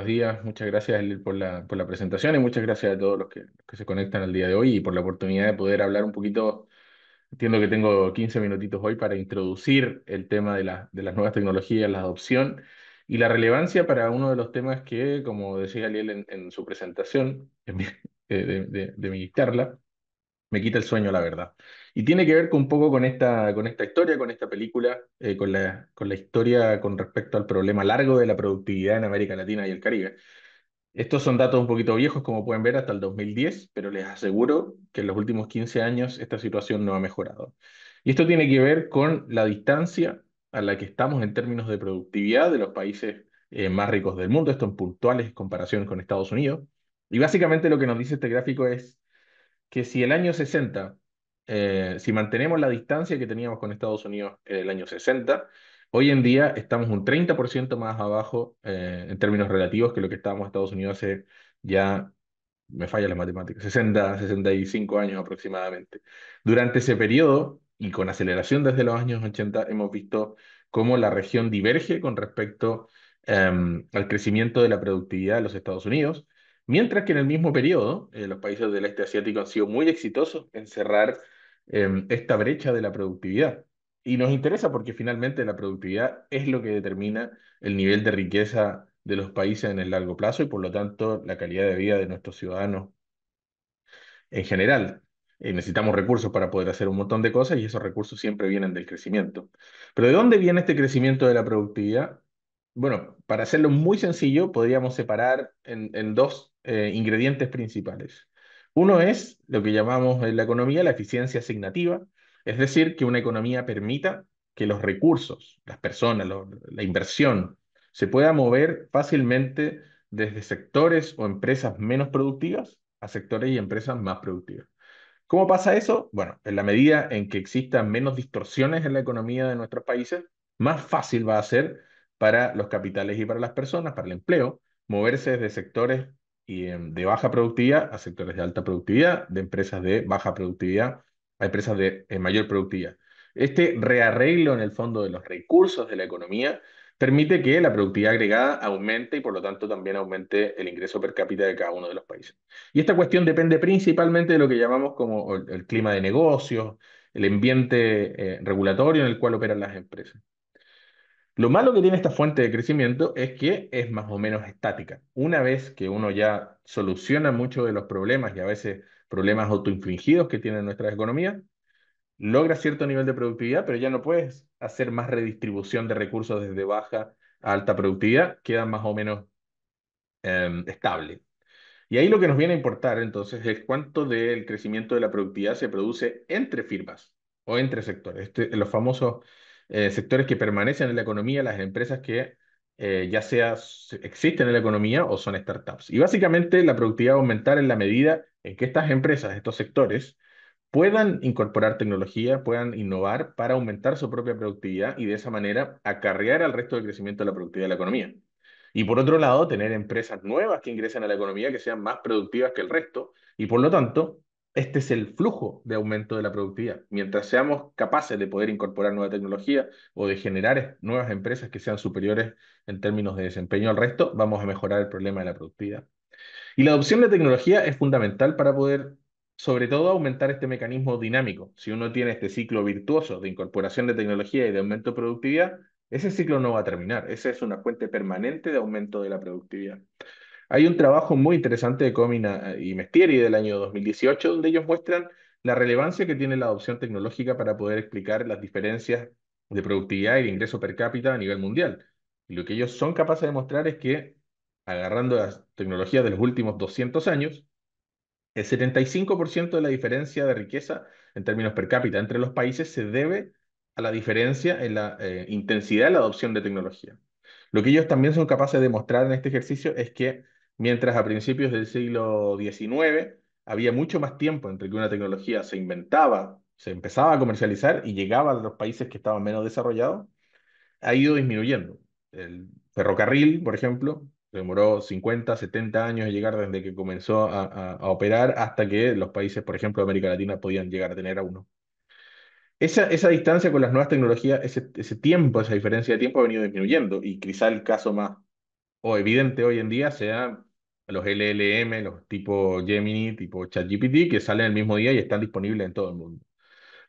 días. Muchas gracias Elil, por la presentación y muchas gracias a todos los que se conectan al día de hoy y por la oportunidad de poder hablar un poquito. Entiendo que tengo 15 minutitos hoy para introducir el tema de las nuevas tecnologías, la adopción y la relevancia para uno de los temas que, como decía Eliel en su presentación de mi charla, me quita el sueño, la verdad. Y tiene que ver con un poco con esta historia, con esta película, con la historia con respecto al problema largo de la productividad en América Latina y el Caribe. Estos son datos un poquito viejos, como pueden ver, hasta el 2010, pero les aseguro que en los últimos 15 años esta situación no ha mejorado. Y esto tiene que ver con la distancia a la que estamos en términos de productividad de los países más ricos del mundo, esto en puntuales comparaciones con Estados Unidos. Y básicamente lo que nos dice este gráfico es que si el año 60, si mantenemos la distancia que teníamos con Estados Unidos en el año 60, hoy en día estamos un 30% más abajo en términos relativos que lo que estábamos en Estados Unidos hace ya, me falla la matemática, 65 años aproximadamente. Durante ese periodo, y con aceleración desde los años 80, hemos visto cómo la región diverge con respecto al crecimiento de la productividad de los Estados Unidos. Mientras que en el mismo periodo, los países del este asiático han sido muy exitosos en cerrar esta brecha de la productividad. Y nos interesa porque finalmente la productividad es lo que determina el nivel de riqueza de los países en el largo plazo y por lo tanto la calidad de vida de nuestros ciudadanos en general. Necesitamos recursos para poder hacer un montón de cosas y esos recursos siempre vienen del crecimiento. Pero ¿de dónde viene este crecimiento de la productividad? Bueno, para hacerlo muy sencillo, podríamos separar en dos ingredientes principales. Uno es lo que llamamos en la economía la eficiencia asignativa, es decir, que una economía permita que los recursos, las personas, la inversión, se pueda mover fácilmente desde sectores o empresas menos productivas a sectores y empresas más productivas. ¿Cómo pasa eso? Bueno, en la medida en que existan menos distorsiones en la economía de nuestros países, más fácil va a ser para los capitales y para las personas, para el empleo, moverse desde sectores de baja productividad a sectores de alta productividad, de empresas de baja productividad a empresas de mayor productividad. Este rearreglo en el fondo de los recursos de la economía permite que la productividad agregada aumente y por lo tanto también aumente el ingreso per cápita de cada uno de los países. Y esta cuestión depende principalmente de lo que llamamos como el clima de negocios, el ambiente regulatorio en el cual operan las empresas. Lo malo que tiene esta fuente de crecimiento es que es más o menos estática. Una vez que uno ya soluciona muchos de los problemas y a veces problemas autoinfligidos que tienen nuestras economías, logra cierto nivel de productividad, pero ya no puedes hacer más redistribución de recursos desde baja a alta productividad, quedan más o menos estables. Y ahí lo que nos viene a importar entonces es cuánto del crecimiento de la productividad se produce entre firmas o entre sectores. Los famosos sectores que permanecen en la economía, las empresas que ya sea existen en la economía o son startups. Y básicamente la productividad va a aumentar en la medida en que estas empresas, estos sectores, puedan incorporar tecnología, puedan innovar para aumentar su propia productividad y de esa manera acarrear al resto del crecimiento de la productividad de la economía. Y por otro lado, tener empresas nuevas que ingresen a la economía que sean más productivas que el resto. Y por lo tanto, este es el flujo de aumento de la productividad. Mientras seamos capaces de poder incorporar nueva tecnología o de generar nuevas empresas que sean superiores en términos de desempeño al resto, vamos a mejorar el problema de la productividad. Y la adopción de tecnología es fundamental para poder, sobre todo, aumentar este mecanismo dinámico. Si uno tiene este ciclo virtuoso de incorporación de tecnología y de aumento de productividad, ese ciclo no va a terminar. Esa es una fuente permanente de aumento de la productividad. Hay un trabajo muy interesante de Comina y Mestieri del año 2018, donde ellos muestran la relevancia que tiene la adopción tecnológica para poder explicar las diferencias de productividad y de ingreso per cápita a nivel mundial. Y lo que ellos son capaces de mostrar es que, agarrando las tecnologías de los últimos 200 años, el 75% de la diferencia de riqueza en términos per cápita entre los países se debe a la diferencia en la intensidad de la adopción de tecnología. Lo que ellos también son capaces de mostrar en este ejercicio es que mientras a principios del siglo XIX había mucho más tiempo entre que una tecnología se inventaba, se empezaba a comercializar y llegaba a los países que estaban menos desarrollados, ha ido disminuyendo. El ferrocarril, por ejemplo, demoró 50, 70 años en llegar desde que comenzó a operar hasta que los países, por ejemplo, de América Latina podían llegar a tener a uno. Esa distancia con las nuevas tecnologías, ese tiempo, esa diferencia de tiempo ha venido disminuyendo y quizá el caso más o evidente hoy en día sea los LLM, los tipo Gemini, tipo ChatGPT, que salen el mismo día y están disponibles en todo el mundo.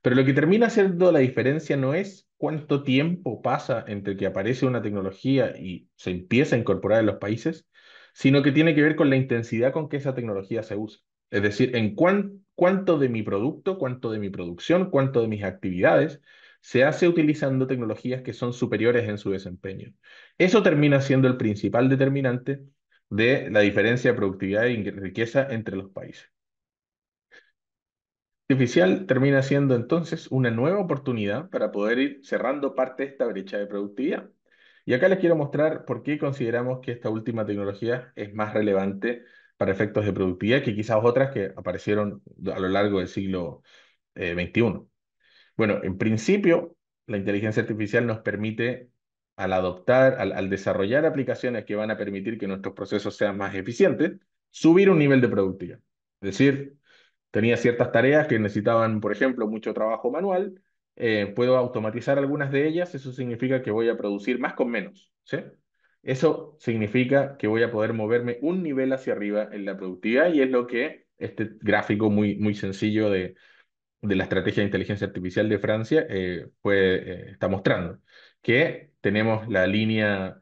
Pero lo que termina haciendo la diferencia no es cuánto tiempo pasa entre que aparece una tecnología y se empieza a incorporar en los países, sino que tiene que ver con la intensidad con que esa tecnología se usa. Es decir, en cuánto de mi producto, cuánto de mi producción, cuánto de mis actividades se hace utilizando tecnologías que son superiores en su desempeño. Eso termina siendo el principal determinante de la diferencia de productividad y riqueza entre los países artificial termina siendo entonces una nueva oportunidad para poder ir cerrando parte de esta brecha de productividad. Y acá les quiero mostrar por qué consideramos que esta última tecnología es más relevante para efectos de productividad que quizás otras que aparecieron a lo largo del siglo XXI. Bueno, en principio, la inteligencia artificial nos permite, al adoptar, al desarrollar aplicaciones que van a permitir que nuestros procesos sean más eficientes, subir un nivel de productividad. Es decir, tenía ciertas tareas que necesitaban, por ejemplo, mucho trabajo manual, puedo automatizar algunas de ellas, eso significa que voy a producir más con menos, ¿sí? Eso significa que voy a poder moverme un nivel hacia arriba en la productividad y es lo que este gráfico muy sencillo de la estrategia de inteligencia artificial de Francia está mostrando, que tenemos la línea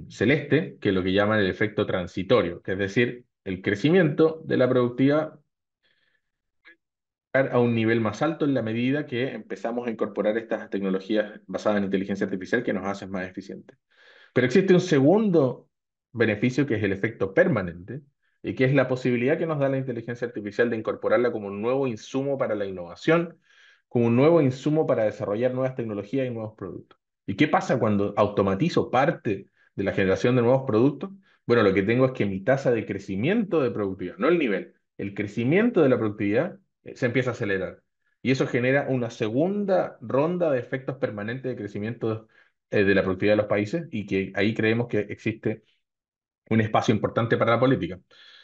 celeste, que es lo que llaman el efecto transitorio, que es decir, el crecimiento de la productividad a un nivel más alto en la medida que empezamos a incorporar estas tecnologías basadas en inteligencia artificial que nos hacen más eficientes. Pero existe un segundo beneficio que es el efecto permanente y que es la posibilidad que nos da la inteligencia artificial de incorporarla como un nuevo insumo para la innovación, como un nuevo insumo para desarrollar nuevas tecnologías y nuevos productos. ¿Y qué pasa cuando automatizo parte de la generación de nuevos productos? Bueno, lo que tengo es que mi tasa de crecimiento de productividad, no el nivel, el crecimiento de la productividad se empieza a acelerar. Y eso genera una segunda ronda de efectos permanentes de crecimiento de la productividad de los países y que ahí creemos que existe un espacio importante para la política.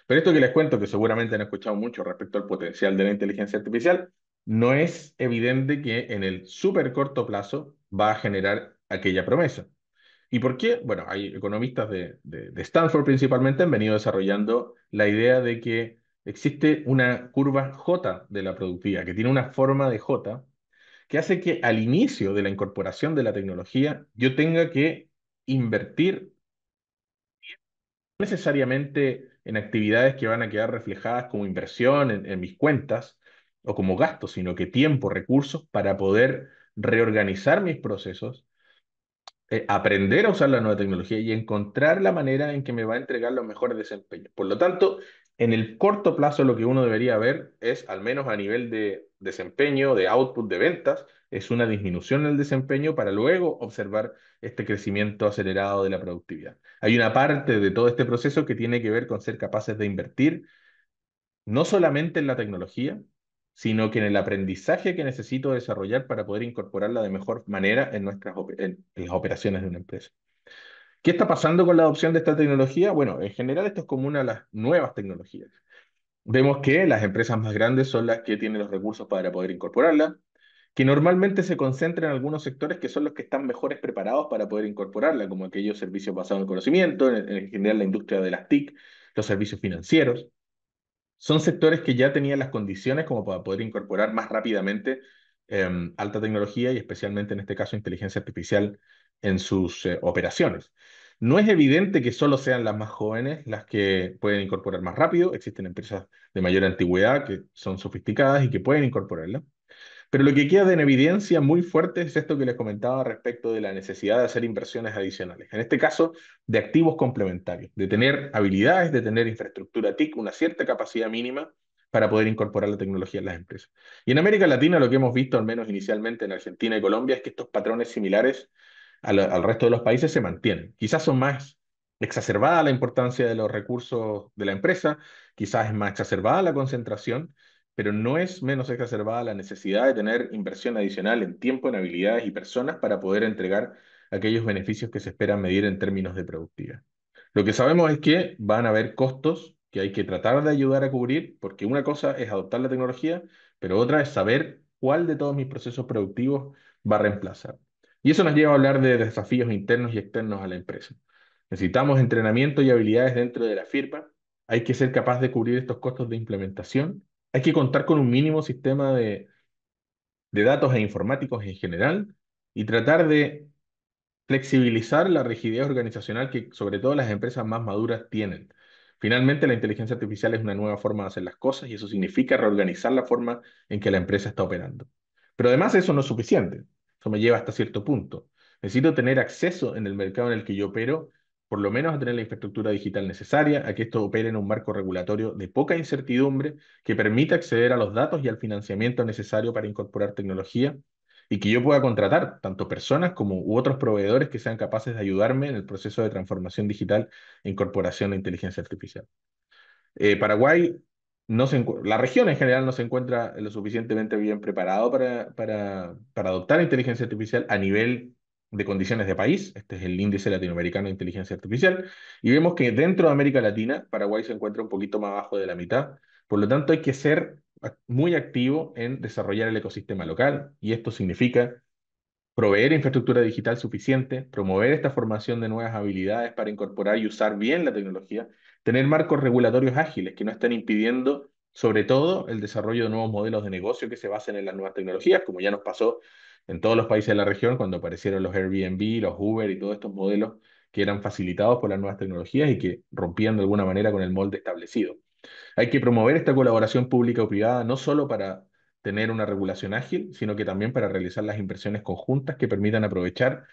Pero esto que les cuento, que seguramente han escuchado mucho respecto al potencial de la inteligencia artificial, no es evidente que en el súper corto plazo va a generar aquella promesa. ¿Y por qué? Bueno, hay economistas de Stanford principalmente han venido desarrollando la idea de que existe una curva J de la productividad, que tiene una forma de J, que hace que al inicio de la incorporación de la tecnología yo tenga que invertir no necesariamente en actividades que van a quedar reflejadas como inversión en mis cuentas o como gastos, sino que tiempo, recursos para poder reorganizar mis procesos, aprender a usar la nueva tecnología y encontrar la manera en que me va a entregar los mejores desempeños. Por lo tanto, en el corto plazo lo que uno debería ver es, al menos a nivel de desempeño, de output, de ventas, es una disminución en el desempeño para luego observar este crecimiento acelerado de la productividad. Hay una parte de todo este proceso que tiene que ver con ser capaces de invertir no solamente en la tecnología, sino que en el aprendizaje que necesito desarrollar para poder incorporarla de mejor manera en en las operaciones de una empresa. ¿Qué está pasando con la adopción de esta tecnología? Bueno, en general esto es como una de las nuevas tecnologías. Vemos que las empresas más grandes son las que tienen los recursos para poder incorporarla, que normalmente se concentran en algunos sectores que son los que están mejores preparados para poder incorporarla, como aquellos servicios basados en conocimiento, en general la industria de las TIC, los servicios financieros. Son sectores que ya tenían las condiciones como para poder incorporar más rápidamente alta tecnología y especialmente en este caso inteligencia artificial en sus operaciones. No es evidente que solo sean las más jóvenes las que pueden incorporar más rápido. Existen empresas de mayor antigüedad que son sofisticadas y que pueden incorporarla. Pero lo que queda en evidencia muy fuerte es esto que les comentaba respecto de la necesidad de hacer inversiones adicionales. En este caso, de activos complementarios, de tener habilidades, de tener infraestructura TIC, una cierta capacidad mínima para poder incorporar la tecnología en las empresas. Y en América Latina lo que hemos visto, al menos inicialmente en Argentina y Colombia, es que estos patrones similares al resto de los países se mantienen. Quizás son más exacerbada la importancia de los recursos de la empresa, quizás es más exacerbada la concentración, pero no es menos exacerbada la necesidad de tener inversión adicional en tiempo, en habilidades y personas para poder entregar aquellos beneficios que se esperan medir en términos de productividad. Lo que sabemos es que van a haber costos que hay que tratar de ayudar a cubrir, porque una cosa es adoptar la tecnología, pero otra es saber cuál de todos mis procesos productivos va a reemplazar. Y eso nos lleva a hablar de desafíos internos y externos a la empresa. Necesitamos entrenamiento y habilidades dentro de la firma. Hay que ser capaz de cubrir estos costos de implementación. Hay que contar con un mínimo sistema de datos e informáticos en general y tratar de flexibilizar la rigidez organizacional que sobre todo las empresas más maduras tienen. Finalmente, la inteligencia artificial es una nueva forma de hacer las cosas y eso significa reorganizar la forma en que la empresa está operando. Pero además eso no es suficiente. Eso me lleva hasta cierto punto. Necesito tener acceso en el mercado en el que yo opero, por lo menos a tener la infraestructura digital necesaria, a que esto opere en un marco regulatorio de poca incertidumbre que permita acceder a los datos y al financiamiento necesario para incorporar tecnología y que yo pueda contratar tanto personas como u otros proveedores que sean capaces de ayudarme en el proceso de transformación digital e incorporación de inteligencia artificial. Paraguay, la región en general no se encuentra lo suficientemente bien preparado para adoptar inteligencia artificial a nivel de condiciones de país. Este es el índice latinoamericano de inteligencia artificial. Y vemos que dentro de América Latina, Paraguay se encuentra un poquito más abajo de la mitad. Por lo tanto, hay que ser muy activo en desarrollar el ecosistema local. Y esto significa proveer infraestructura digital suficiente, promover esta formación de nuevas habilidades para incorporar y usar bien la tecnología, tener marcos regulatorios ágiles que no estén impidiendo, sobre todo, el desarrollo de nuevos modelos de negocio que se basen en las nuevas tecnologías, como ya nos pasó en todos los países de la región cuando aparecieron los Airbnb, los Uber y todos estos modelos que eran facilitados por las nuevas tecnologías y que rompían de alguna manera con el molde establecido. Hay que promover esta colaboración pública o privada no solo para tener una regulación ágil, sino que también para realizar las inversiones conjuntas que permitan aprovechar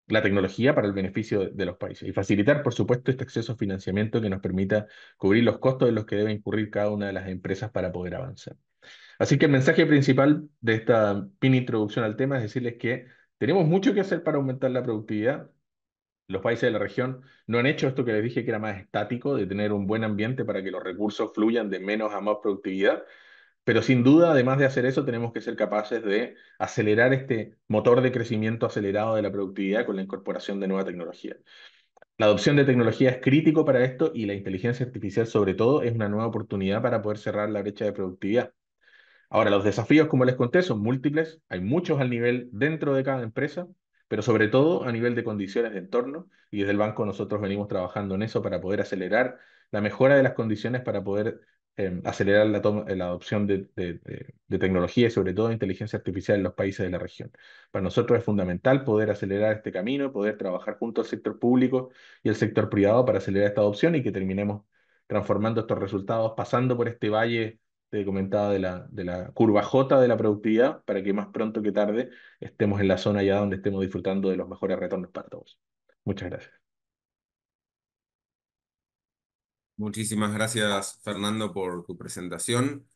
la tecnología para el beneficio de los países y facilitar, por supuesto, este acceso a financiamiento que nos permita cubrir los costos en los que debe incurrir cada una de las empresas para poder avanzar. Así que el mensaje principal de esta mini introducción al tema es decirles que tenemos mucho que hacer para aumentar la productividad. Los países de la región no han hecho esto que les dije que era más estático, de tener un buen ambiente para que los recursos fluyan de menos a más productividad, pero sin duda, además de hacer eso, tenemos que ser capaces de acelerar este motor de crecimiento acelerado de la productividad con la incorporación de nueva tecnología. La adopción de tecnología es crítico para esto y la inteligencia artificial, sobre todo, es una nueva oportunidad para poder cerrar la brecha de productividad. Ahora, los desafíos, como les conté, son múltiples. Hay muchos al nivel dentro de cada empresa, pero sobre todo a nivel de condiciones de entorno. Y desde el banco nosotros venimos trabajando en eso para poder acelerar la mejora de las condiciones, para poder acelerar la adopción de tecnología y sobre todo de inteligencia artificial en los países de la región. Para nosotros es fundamental poder acelerar este camino, poder trabajar junto al sector público y el sector privado para acelerar esta adopción y que terminemos transformando estos resultados, pasando por este valle te comentaba de la curva J de la productividad para que más pronto que tarde estemos en la zona ya donde estemos disfrutando de los mejores retornos para todos. Muchas gracias. Muchísimas gracias, Fernando, por tu presentación.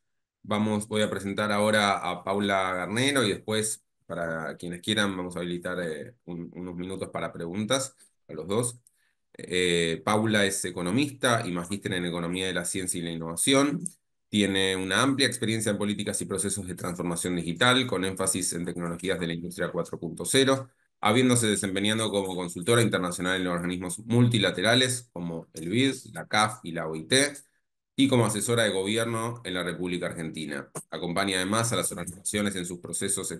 Voy a presentar ahora a Paula Garnero y después, para quienes quieran, vamos a habilitar unos minutos para preguntas a los dos. Paula es economista y magíster en Economía de la Ciencia y la Innovación. Tiene una amplia experiencia en políticas y procesos de transformación digital, con énfasis en tecnologías de la industria 4.0, habiéndose desempeñado como consultora internacional en organismos multilaterales como el BID, la CAF y la OIT, y como asesora de gobierno en la República Argentina. Acompaña además a las organizaciones en sus procesos de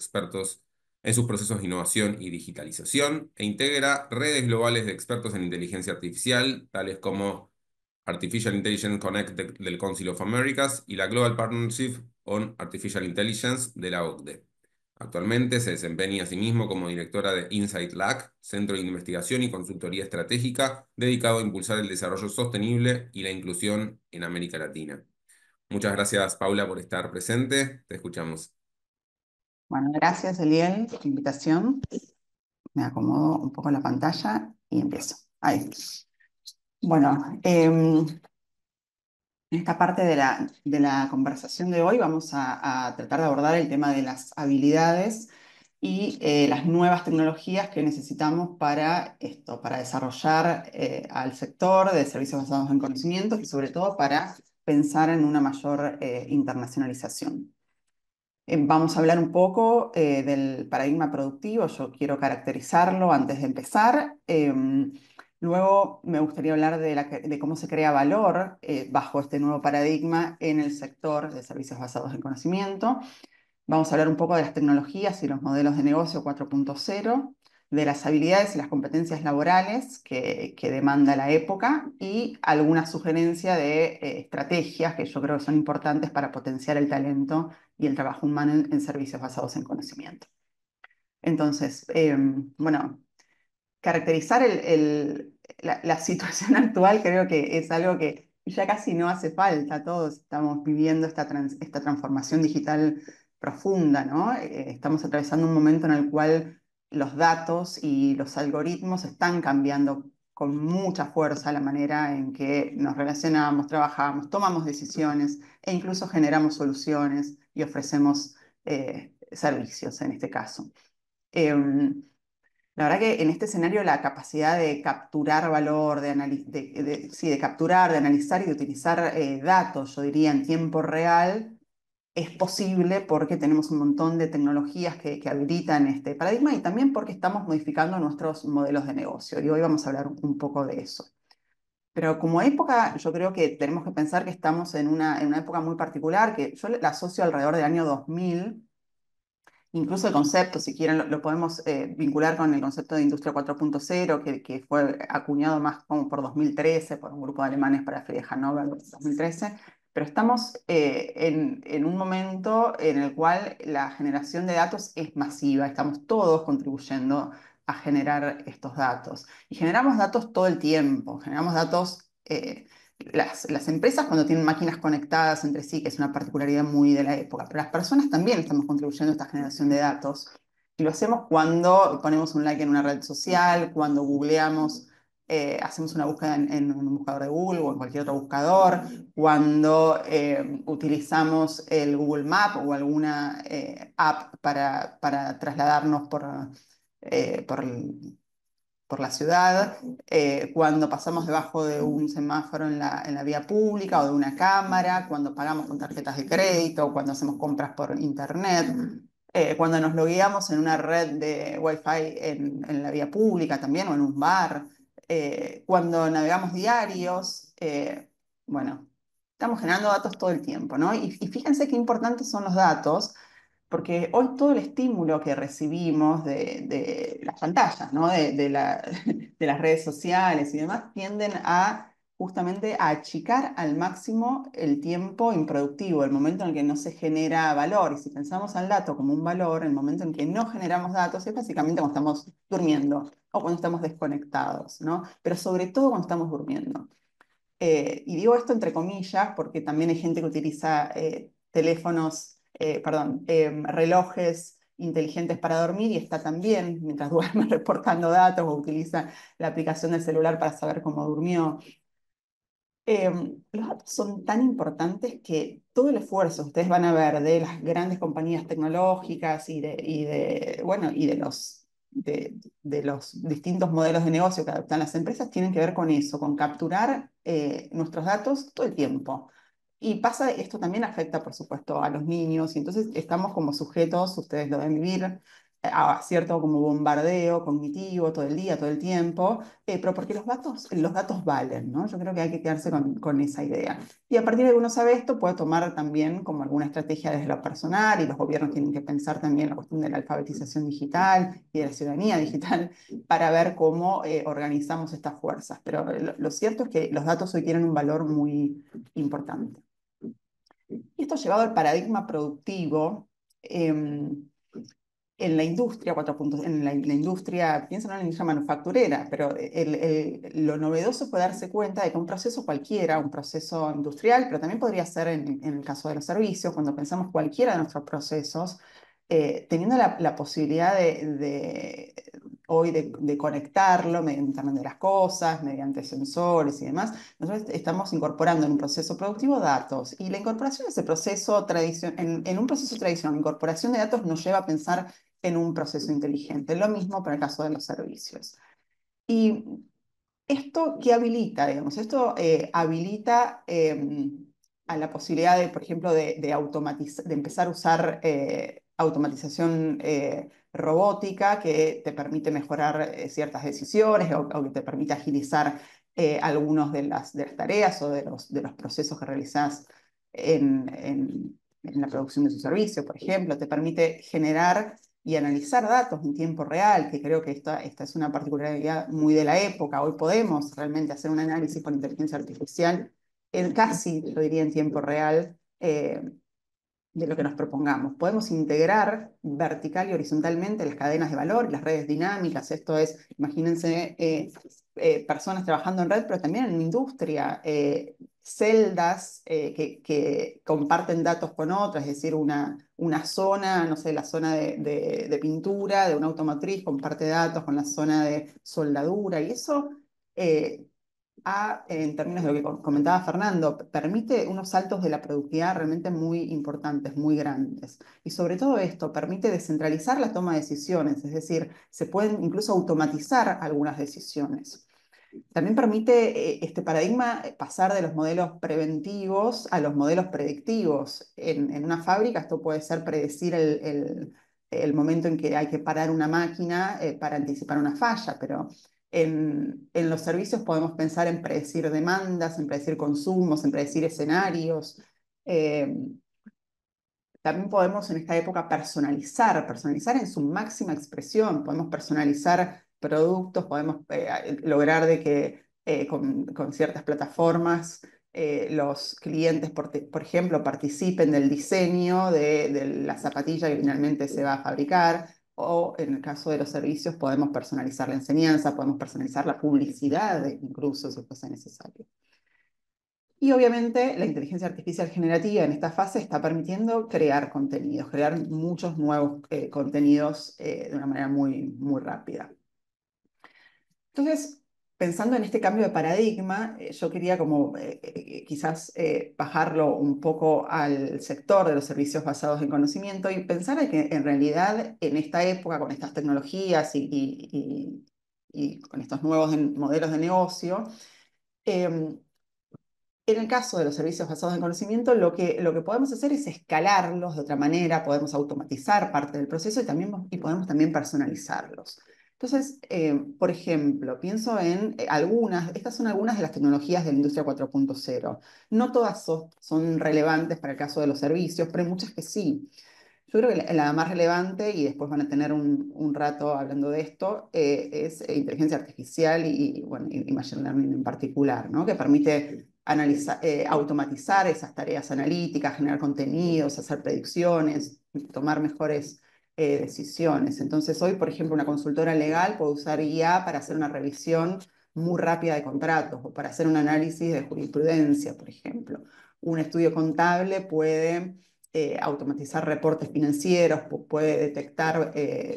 innovación y digitalización, e integra redes globales de expertos en inteligencia artificial, tales como Artificial Intelligence Connect del Council of Americas y la Global Partnership on Artificial Intelligence de la OCDE. Actualmente se desempeña asimismo como directora de Insight Lab, centro de investigación y consultoría estratégica dedicado a impulsar el desarrollo sostenible y la inclusión en América Latina. Muchas gracias, Paula, por estar presente. Te escuchamos. Bueno, gracias, Eliel, por la invitación. Me acomodo un poco la pantalla y empiezo. Ahí. Bueno, en esta parte de la conversación de hoy vamos a tratar de abordar el tema de las habilidades y las nuevas tecnologías que necesitamos para esto, para desarrollar al sector de servicios basados en conocimiento y sobre todo para pensar en una mayor internacionalización. Vamos a hablar un poco del paradigma productivo. Yo quiero caracterizarlo antes de empezar. Luego me gustaría hablar de cómo se crea valor bajo este nuevo paradigma en el sector de servicios basados en conocimiento. Vamos a hablar un poco de las tecnologías y los modelos de negocio 4.0. de las habilidades y las competencias laborales que demanda la época y alguna sugerencia de estrategias que yo creo que son importantes para potenciar el talento y el trabajo humano en servicios basados en conocimiento. Entonces, bueno, caracterizar la situación actual creo que es algo que ya casi no hace falta. Todos estamos viviendo esta transformación digital profunda, ¿no? Estamos atravesando un momento en el cual los datos y los algoritmos están cambiando con mucha fuerza la manera en que nos relacionamos, trabajamos, tomamos decisiones e incluso generamos soluciones y ofrecemos servicios en este caso. La verdad que en este escenario la capacidad de capturar valor, sí, de capturar, de analizar y de utilizar datos, yo diría, en tiempo real, es posible porque tenemos un montón de tecnologías que habilitan este paradigma y también porque estamos modificando nuestros modelos de negocio. Y hoy vamos a hablar un poco de eso. Pero como época, yo creo que tenemos que pensar que estamos en una época muy particular, que yo la asocio alrededor del año 2000. Incluso el concepto, si quieren, lo podemos vincular con el concepto de Industria 4.0, que fue acuñado más como por 2013, por un grupo de alemanes para Friedrich Hannover en 2013. Pero estamos en un momento en el cual la generación de datos es masiva, estamos todos contribuyendo a generar estos datos. Y generamos datos todo el tiempo, generamos datos las empresas cuando tienen máquinas conectadas entre sí, que es una particularidad muy de la época, pero las personas también estamos contribuyendo a esta generación de datos. Y lo hacemos cuando ponemos un like en una red social, cuando googleamos, hacemos una búsqueda en un buscador de Google o en cualquier otro buscador, cuando utilizamos el Google Map o alguna app para trasladarnos por la ciudad, cuando pasamos debajo de un semáforo en la vía pública o de una cámara, cuando pagamos con tarjetas de crédito, cuando hacemos compras por internet, cuando nos logueamos en una red de Wi-Fi en la vía pública también o en un bar, cuando navegamos diarios, bueno, estamos generando datos todo el tiempo, ¿no? Y fíjense qué importantes son los datos porque hoy todo el estímulo que recibimos de las pantallas, ¿no? de las redes sociales y demás, tienden a justamente a achicar al máximo el tiempo improductivo, el momento en el que no se genera valor. Y si pensamos al dato como un valor, el momento en que no generamos datos es básicamente cuando estamos durmiendo o cuando estamos desconectados, ¿no? Pero sobre todo cuando estamos durmiendo. Y digo esto entre comillas porque también hay gente que utiliza relojes inteligentes para dormir y está también, mientras duerme, reportando datos o utiliza la aplicación del celular para saber cómo durmió. Los datos son tan importantes que todo el esfuerzo ustedes van a ver de las grandes compañías tecnológicas bueno, y de los distintos modelos de negocio que adoptan las empresas tienen que ver con eso, con capturar nuestros datos todo el tiempo. Y pasa, esto también afecta, por supuesto, a los niños, y entonces estamos como sujetos, ustedes lo deben vivir, a cierto como bombardeo cognitivo todo el día, todo el tiempo, pero porque los datos valen, ¿no? Yo creo que hay que quedarse con esa idea. Y a partir de que uno sabe esto, puede tomar también como alguna estrategia desde lo personal, y los gobiernos tienen que pensar también la cuestión de la alfabetización digital y de la ciudadanía digital para ver cómo organizamos estas fuerzas. Pero lo cierto es que los datos hoy tienen un valor muy importante. Y esto llevado al paradigma productivo, en la industria 4.0, en la industria, piensen en la industria manufacturera, pero lo novedoso fue darse cuenta de que un proceso cualquiera, un proceso industrial, pero también podría ser en el caso de los servicios, cuando pensamos cualquiera de nuestros procesos, teniendo la posibilidad hoy de conectarlo mediante Internet de las cosas, mediante sensores y demás, nosotros estamos incorporando en un proceso productivo datos. Y la incorporación de ese proceso tradicional, en un proceso tradicional, la incorporación de datos nos lleva a pensar en un proceso inteligente. Lo mismo para el caso de los servicios. Y esto que habilita, digamos, esto habilita a la posibilidad de, por ejemplo, de empezar a usar automatización robótica que te permite mejorar ciertas decisiones o que te permite agilizar algunas de las tareas o de los procesos que realizás en la producción de tu servicio, por ejemplo, te permite generar y analizar datos en tiempo real, que creo que esta es una particularidad muy de la época. Hoy podemos realmente hacer un análisis con inteligencia artificial en casi, yo diría, en tiempo real, de lo que nos propongamos. Podemos integrar vertical y horizontalmente las cadenas de valor, las redes dinámicas. Esto es, imagínense, personas trabajando en red, pero también en industria, celdas que comparten datos con otras, es decir, una zona, no sé, la zona de pintura de una automotriz comparte datos con la zona de soldadura, y eso en términos de lo que comentaba Fernando, permite unos saltos de la productividad realmente muy importantes, muy grandes. Y sobre todo esto, permite descentralizar la toma de decisiones, es decir, se pueden incluso automatizar algunas decisiones. También permite este paradigma pasar de los modelos preventivos a los modelos predictivos. En una fábrica esto puede ser predecir el momento en que hay que parar una máquina para anticipar una falla, pero en los servicios podemos pensar en predecir demandas, en predecir consumos, en predecir escenarios. Eh, También podemos en esta época personalizar en su máxima expresión. Podemos personalizar productos, podemos lograr de que con ciertas plataformas los clientes, por ejemplo, participen del diseño de la zapatilla que finalmente se va a fabricar. O en el caso de los servicios podemos personalizar la enseñanza, podemos personalizar la publicidad, incluso si fuese necesario. Y obviamente la inteligencia artificial generativa en esta fase está permitiendo crear contenidos, crear muchos nuevos contenidos de una manera muy, muy rápida. Entonces, pensando en este cambio de paradigma, yo quería como quizás bajarlo un poco al sector de los servicios basados en conocimiento y pensar en que en realidad en esta época, con estas tecnologías y con estos nuevos modelos de negocio, em, en el caso de los servicios basados en conocimiento, lo que podemos hacer es escalarlos de otra manera, podemos automatizar parte del proceso y podemos también personalizarlos. Entonces, por ejemplo, pienso en estas son algunas de las tecnologías de la industria 4.0. No todas son relevantes para el caso de los servicios, pero hay muchas que sí. Yo creo que la más relevante, y después van a tener un rato hablando de esto, es inteligencia artificial bueno, y machine learning en particular, ¿no? Que permite automatizar esas tareas analíticas, generar contenidos, hacer predicciones, tomar mejores decisiones. Entonces, hoy, por ejemplo, una consultora legal puede usar IA para hacer una revisión muy rápida de contratos o para hacer un análisis de jurisprudencia, por ejemplo. Un estudio contable puede automatizar reportes financieros, puede detectar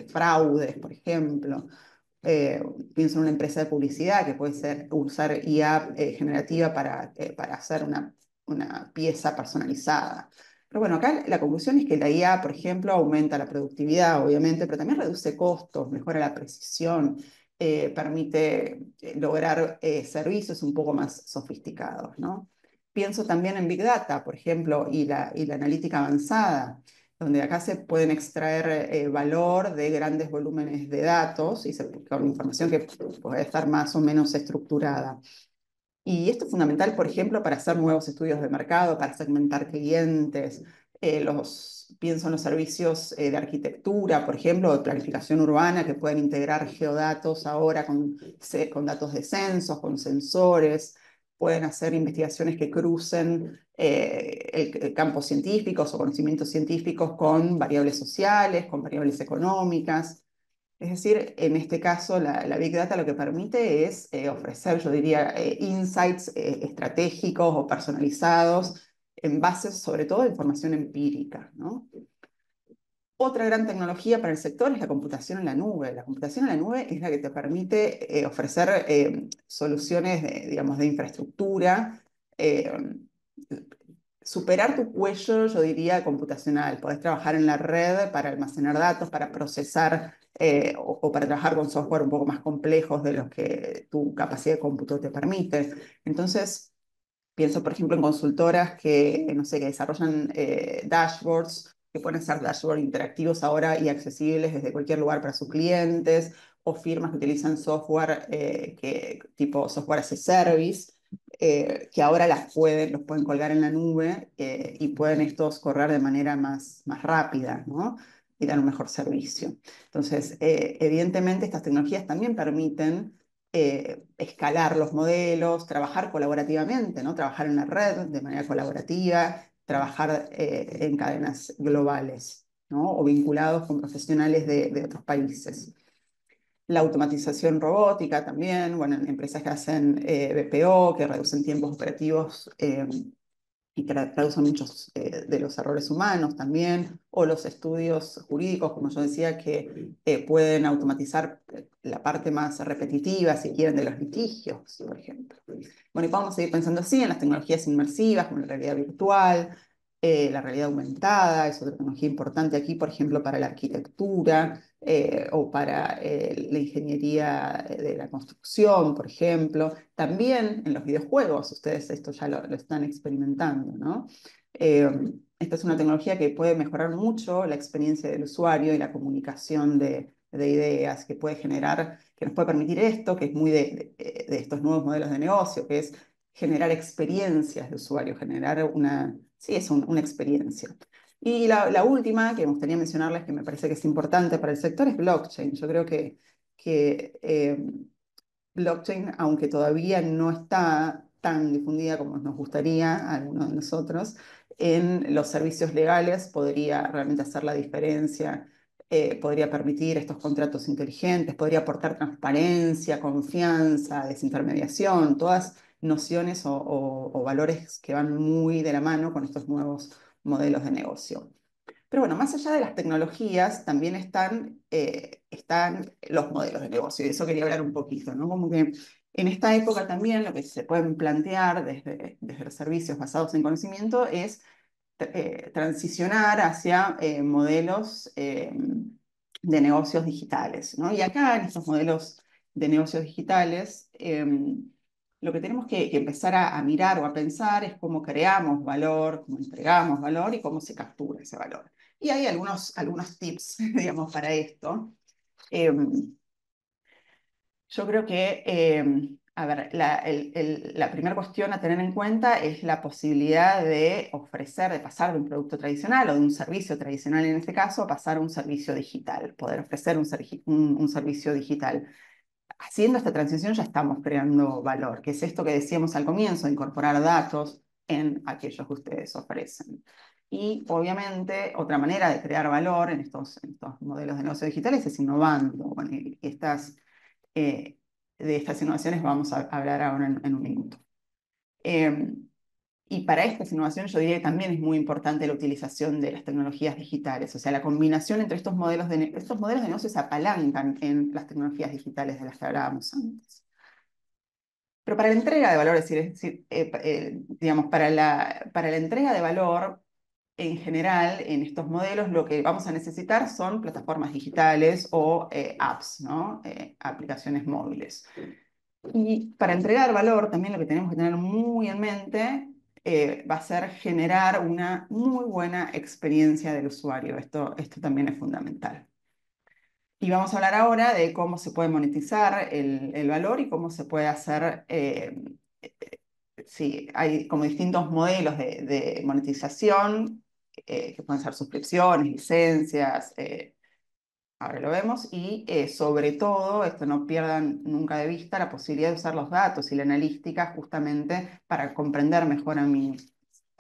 fraudes, por ejemplo. Pienso en una empresa de publicidad que puede usar IA generativa para hacer una pieza personalizada. Pero bueno, acá la conclusión es que la IA, por ejemplo, aumenta la productividad, obviamente, pero también reduce costos, mejora la precisión, permite lograr servicios un poco más sofisticados, ¿no? Pienso también en Big Data, por ejemplo, y la analítica avanzada, donde acá se pueden extraer valor de grandes volúmenes de datos con información que puede estar más o menos estructurada. Y esto es fundamental, por ejemplo, para hacer nuevos estudios de mercado, para segmentar clientes. Pienso en los servicios de arquitectura, por ejemplo, de planificación urbana, que pueden integrar geodatos ahora con datos de censos, con sensores. Pueden hacer investigaciones que crucen campos científicos o conocimientos científicos con variables sociales, con variables económicas. Es decir, en este caso, la Big Data lo que permite es ofrecer, yo diría, insights estratégicos o personalizados en base sobre todo a información empírica, ¿no? Otra gran tecnología para el sector es la computación en la nube. La computación en la nube es la que te permite ofrecer soluciones, digamos, de infraestructura, eh, superar tu cuello, yo diría, computacional. Podés trabajar en la red para almacenar datos, para procesar o para trabajar con software un poco más complejos de los que tu capacidad de cómputo te permite. Entonces, pienso, por ejemplo, en consultoras que, no sé, que desarrollan dashboards, que pueden ser dashboards interactivos ahora y accesibles desde cualquier lugar para sus clientes, o firmas que utilizan software tipo software as a service, que ahora los pueden colgar en la nube y pueden estos correr de manera más rápida, ¿no? y dar un mejor servicio. Entonces, evidentemente, estas tecnologías también permiten escalar los modelos, trabajar colaborativamente, ¿no? Trabajar en la red de manera colaborativa, trabajar en cadenas globales, ¿no? O vinculados con profesionales de otros países. La automatización robótica también, bueno, en empresas que hacen BPO, que reducen tiempos operativos y que reducen muchos de los errores humanos también, o los estudios jurídicos, como yo decía, que pueden automatizar la parte más repetitiva, si quieren, de los litigios, por ejemplo. Bueno, y podemos seguir pensando así en las tecnologías inmersivas, como la realidad virtual, la realidad aumentada, es otra tecnología importante aquí, por ejemplo, para la arquitectura o para la ingeniería de la construcción, por ejemplo. También en los videojuegos, ustedes esto ya lo están experimentando, ¿no? Eh, Esta es una tecnología que puede mejorar mucho la experiencia del usuario y la comunicación de ideas, que puede generar, que nos puede permitir esto, que es muy de estos nuevos modelos de negocio, que es generar experiencias de usuario, generar una, sí, es una experiencia. Y la última que me gustaría mencionarles, que me parece que es importante para el sector, es blockchain. Yo creo que blockchain, aunque todavía no está tan difundida como nos gustaría a algunos de nosotros, en los servicios legales podría realmente hacer la diferencia, podría permitir estos contratos inteligentes, podría aportar transparencia, confianza, desintermediación, todas nociones o valores que van muy de la mano con estos nuevos modelos de negocio. Pero bueno, más allá de las tecnologías, también están los modelos de negocio, y de eso quería hablar un poquito, ¿no? Como que en esta época también lo que se pueden plantear desde los servicios basados en conocimiento es transicionar hacia modelos de negocios digitales, ¿no? Y acá en estos modelos de negocios digitales, lo que tenemos que empezar a mirar o a pensar es cómo creamos valor, cómo entregamos valor y cómo se captura ese valor. Y hay algunos tips, digamos, para esto. Yo creo que, a ver, la primera cuestión a tener en cuenta es la posibilidad de ofrecer, de pasar de un producto tradicional o de un servicio tradicional en este caso, a pasar a un servicio digital, poder ofrecer un servicio digital. Haciendo esta transición ya estamos creando valor, que es esto que decíamos al comienzo, incorporar datos en aquellos que ustedes ofrecen. Y obviamente otra manera de crear valor en estos modelos de negocio digitales es innovando. Bueno, y de estas innovaciones vamos a hablar ahora en un minuto. Y para estas innovaciones yo diría que también es muy importante la utilización de las tecnologías digitales, o sea, la combinación entre estos modelos de negocio se apalancan en las tecnologías digitales de las que hablábamos antes. Pero para la entrega de valor, digamos, para la entrega de valor, en general, en estos modelos, lo que vamos a necesitar son plataformas digitales o apps, ¿no? Aplicaciones móviles. Y para entregar valor, también lo que tenemos que tener muy en mente va a ser generar una muy buena experiencia del usuario. Esto también es fundamental. Y vamos a hablar ahora de cómo se puede monetizar el valor y cómo se puede hacer, sí, hay como distintos modelos de monetización, que pueden ser suscripciones, licencias, ahora lo vemos, y sobre todo, esto no pierdan nunca de vista, la posibilidad de usar los datos y la analítica justamente para comprender mejor a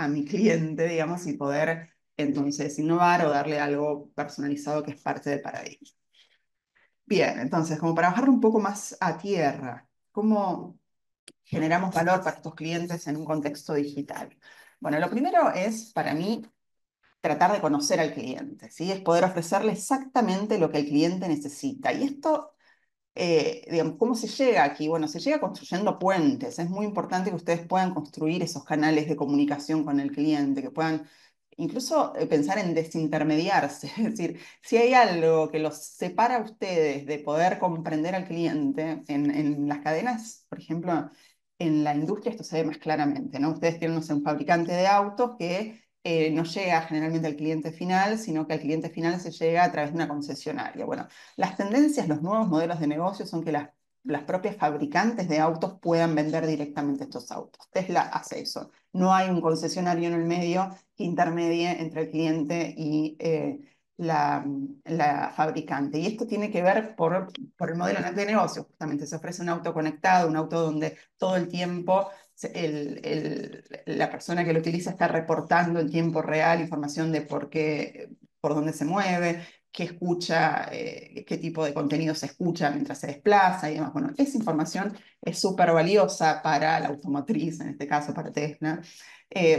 mi cliente, digamos, y poder entonces innovar o darle algo personalizado que es parte del paradigma. Bien, entonces, como para bajarlo un poco más a tierra, ¿cómo generamos valor para estos clientes en un contexto digital? Bueno, lo primero es, para mí, tratar de conocer al cliente, ¿sí? Es poder ofrecerle exactamente lo que el cliente necesita. Y esto, digamos, ¿cómo se llega aquí? Bueno, se llega construyendo puentes. Es muy importante que ustedes puedan construir esos canales de comunicación con el cliente, que puedan incluso pensar en desintermediarse. Es decir, si hay algo que los separa a ustedes de poder comprender al cliente, en las cadenas, por ejemplo, en la industria esto se ve más claramente, ¿no? Ustedes tienen, no sé, un fabricante de autos que no llega generalmente al cliente final, sino que al cliente final se llega a través de una concesionaria. Bueno, las tendencias, los nuevos modelos de negocio son que las propias fabricantes de autos puedan vender directamente estos autos. Tesla hace eso. No hay un concesionario en el medio que intermedie entre el cliente y la fabricante. Y esto tiene que ver por el modelo de negocio, justamente. Se ofrece un auto conectado, un auto donde todo el tiempo la persona que lo utiliza está reportando en tiempo real información de por dónde se mueve, qué escucha, qué tipo de contenido se escucha mientras se desplaza y demás. Bueno, esa información es súper valiosa para la automotriz, en este caso para Tesla,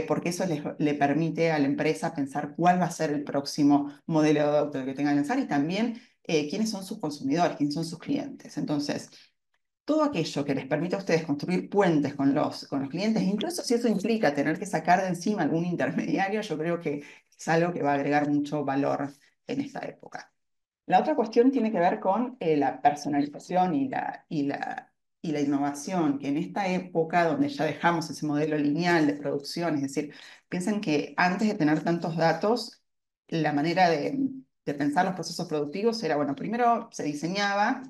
porque eso le permite a la empresa pensar cuál va a ser el próximo modelo de auto que tenga que lanzar y también quiénes son sus consumidores, quiénes son sus clientes. Entonces, todo aquello que les permita a ustedes construir puentes con los clientes, incluso si eso implica tener que sacar de encima algún intermediario, yo creo que es algo que va a agregar mucho valor en esta época. La otra cuestión tiene que ver con la personalización y la innovación, que en esta época donde ya dejamos ese modelo lineal de producción, es decir, piensen que antes de tener tantos datos, la manera de pensar los procesos productivos era, bueno, primero se diseñaba,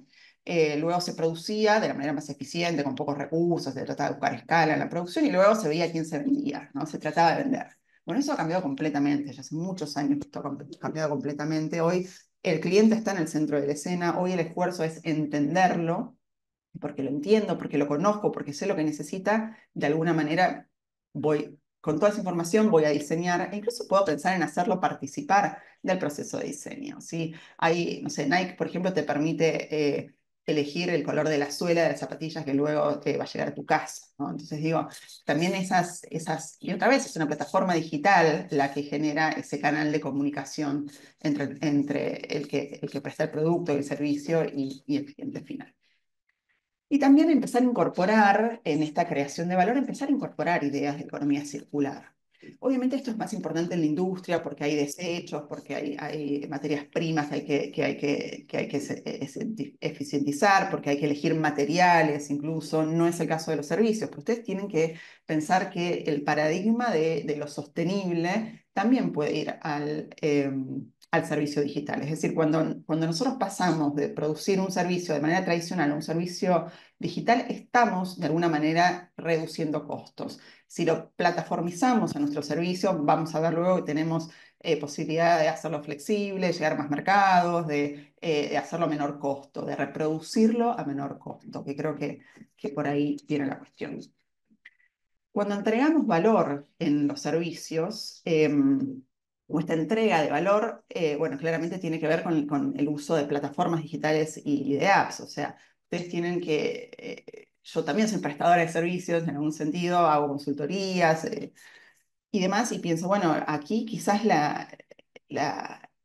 luego se producía de la manera más eficiente, con pocos recursos, se trataba de buscar escala en la producción y luego se veía quién se vendía, ¿no? Se trataba de vender. Bueno, eso ha cambiado completamente, ya hace muchos años que esto ha cambiado completamente. Hoy el cliente está en el centro de la escena, hoy el esfuerzo es entenderlo, porque lo entiendo, porque lo conozco, porque sé lo que necesita, de alguna manera con toda esa información voy a diseñar, e incluso puedo pensar en hacerlo participar del proceso de diseño, ¿sí? No sé, Nike, por ejemplo, te permite elegir el color de la suela de las zapatillas que luego te va a llegar a tu casa, ¿no? Entonces digo, también y otra vez es una plataforma digital la que genera ese canal de comunicación entre el que presta el producto, el servicio y el cliente final. Y también empezar a incorporar en esta creación de valor, empezar a incorporar ideas de economía circular. Obviamente esto es más importante en la industria porque hay desechos, porque hay materias primas que hay que eficientizar, porque hay que elegir materiales, incluso no es el caso de los servicios, pero ustedes tienen que pensar que el paradigma de lo sostenible también puede ir al servicio digital. Es decir, cuando nosotros pasamos de producir un servicio de manera tradicional a un servicio digital, estamos de alguna manera reduciendo costos. Si lo plataformizamos a nuestro servicio, vamos a ver luego que tenemos posibilidad de hacerlo flexible, llegar a más mercados, de hacerlo a menor costo, de reproducirlo a menor costo, que creo que por ahí viene la cuestión. Cuando entregamos valor en los servicios, o esta entrega de valor, bueno, claramente tiene que ver con el uso de plataformas digitales y de apps. O sea, ustedes tienen yo también soy prestadora de servicios en algún sentido, hago consultorías y demás, y pienso, bueno, aquí quizás la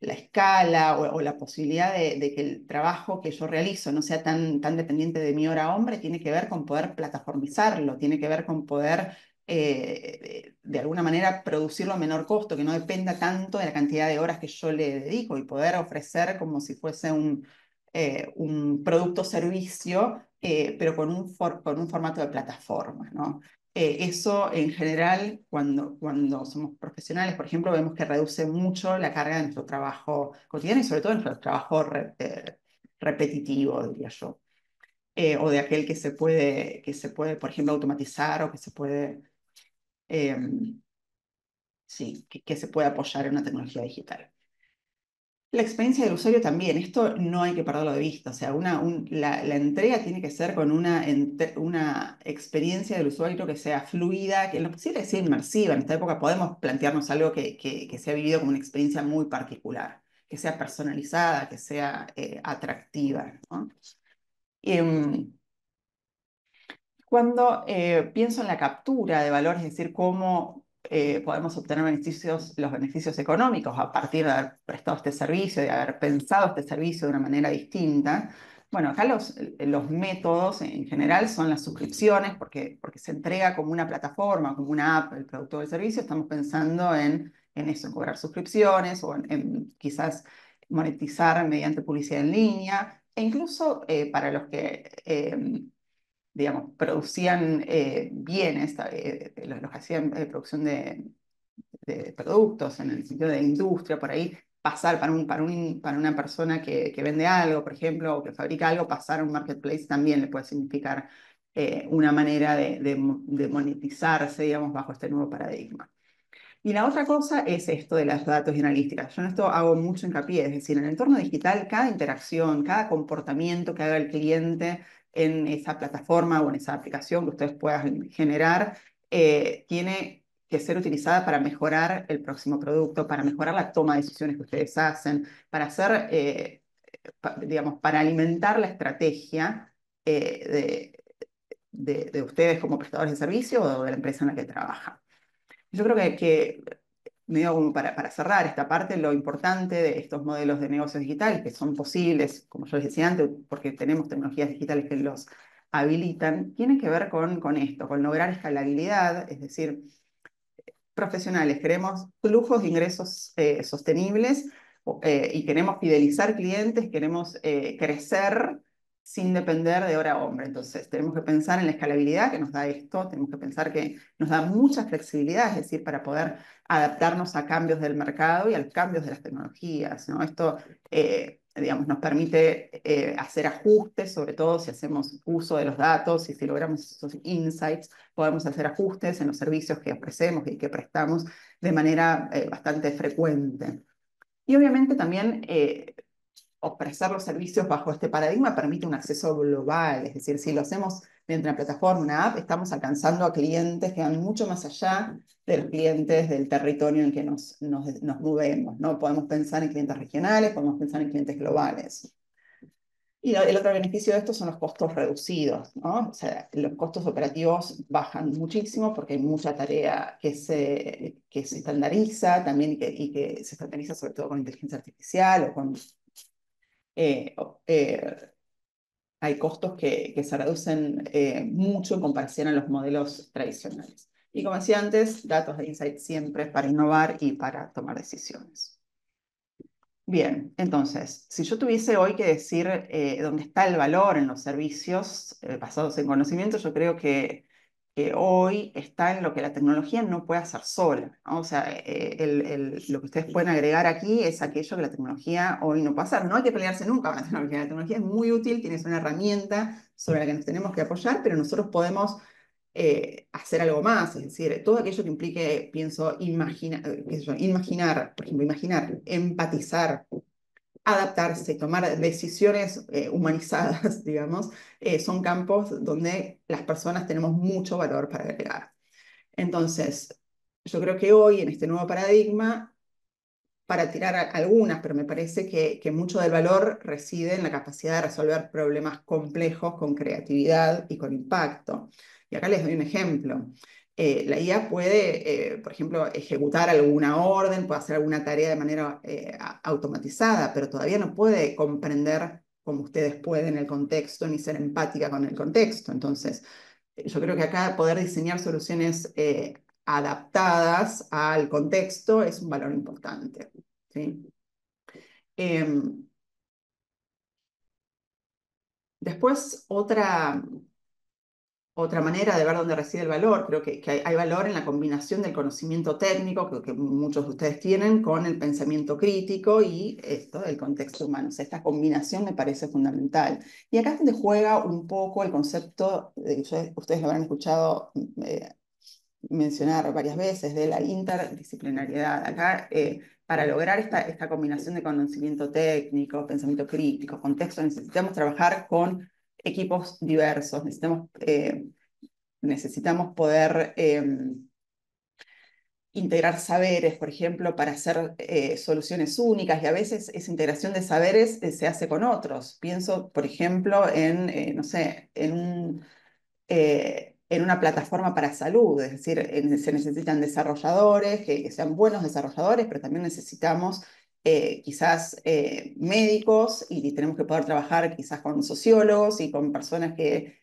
escala o la posibilidad de que el trabajo que yo realizo no sea tan dependiente de mi hora hombre, tiene que ver con poder plataformizarlo, tiene que ver con poder, de alguna manera, producirlo a menor costo, que no dependa tanto de la cantidad de horas que yo le dedico y poder ofrecer como si fuese un producto o servicio, pero con un formato de plataforma, ¿no? Eso en general, cuando somos profesionales, por ejemplo, vemos que reduce mucho la carga de nuestro trabajo cotidiano y sobre todo de nuestro trabajo repetitivo, diría yo. O de aquel que se puede, por ejemplo, automatizar o eh, sí, que se puede apoyar en una tecnología digital. La experiencia del usuario también, esto no hay que perderlo de vista, o sea, la entrega tiene que ser con una experiencia del usuario que sea fluida, que en lo posible sea inmersiva. En esta época podemos plantearnos algo que sea vivido como una experiencia muy particular, que sea personalizada, que sea atractiva, ¿no? Em, Cuando pienso en la captura de valor, es decir, cómo podemos obtener los beneficios económicos a partir de haber prestado este servicio, de haber pensado este servicio de una manera distinta, bueno, acá los métodos en general son las suscripciones, porque se entrega como una plataforma, como una app, el producto o el servicio, estamos pensando en eso, en cobrar suscripciones o en quizás monetizar mediante publicidad en línea, e incluso para los que digamos, producían bienes, los que hacían producción de productos en el sentido de industria, por ahí, pasar para una persona que vende algo, por ejemplo, o que fabrica algo, pasar a un marketplace también le puede significar una manera de monetizarse, digamos, bajo este nuevo paradigma. Y la otra cosa es esto de los datos y analítica. Yo en esto hago mucho hincapié, es decir, en el entorno digital, cada interacción, cada comportamiento que haga el cliente en esa plataforma o en esa aplicación que ustedes puedan generar, tiene que ser utilizada para mejorar el próximo producto, para mejorar la toma de decisiones que ustedes hacen, para hacer, digamos, para alimentar la estrategia de ustedes como prestadores de servicio o de la empresa en la que trabajan. Yo creo que medio como para cerrar esta parte, lo importante de estos modelos de negocios digitales, que son posibles, como yo les decía antes, porque tenemos tecnologías digitales que los habilitan, tiene que ver con esto, con lograr escalabilidad, es decir, profesionales, queremos flujos de ingresos sostenibles y queremos fidelizar clientes, queremos crecer sin depender de hora hombre. Entonces, tenemos que pensar en la escalabilidad que nos da esto, tenemos que pensar que nos da mucha flexibilidad, es decir, para poder adaptarnos a cambios del mercado y a los cambios de las tecnologías, ¿no? Esto, digamos, nos permite hacer ajustes, sobre todo si hacemos uso de los datos y si logramos esos insights, podemos hacer ajustes en los servicios que ofrecemos y que prestamos de manera bastante frecuente. Y obviamente también ofrecer los servicios bajo este paradigma permite un acceso global, es decir, si lo hacemos mediante una plataforma, una app, estamos alcanzando a clientes que van mucho más allá de los clientes del territorio en que nos movemos, ¿no? Podemos pensar en clientes regionales, podemos pensar en clientes globales. Y el otro beneficio de esto son los costos reducidos, ¿no? O sea, los costos operativos bajan muchísimo porque hay mucha tarea que se estandariza también y que se estandariza sobre todo con inteligencia artificial o con... hay costos que se reducen mucho en comparación a los modelos tradicionales. Y como decía antes, datos de insight siempre para innovar y para tomar decisiones. Bien, entonces, si yo tuviese hoy que decir dónde está el valor en los servicios basados en conocimiento, yo creo que hoy está en lo que la tecnología no puede hacer sola, ¿no? O sea, lo que ustedes pueden agregar aquí es aquello que la tecnología hoy no puede hacer. No hay que pelearse nunca con la tecnología. La tecnología es muy útil, tiene una herramienta sobre la que nos tenemos que apoyar, pero nosotros podemos hacer algo más, es decir, todo aquello que implique, pienso, imaginar, por ejemplo, imaginar, empatizar, adaptarse, tomar decisiones humanizadas, digamos, son campos donde las personas tenemos mucho valor para agregar. Entonces, yo creo que hoy, en este nuevo paradigma, para tirar algunas, pero me parece que mucho del valor reside en la capacidad de resolver problemas complejos con creatividad y con impacto. Y acá les doy un ejemplo. La IA puede, por ejemplo, ejecutar alguna orden, puede hacer alguna tarea de manera automatizada, pero todavía no puede comprender como ustedes pueden el contexto ni ser empática con el contexto. Entonces, yo creo que acá poder diseñar soluciones adaptadas al contexto es un valor importante, ¿sí? Después, otra manera de ver dónde reside el valor, creo que hay valor en la combinación del conocimiento técnico que muchos de ustedes tienen con el pensamiento crítico y esto del contexto humano. O sea, esta combinación me parece fundamental. Y acá es donde juega un poco el concepto, ustedes lo habrán escuchado mencionar varias veces, de la interdisciplinariedad. Acá, para lograr esta combinación de conocimiento técnico, pensamiento crítico, contexto, necesitamos trabajar con equipos diversos, necesitamos poder integrar saberes, por ejemplo, para hacer soluciones únicas, y a veces esa integración de saberes se hace con otros. Pienso, por ejemplo, no sé, en una plataforma para salud, es decir, se necesitan desarrolladores que sean buenos desarrolladores, pero también necesitamos quizás médicos y tenemos que poder trabajar quizás con sociólogos y con personas que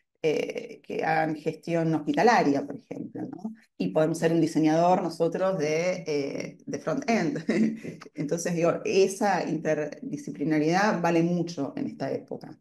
hagan gestión hospitalaria, por ejemplo, ¿no? Y podemos ser un diseñador nosotros de front-end. Entonces, digo, esa interdisciplinariedad vale mucho en esta época.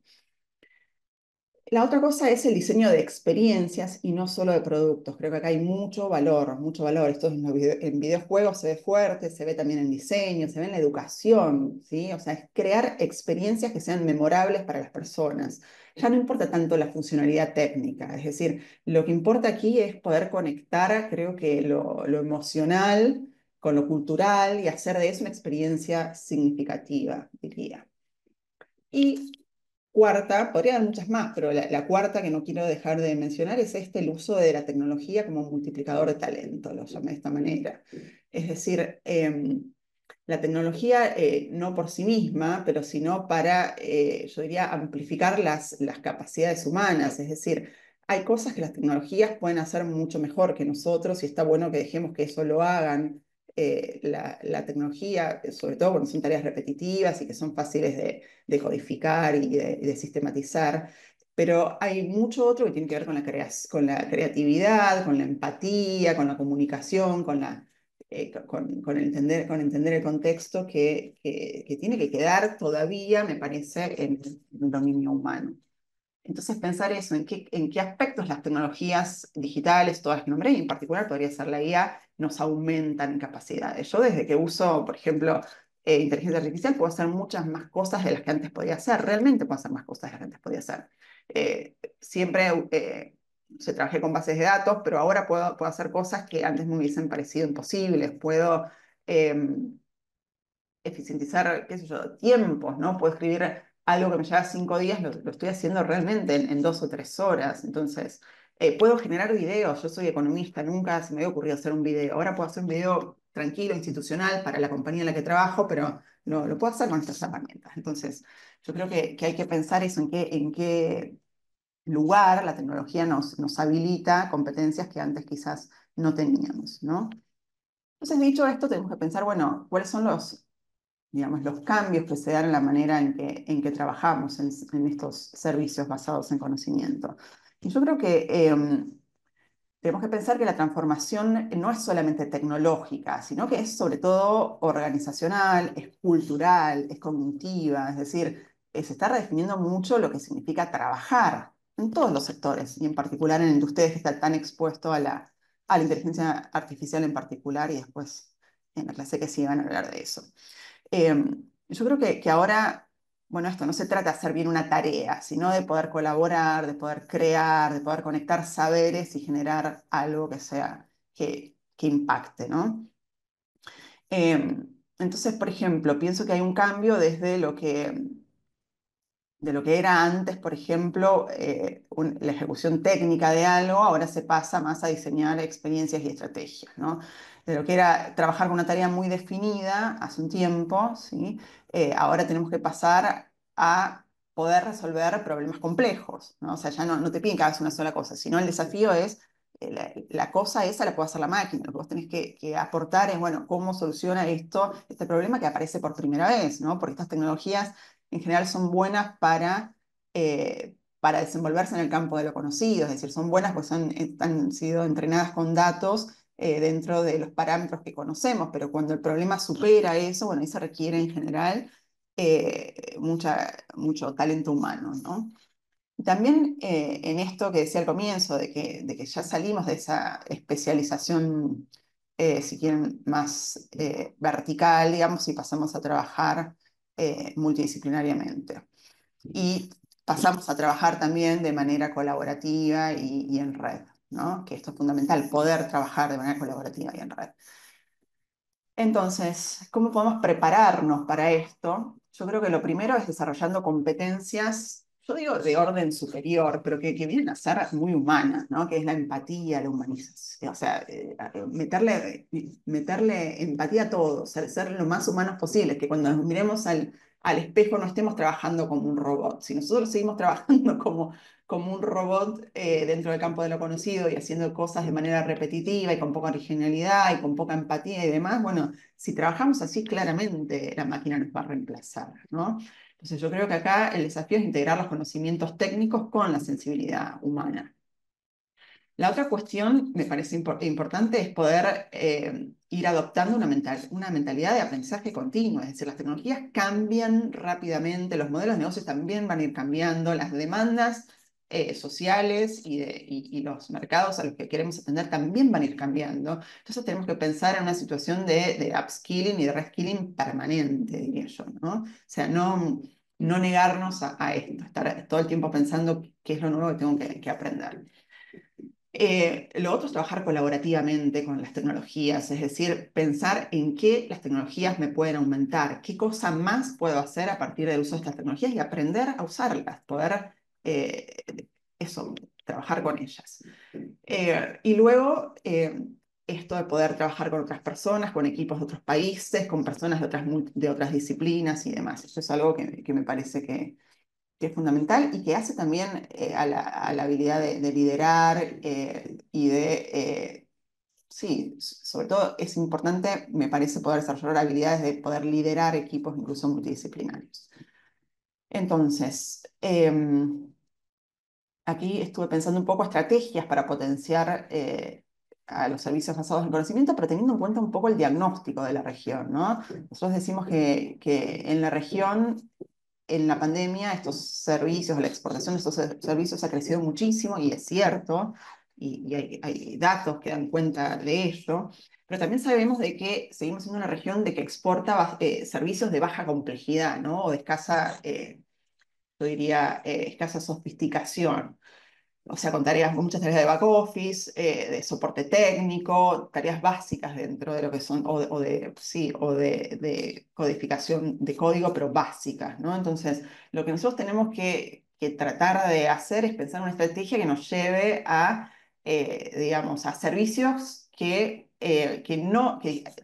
La otra cosa es el diseño de experiencias y no solo de productos. Creo que acá hay mucho valor, mucho valor. Esto en videojuegos se ve fuerte, se ve también en diseño, se ve en la educación, ¿sí? O sea, es crear experiencias que sean memorables para las personas. Ya no importa tanto la funcionalidad técnica, es decir, lo que importa aquí es poder conectar, creo que lo emocional con lo cultural y hacer de eso una experiencia significativa, diría. Y cuarta, podría haber muchas más, pero la cuarta que no quiero dejar de mencionar es el uso de la tecnología como multiplicador de talento, lo llamé de esta manera. Es decir, la tecnología no por sí misma, pero sino para, yo diría, amplificar las capacidades humanas. Es decir, hay cosas que las tecnologías pueden hacer mucho mejor que nosotros y está bueno que dejemos que eso lo hagan. La tecnología, sobre todo cuando son tareas repetitivas y que son fáciles de codificar y de sistematizar, pero hay mucho otro que tiene que ver con la creatividad, con la empatía, con la comunicación, con entender el contexto que tiene que quedar todavía, me parece, en el dominio humano. Entonces, pensar eso, en qué aspectos las tecnologías digitales, todas las que nombré, y en particular podría ser la IA, nos aumentan capacidades. Yo desde que uso, por ejemplo, inteligencia artificial, puedo hacer muchas más cosas de las que antes podía hacer. Realmente puedo hacer más cosas de las que antes podía hacer. Siempre trabajé con bases de datos, pero ahora puedo hacer cosas que antes me hubiesen parecido imposibles. Puedo eficientizar, qué sé yo, tiempos, ¿no? Puedo escribir algo que me lleva 5 días, lo estoy haciendo realmente en 2 o 3 horas. Entonces, puedo generar videos. Yo soy economista, nunca se me había ocurrido hacer un video. Ahora puedo hacer un video tranquilo, institucional, para la compañía en la que trabajo, pero lo puedo hacer con estas herramientas. Entonces, yo creo que hay que pensar eso, en qué lugar la tecnología nos habilita competencias que antes quizás no teníamos, ¿no? Entonces, dicho esto, tenemos que pensar, bueno, ¿cuáles son digamos, los cambios que se dan en la manera en que trabajamos en estos servicios basados en conocimiento? Y yo creo que tenemos que pensar que la transformación no es solamente tecnológica, sino que es sobre todo organizacional, es cultural, es cognitiva, es decir, se está redefiniendo mucho lo que significa trabajar en todos los sectores, y en particular en el de ustedes que está tan expuesto a la inteligencia artificial en particular, y después en la clase que sigue van a hablar de eso. Yo creo que ahora, bueno, esto no se trata de hacer bien una tarea, sino de poder colaborar, de poder crear, de poder conectar saberes y generar algo que impacte, ¿no? Entonces, por ejemplo, pienso que hay un cambio desde de lo que era antes, por ejemplo, la ejecución técnica de algo, ahora se pasa más a diseñar experiencias y estrategias, ¿no? De lo que era trabajar con una tarea muy definida hace un tiempo, ¿sí? Ahora tenemos que pasar a poder resolver problemas complejos, ¿no? O sea, ya no te piden que hagas una sola cosa, sino el desafío es, la cosa esa la puede hacer la máquina, lo que vos tenés que aportar es, bueno, ¿cómo soluciona este problema que aparece por primera vez, ¿no? Porque estas tecnologías en general son buenas para desenvolverse en el campo de lo conocido, es decir, son buenas porque han sido entrenadas con datos dentro de los parámetros que conocemos, pero cuando el problema supera eso, bueno, ahí se requiere en general mucho talento humano, ¿no? Y también en esto que decía al comienzo, de que ya salimos de esa especialización, si quieren, más vertical, digamos, y pasamos a trabajar multidisciplinariamente. Y pasamos a trabajar también de manera colaborativa y en red, ¿no? Que esto es fundamental, poder trabajar de manera colaborativa y en red. Entonces, ¿cómo podemos prepararnos para esto? Yo creo que lo primero es desarrollando competencias, yo digo de orden superior, pero que vienen a ser muy humanas, ¿no? Que es la empatía, la humanización, o sea, meterle empatía a todos, ser lo más humanos posible, que cuando nos miremos al espejo no estemos trabajando como un robot. Si nosotros seguimos trabajando como un robot dentro del campo de lo conocido y haciendo cosas de manera repetitiva y con poca originalidad y con poca empatía y demás, bueno, si trabajamos así, claramente la máquina nos va a reemplazar, ¿no? Entonces yo creo que acá el desafío es integrar los conocimientos técnicos con la sensibilidad humana. La otra cuestión, me parece importante, es poder ir adoptando una mentalidad de aprendizaje continuo. Es decir, las tecnologías cambian rápidamente, los modelos de negocios también van a ir cambiando, las demandas sociales y los mercados a los que queremos atender también van a ir cambiando. Entonces tenemos que pensar en una situación de upskilling y de reskilling permanente, diría yo, ¿no? O sea, no negarnos a esto, estar todo el tiempo pensando qué es lo nuevo que tengo que aprender. Lo otro es trabajar colaborativamente con las tecnologías, es decir, pensar en qué las tecnologías me pueden aumentar, qué cosa más puedo hacer a partir del uso de estas tecnologías y aprender a usarlas, poder eso, trabajar con ellas. Y luego, esto de poder trabajar con otras personas, con equipos de otros países, con personas de otras disciplinas y demás. Eso es algo que me parece que es fundamental y que hace también a la habilidad de liderar y sí, sobre todo es importante, me parece, poder desarrollar habilidades de poder liderar equipos incluso multidisciplinarios. Entonces, aquí estuve pensando un poco estrategias para potenciar a los servicios basados en conocimiento, pero teniendo en cuenta un poco el diagnóstico de la región, ¿no? Nosotros decimos que en la región, en la pandemia, estos servicios, la exportación de estos servicios ha crecido muchísimo y es cierto, y hay datos que dan cuenta de ello, pero también sabemos de que seguimos siendo una región de que exporta servicios de baja complejidad, ¿no? O de escasa, yo diría, escasa sofisticación. O sea, con tareas, con muchas tareas de back office, de soporte técnico, tareas básicas dentro de lo que son, sí, de codificación de código, pero básicas, ¿no? Entonces, lo que nosotros tenemos que tratar de hacer es pensar una estrategia que nos lleve a, digamos, a servicios que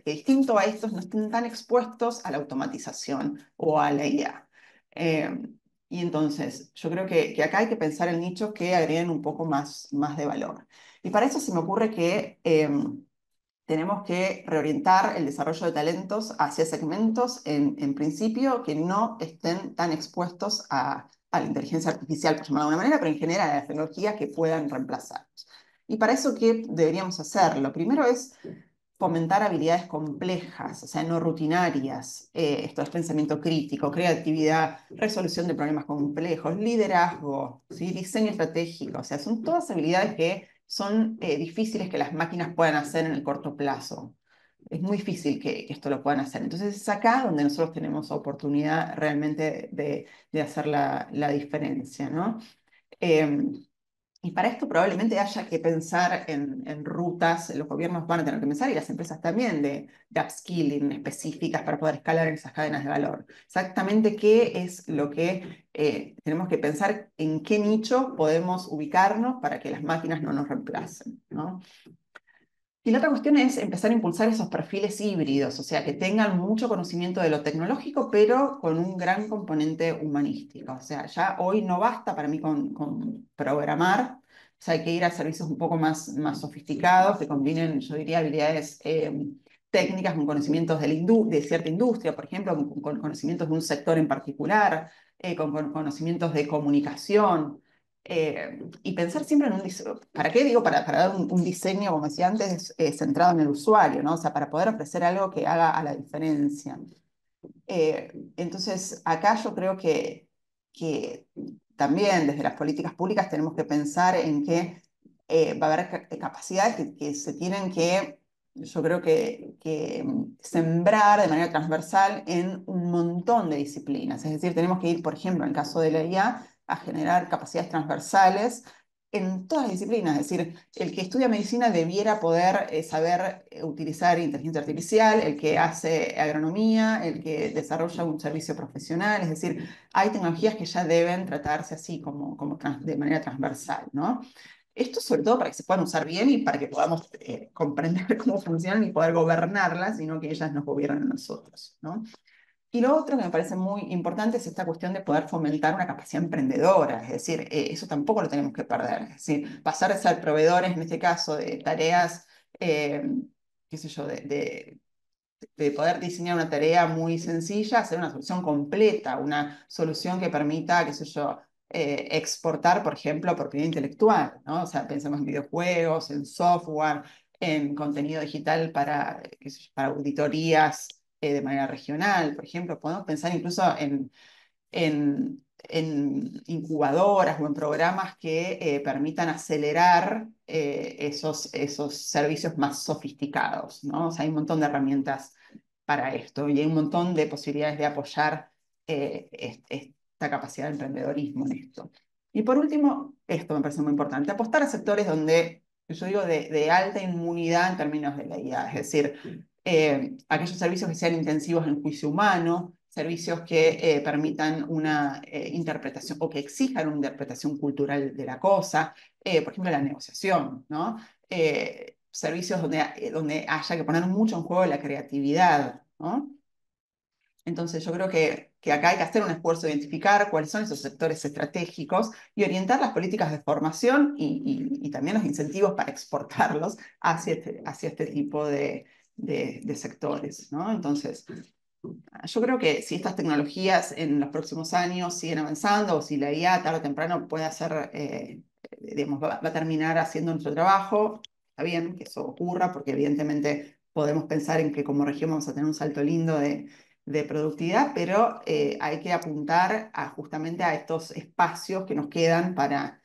distinto a estos no estén tan expuestos a la automatización o a la IA. Y entonces, yo creo que acá hay que pensar en nichos que agreguen un poco más de valor. Y para eso se me ocurre que tenemos que reorientar el desarrollo de talentos hacia segmentos, en principio, que no estén tan expuestos a la inteligencia artificial, por llamarlo de alguna manera, pero en general a las tecnologías que puedan reemplazarnos. Y para eso, ¿qué deberíamos hacer? Lo primero es fomentar habilidades complejas, o sea, no rutinarias. Esto es pensamiento crítico, creatividad, resolución de problemas complejos, liderazgo, ¿sí? Diseño estratégico. O sea, son todas habilidades que son difíciles que las máquinas puedan hacer en el corto plazo. Es muy difícil que esto lo puedan hacer. Entonces es acá donde nosotros tenemos oportunidad realmente de hacer la diferencia, ¿no? Eh, y para esto probablemente haya que pensar en rutas, los gobiernos van a tener que pensar y las empresas también de upskilling específicas para poder escalar en esas cadenas de valor. Exactamente qué es lo que tenemos que pensar, en qué nicho podemos ubicarnos para que las máquinas no nos reemplacen, ¿no? Y la otra cuestión es empezar a impulsar esos perfiles híbridos, o sea, que tengan mucho conocimiento de lo tecnológico, pero con un gran componente humanístico. O sea, ya hoy no basta para mí con programar, o sea, hay que ir a servicios un poco más sofisticados, que combinen, yo diría, habilidades técnicas con conocimientos de cierta industria, por ejemplo, con conocimientos de un sector en particular, con conocimientos de comunicación. Y pensar siempre en un diseño, ¿para qué digo? Para dar un diseño, como decía antes, centrado en el usuario, ¿no? O sea, para poder ofrecer algo que haga a la diferencia. Entonces, acá yo creo que también desde las políticas públicas tenemos que pensar en que va a haber capacidades que se tienen que, yo creo que sembrar de manera transversal en un montón de disciplinas. Es decir, tenemos que ir, por ejemplo, en el caso de la IA, a generar capacidades transversales en todas las disciplinas. Es decir, el que estudia medicina debiera poder saber utilizar inteligencia artificial, el que hace agronomía, el que desarrolla un servicio profesional. Es decir, hay tecnologías que ya deben tratarse así de manera transversal, ¿no? Esto sobre todo para que se puedan usar bien y para que podamos comprender cómo funcionan y poder gobernarlas, y no que ellas nos gobiernen a nosotros, ¿no? Y lo otro que me parece muy importante es esta cuestión de poder fomentar una capacidad emprendedora, es decir, eso tampoco lo tenemos que perder, es decir, pasar de ser proveedores, en este caso, de tareas, eh, qué sé yo, de poder diseñar una tarea muy sencilla, hacer una solución completa, una solución que permita, qué sé yo, exportar, por ejemplo, propiedad intelectual, ¿no? O sea, pensemos en videojuegos, en software, en contenido digital para, qué sé yo, para auditorías de manera regional, por ejemplo. Podemos pensar incluso en incubadoras o en programas que permitan acelerar esos servicios más sofisticados, ¿no? O sea, hay un montón de herramientas para esto y hay un montón de posibilidades de apoyar esta capacidad de emprendedorismo en esto. Y por último, esto me parece muy importante, apostar a sectores donde yo digo de alta inmunidad en términos de la IA, es decir, aquellos servicios que sean intensivos en juicio humano, servicios que permitan una interpretación o que exijan una interpretación cultural de la cosa, por ejemplo, la negociación, ¿no? Servicios donde haya que poner mucho en juego la creatividad, ¿no? Entonces yo creo que acá hay que hacer un esfuerzo de identificar cuáles son esos sectores estratégicos y orientar las políticas de formación y también los incentivos para exportarlos hacia este tipo de sectores, ¿no? Entonces, yo creo que si estas tecnologías en los próximos años siguen avanzando o si la IA tarde o temprano puede hacer, digamos, va a terminar haciendo nuestro trabajo, está bien que eso ocurra porque evidentemente podemos pensar en que como región vamos a tener un salto lindo de productividad, pero hay que apuntar justamente a estos espacios que nos quedan para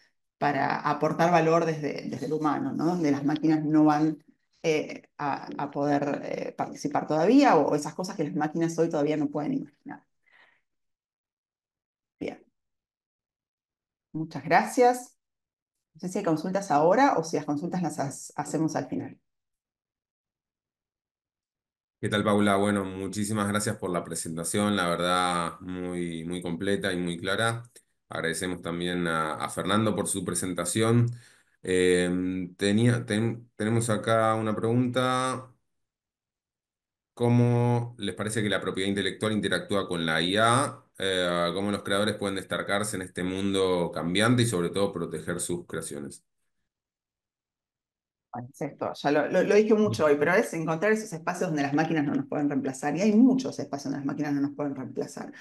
aportar valor desde el humano, ¿no? Donde las máquinas no van a poder participar todavía o esas cosas que las máquinas hoy todavía no pueden imaginar. Bien, muchas gracias. No sé si hay consultas ahora o si las consultas las hacemos al final. ¿Qué tal, Paula? Bueno, muchísimas gracias por la presentación, la verdad muy, muy completa y muy clara. Agradecemos también a Fernando por su presentación. Tenemos acá una pregunta. ¿Cómo les parece que la propiedad intelectual interactúa con la IA? ¿Cómo los creadores pueden destacarse en este mundo cambiante y sobre todo proteger sus creaciones? Bueno, es esto, ya lo dije mucho hoy, pero es encontrar esos espacios donde las máquinas no nos pueden reemplazar. Y hay muchos espacios donde las máquinas no nos pueden reemplazar.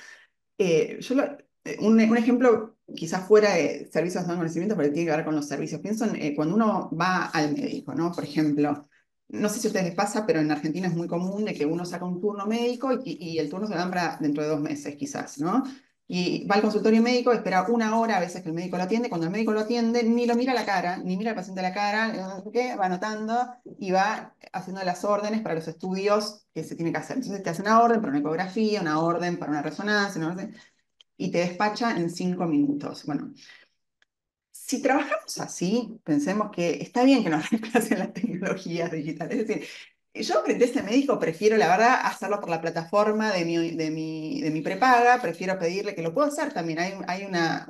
Un ejemplo, quizás fuera de servicios de conocimiento, pero tiene que ver con los servicios. Pienso en cuando uno va al médico, ¿no? Por ejemplo, no sé si a ustedes les pasa, pero en Argentina es muy común de que uno saca un turno médico y el turno se lo dan para dentro de 2 meses, quizás, ¿no? Y va al consultorio médico, espera una hora a veces que el médico lo atiende. Cuando el médico lo atiende, ni lo mira a la cara, ni mira al paciente a la cara, no sé qué, va anotando y va haciendo las órdenes para los estudios que se tiene que hacer. Entonces te hace una orden para una ecografía, una orden para una resonancia, una orden y te despacha en 5 minutos. Bueno, si trabajamos así, pensemos que está bien que nos reemplacen las tecnologías digitales. Es decir, yo frente a este médico prefiero, la verdad, hacerlo por la plataforma de mi prepaga, prefiero pedirle, que lo puedo hacer también, hay una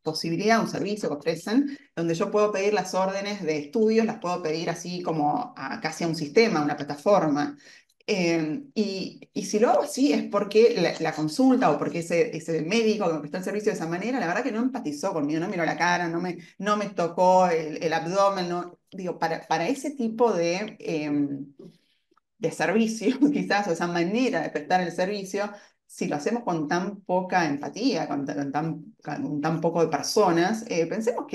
posibilidad, un servicio que ofrecen, donde yo puedo pedir las órdenes de estudios, las puedo pedir así como casi a un sistema, a una plataforma. Y si lo hago así es porque la consulta o porque ese médico que me prestó el servicio de esa manera, la verdad que no empatizó conmigo, no miró la cara, no me tocó el abdomen, no, digo, para ese tipo de servicio, quizás, o esa manera de prestar el servicio, si lo hacemos con tan poca empatía, con tan poco de personas, pensemos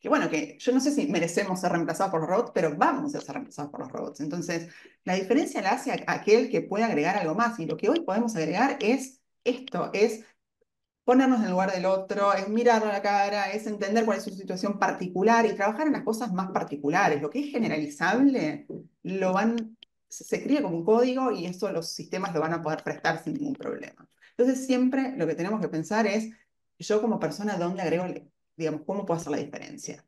bueno, que yo no sé si merecemos ser reemplazados por los robots, pero vamos a ser reemplazados por los robots. Entonces, la diferencia la hace aquel que puede agregar algo más. Y lo que hoy podemos agregar es esto, es ponernos en el lugar del otro, es mirarlo a la cara, es entender cuál es su situación particular y trabajar en las cosas más particulares. Lo que es generalizable, se cría como un código y eso los sistemas lo van a poder prestar sin ningún problema. Entonces, siempre lo que tenemos que pensar es, yo como persona, ¿dónde agrego, digamos, cómo puedo hacer la diferencia?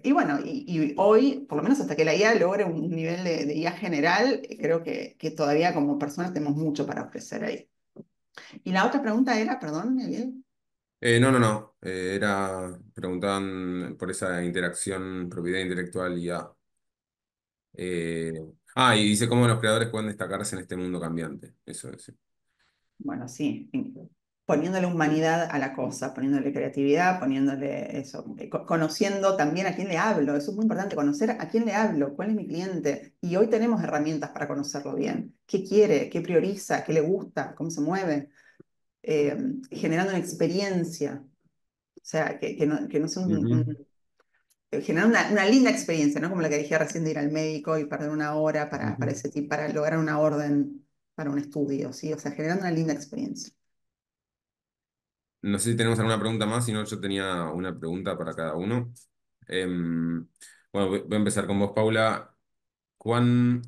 Y bueno, y hoy, por lo menos hasta que la IA logre un nivel de IA general, creo que todavía como personas tenemos mucho para ofrecer ahí. Y la otra pregunta era, perdón, Miguel. No, no, no. Preguntaban por esa interacción, propiedad intelectual y IA. Eh, y dice cómo los creadores pueden destacarse en este mundo cambiante. Eso es. Sí. Bueno, sí, poniéndole humanidad a la cosa, poniéndole creatividad, poniéndole eso, conociendo también a quién le hablo. Eso es muy importante, conocer a quién le hablo, cuál es mi cliente. Y hoy tenemos herramientas para conocerlo bien. ¿Qué quiere? ¿Qué prioriza? ¿Qué le gusta? ¿Cómo se mueve? Generando una experiencia. O sea, que no sea Ujú, generar una linda experiencia, ¿no? Como la que dije recién de ir al médico y perder una hora para ujú. ese tipo, para lograr una orden para un estudio, ¿sí? O sea, generando una linda experiencia. No sé si tenemos alguna pregunta más, si no, yo tenía una pregunta para cada uno. Bueno, voy a empezar con vos, Paula. ¿Cuán,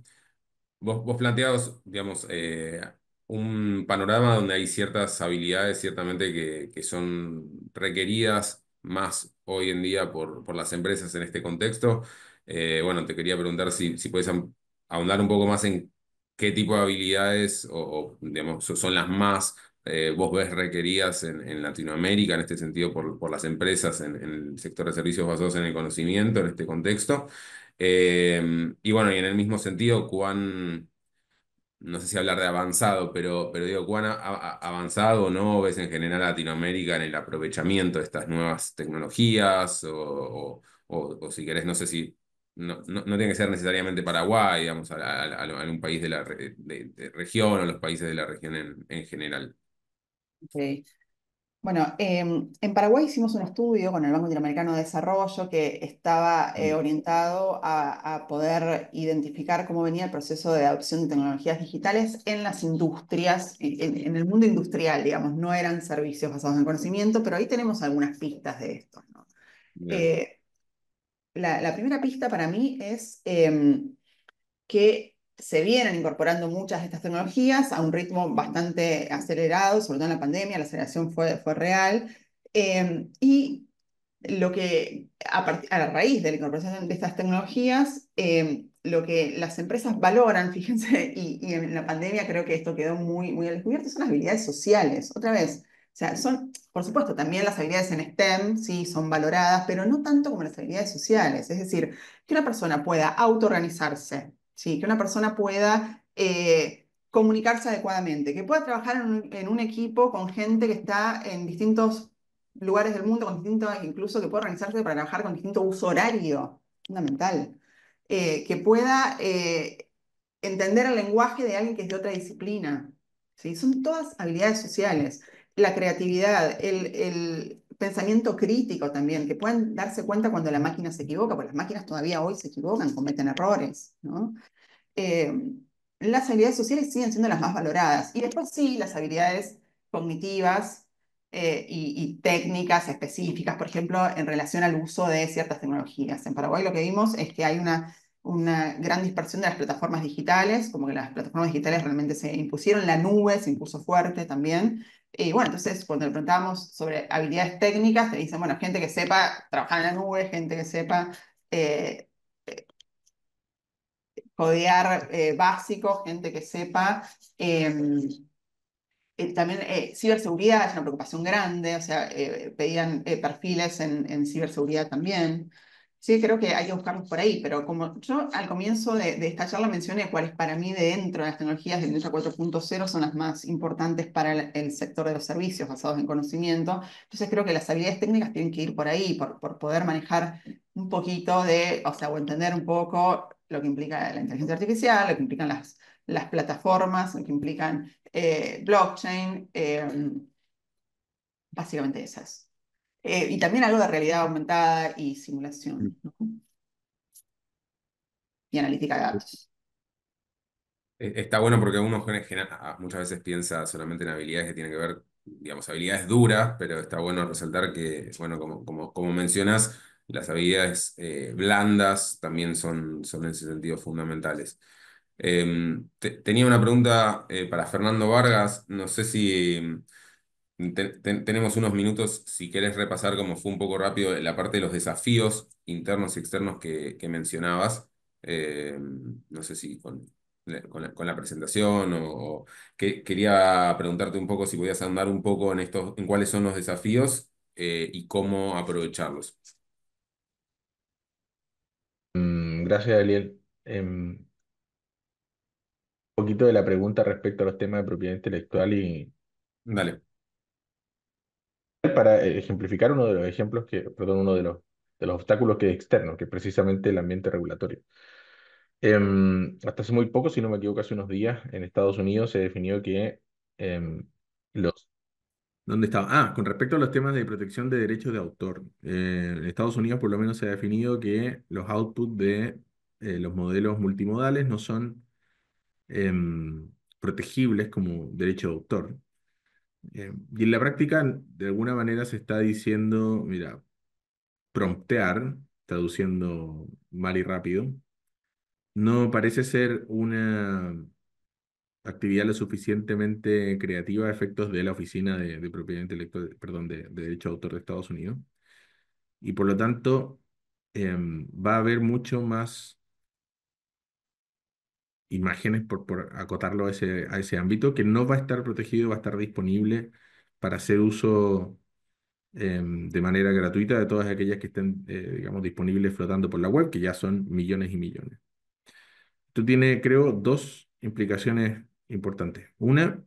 vos planteabas, digamos, un panorama donde hay ciertas habilidades ciertamente que son requeridas más hoy en día por las empresas en este contexto. Bueno, te quería preguntar si puedes ahondar un poco más en qué tipo de habilidades digamos, son las más vos ves requeridas en Latinoamérica, en este sentido, por las empresas en el sector de servicios basados en el conocimiento, en este contexto. Y bueno, y en el mismo sentido, no sé si hablar de avanzado, pero digo, cuán avanzado no ves en general a Latinoamérica en el aprovechamiento de estas nuevas tecnologías, o si querés, no sé si, no tiene que ser necesariamente Paraguay, digamos, algún país de la de región o los países de la región en general. Ok. Bueno, en Paraguay hicimos un estudio con el Banco Interamericano de Desarrollo que estaba Mm. orientado a poder identificar cómo venía el proceso de adopción de tecnologías digitales en las industrias, en el mundo industrial, digamos, no eran servicios basados en conocimiento, pero ahí tenemos algunas pistas de esto, ¿no? Bien. Eh, la primera pista para mí es que se vienen incorporando muchas de estas tecnologías a un ritmo bastante acelerado, sobre todo en la pandemia, la aceleración fue real. Y lo que, a la raíz de la incorporación de estas tecnologías, lo que las empresas valoran, fíjense, y en la pandemia creo que esto quedó muy al descubierto, son las habilidades sociales. Otra vez, o sea, son, por supuesto, también las habilidades en STEM, sí, son valoradas, pero no tanto como las habilidades sociales. Es decir, que una persona pueda autoorganizarse, ¿sí? Que una persona pueda comunicarse adecuadamente, que pueda trabajar en un equipo con gente que está en distintos lugares del mundo, con distintos, incluso que pueda organizarse para trabajar con distinto uso horario, fundamental. Que pueda entender el lenguaje de alguien que es de otra disciplina. ¿Sí? Son todas habilidades sociales. La creatividad, el pensamiento crítico también, que puedan darse cuenta cuando la máquina se equivoca, porque las máquinas todavía hoy se equivocan, cometen errores, ¿no? eh, las habilidades sociales siguen siendo las más valoradas. Y después sí, las habilidades cognitivas y técnicas específicas, por ejemplo, en relación al uso de ciertas tecnologías. En Paraguay lo que vimos es que hay una gran dispersión de las plataformas digitales, como que las plataformas digitales realmente se impusieron, la nube se impuso fuerte también. Y bueno, entonces cuando le preguntamos sobre habilidades técnicas, te dicen, bueno, gente que sepa trabajar en la nube, gente que sepa eh, codear básico, gente que sepa. También ciberseguridad es una preocupación grande, o sea, pedían perfiles en ciberseguridad también. Sí, creo que hay que buscarlos por ahí, pero como yo al comienzo de esta charla mencioné cuáles para mí de dentro de las tecnologías de industria 4.0 son las más importantes para el sector de los servicios basados en conocimiento, entonces creo que las habilidades técnicas tienen que ir por ahí, por poder manejar un poquito de, o sea, o entender un poco lo que implica la inteligencia artificial, lo que implican las plataformas, lo que implican blockchain, básicamente esas. Y también algo de realidad aumentada y simulación, ¿no? Y analítica de datos. Está bueno porque uno muchas veces piensa solamente en habilidades que tienen que ver, digamos, habilidades duras, pero está bueno resaltar que, bueno, como mencionas, las habilidades blandas también son en ese sentido fundamentales. Tenía una pregunta para Fernando Vargas, no sé si tenemos unos minutos, si querés repasar como fue un poco rápido la parte de los desafíos internos y externos que mencionabas. No sé si con la presentación o quería preguntarte un poco si podías andar un poco en cuáles son los desafíos y cómo aprovecharlos. Gracias, Daniel. Un poquito de la pregunta respecto a los temas de propiedad intelectual y Dale. para ejemplificar uno de los ejemplos perdón, uno de los obstáculos que es externo, que es precisamente el ambiente regulatorio. Hasta hace muy poco, si no me equivoco, hace unos días, en Estados Unidos se definió que los... ¿Dónde estaba? Ah, con respecto a los temas de protección de derechos de autor. En Estados Unidos por lo menos se ha definido que los outputs de los modelos multimodales no son protegibles como derecho de autor. Y en la práctica, de alguna manera se está diciendo, mira, promptear, traduciendo mal y rápido, no parece ser una actividad lo suficientemente creativa a efectos de la Oficina de Propiedad Intelectual, perdón, de Derecho de Autor de Estados Unidos. y por lo tanto va a haber mucho más imágenes, por acotarlo a ese ámbito, que no va a estar protegido, va a estar disponible para hacer uso de manera gratuita de todas aquellas que estén, digamos, disponibles flotando por la web, que ya son millones y millones. Esto tiene, creo, dos implicaciones importantes. Una,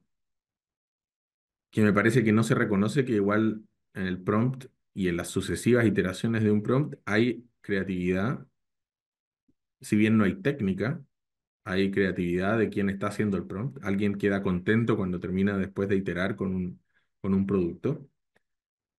que me parece que no se reconoce que igual en el prompt y en las sucesivas iteraciones de un prompt hay creatividad, si bien no hay técnica, hay creatividad de quien está haciendo el prompt. Alguien queda contento cuando termina después de iterar con un producto.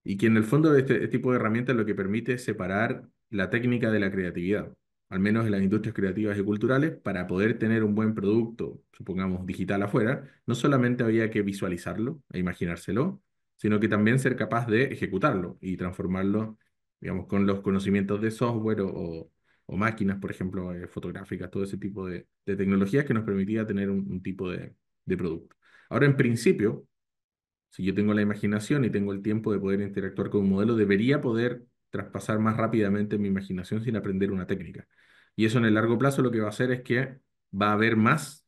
Y que en el fondo este tipo de herramientas lo que permite es separar la técnica de la creatividad, al menos en las industrias creativas y culturales, para poder tener un buen producto, supongamos digital afuera, no solamente había que visualizarlo e imaginárselo, sino que también ser capaz de ejecutarlo y transformarlo, digamos, con los conocimientos de software o máquinas, por ejemplo, fotográficas, todo ese tipo de tecnologías que nos permitía tener un tipo de producto. Ahora, en principio, si yo tengo la imaginación y tengo el tiempo de poder interactuar con un modelo, debería poder traspasar más rápidamente mi imaginación sin aprender una técnica. Y eso en el largo plazo lo que va a hacer es que va a haber más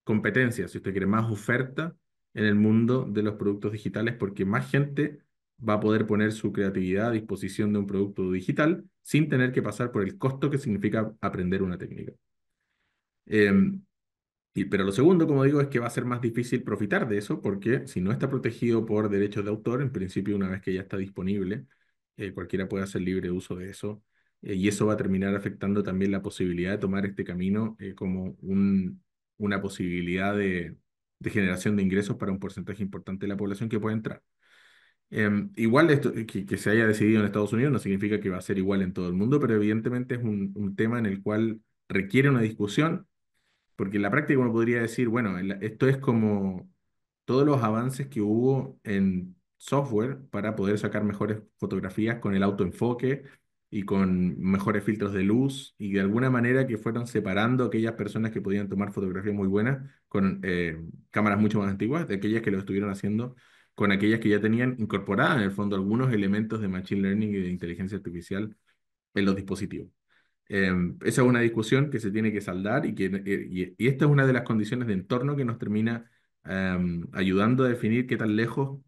competencia, si usted quiere, más oferta en el mundo de los productos digitales, porque más gente va a poder poner su creatividad a disposición de un producto digital sin tener que pasar por el costo que significa aprender una técnica. Em, pero lo segundo, como digo, es que va a ser más difícil profitar de eso porque si no está protegido por derechos de autor, en principio una vez que ya está disponible, cualquiera puede hacer libre uso de eso, y eso va a terminar afectando también la posibilidad de tomar este camino como una posibilidad de generación de ingresos para un porcentaje importante de la población que puede entrar. Igual esto, que se haya decidido en Estados Unidos no significa que va a ser igual en todo el mundo, pero evidentemente es un tema en el cual requiere una discusión porque en la práctica uno podría decir, bueno, esto es como todos los avances que hubo en software para poder sacar mejores fotografías con el autoenfoque y con mejores filtros de luz y de alguna manera que fueron separando a aquellas personas que podían tomar fotografías muy buenas con cámaras mucho más antiguas de aquellas que lo estuvieron haciendo con aquellas que ya tenían incorporadas en el fondo algunos elementos de machine learning y de inteligencia artificial en los dispositivos. Esa es una discusión que se tiene que saldar y esta es una de las condiciones de entorno que nos termina ayudando a definir qué tan lejos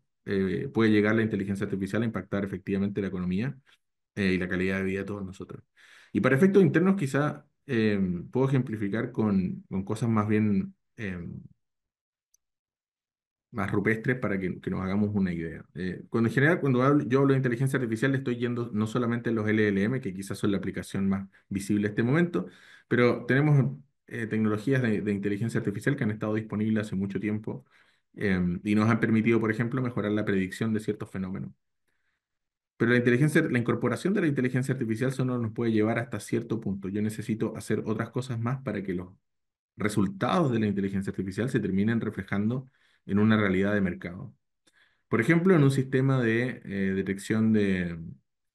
puede llegar la inteligencia artificial a impactar efectivamente la economía y la calidad de vida de todos nosotros. Y para efectos internos quizá puedo ejemplificar con cosas más bien más rupestres para que nos hagamos una idea. Cuando en general, yo hablo de inteligencia artificial, le estoy yendo no solamente a los LLM, que quizás son la aplicación más visible en este momento, pero tenemos tecnologías de inteligencia artificial que han estado disponibles hace mucho tiempo y nos han permitido, por ejemplo, mejorar la predicción de ciertos fenómenos. Pero la incorporación de la inteligencia artificial solo nos puede llevar hasta cierto punto. Yo necesito hacer otras cosas más para que los resultados de la inteligencia artificial se terminen reflejando en una realidad de mercado. Por ejemplo, en un sistema de detección de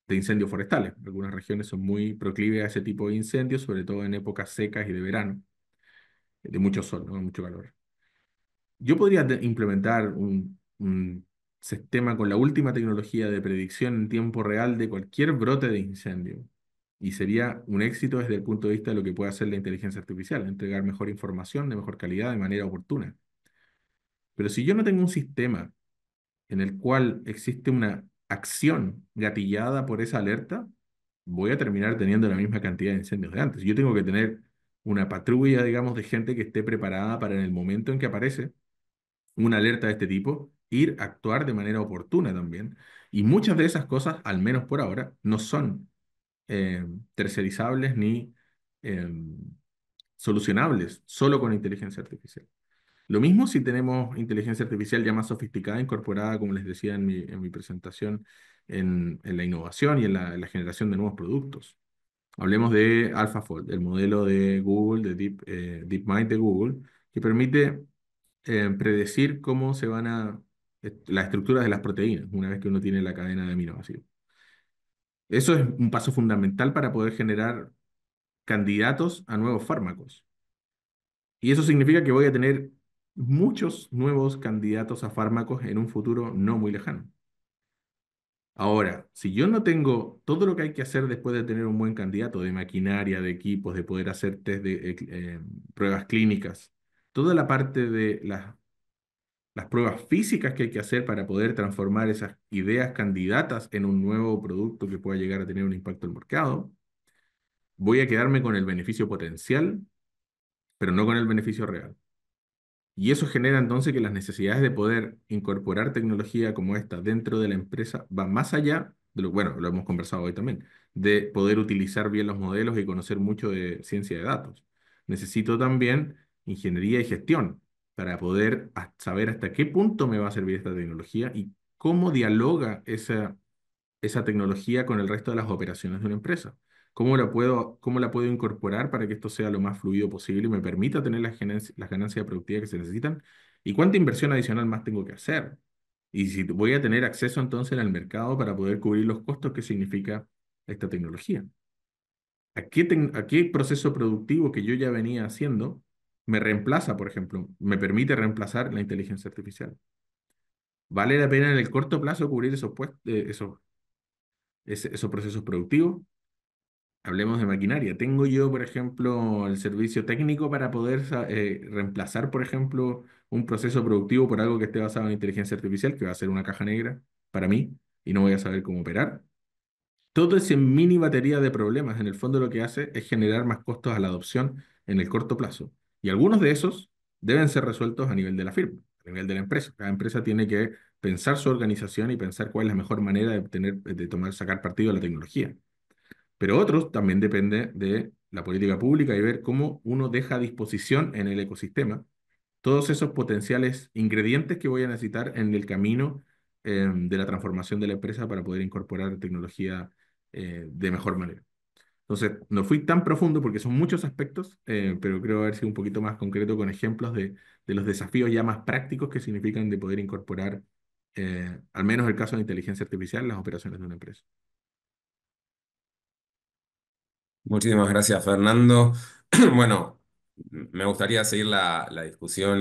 incendios forestales. Algunas regiones son muy proclives a ese tipo de incendios, sobre todo en épocas secas y de verano, de mucho sol, ¿no? Mucho calor. Yo podría implementar un sistema con la última tecnología de predicción en tiempo real de cualquier brote de incendio. Y sería un éxito desde el punto de vista de lo que puede hacer la inteligencia artificial, entregar mejor información de mejor calidad de manera oportuna. Pero si yo no tengo un sistema en el cual existe una acción gatillada por esa alerta, voy a terminar teniendo la misma cantidad de incendios de antes. Yo tengo que tener una patrulla, digamos, de gente que esté preparada para en el momento en que aparece una alerta de este tipo, ir a actuar de manera oportuna también. Y muchas de esas cosas, al menos por ahora, no son eh, tercerizables ni eh, solucionables solo con inteligencia artificial. Lo mismo si tenemos inteligencia artificial ya más sofisticada, incorporada, como les decía en mi presentación, en la innovación y en la generación de nuevos productos. Hablemos de AlphaFold, el modelo de Google, de DeepMind de Google, que permite predecir cómo se van las estructuras de las proteínas una vez que uno tiene la cadena de aminoácidos. Eso es un paso fundamental para poder generar candidatos a nuevos fármacos. Y eso significa que voy a tener muchos nuevos candidatos a fármacos en un futuro no muy lejano. Ahora, si yo no tengo todo lo que hay que hacer después de tener un buen candidato de maquinaria, de equipos, de poder hacer test de pruebas clínicas, toda la parte de las pruebas físicas que hay que hacer para poder transformar esas ideas candidatas en un nuevo producto que pueda llegar a tener un impacto en el mercado, voy a quedarme con el beneficio potencial, pero no con el beneficio real. Y eso genera entonces que las necesidades de poder incorporar tecnología como esta dentro de la empresa van más allá de lo, bueno, lo hemos conversado hoy también, de poder utilizar bien los modelos y conocer mucho de ciencia de datos. Necesito también ingeniería y gestión para poder saber hasta qué punto me va a servir esta tecnología y cómo dialoga esa tecnología con el resto de las operaciones de una empresa. Cómo la puedo incorporar para que esto sea lo más fluido posible y me permita tener las ganancias productivas que se necesitan? ¿Y cuánta inversión adicional más tengo que hacer? Y si voy a tener acceso entonces al mercado para poder cubrir los costos que significa esta tecnología. A qué proceso productivo que yo ya venía haciendo me reemplaza, por ejemplo, me permite reemplazar la inteligencia artificial? ¿Vale la pena en el corto plazo cubrir esos procesos productivos? Hablemos de maquinaria. ¿Tengo yo, por ejemplo, el servicio técnico para poder reemplazar, por ejemplo, un proceso productivo por algo que esté basado en inteligencia artificial, que va a ser una caja negra para mí y no voy a saber cómo operar? Todo ese mini batería de problemas, en el fondo lo que hace es generar más costos a la adopción en el corto plazo. Y algunos de esos deben ser resueltos a nivel de la firma, a nivel de la empresa. Cada empresa tiene que pensar su organización y pensar cuál es la mejor manera sacar partido de la tecnología. Pero otros también depende de la política pública y ver cómo uno deja a disposición en el ecosistema todos esos potenciales ingredientes que voy a necesitar en el camino de la transformación de la empresa para poder incorporar tecnología de mejor manera. Entonces, no fui tan profundo porque son muchos aspectos, pero creo haber sido un poquito más concreto con ejemplos de los desafíos ya más prácticos que significan de poder incorporar, al menos el caso de inteligencia artificial, en las operaciones de una empresa. Muchísimas gracias, Fernando. Bueno, me gustaría seguir la discusión,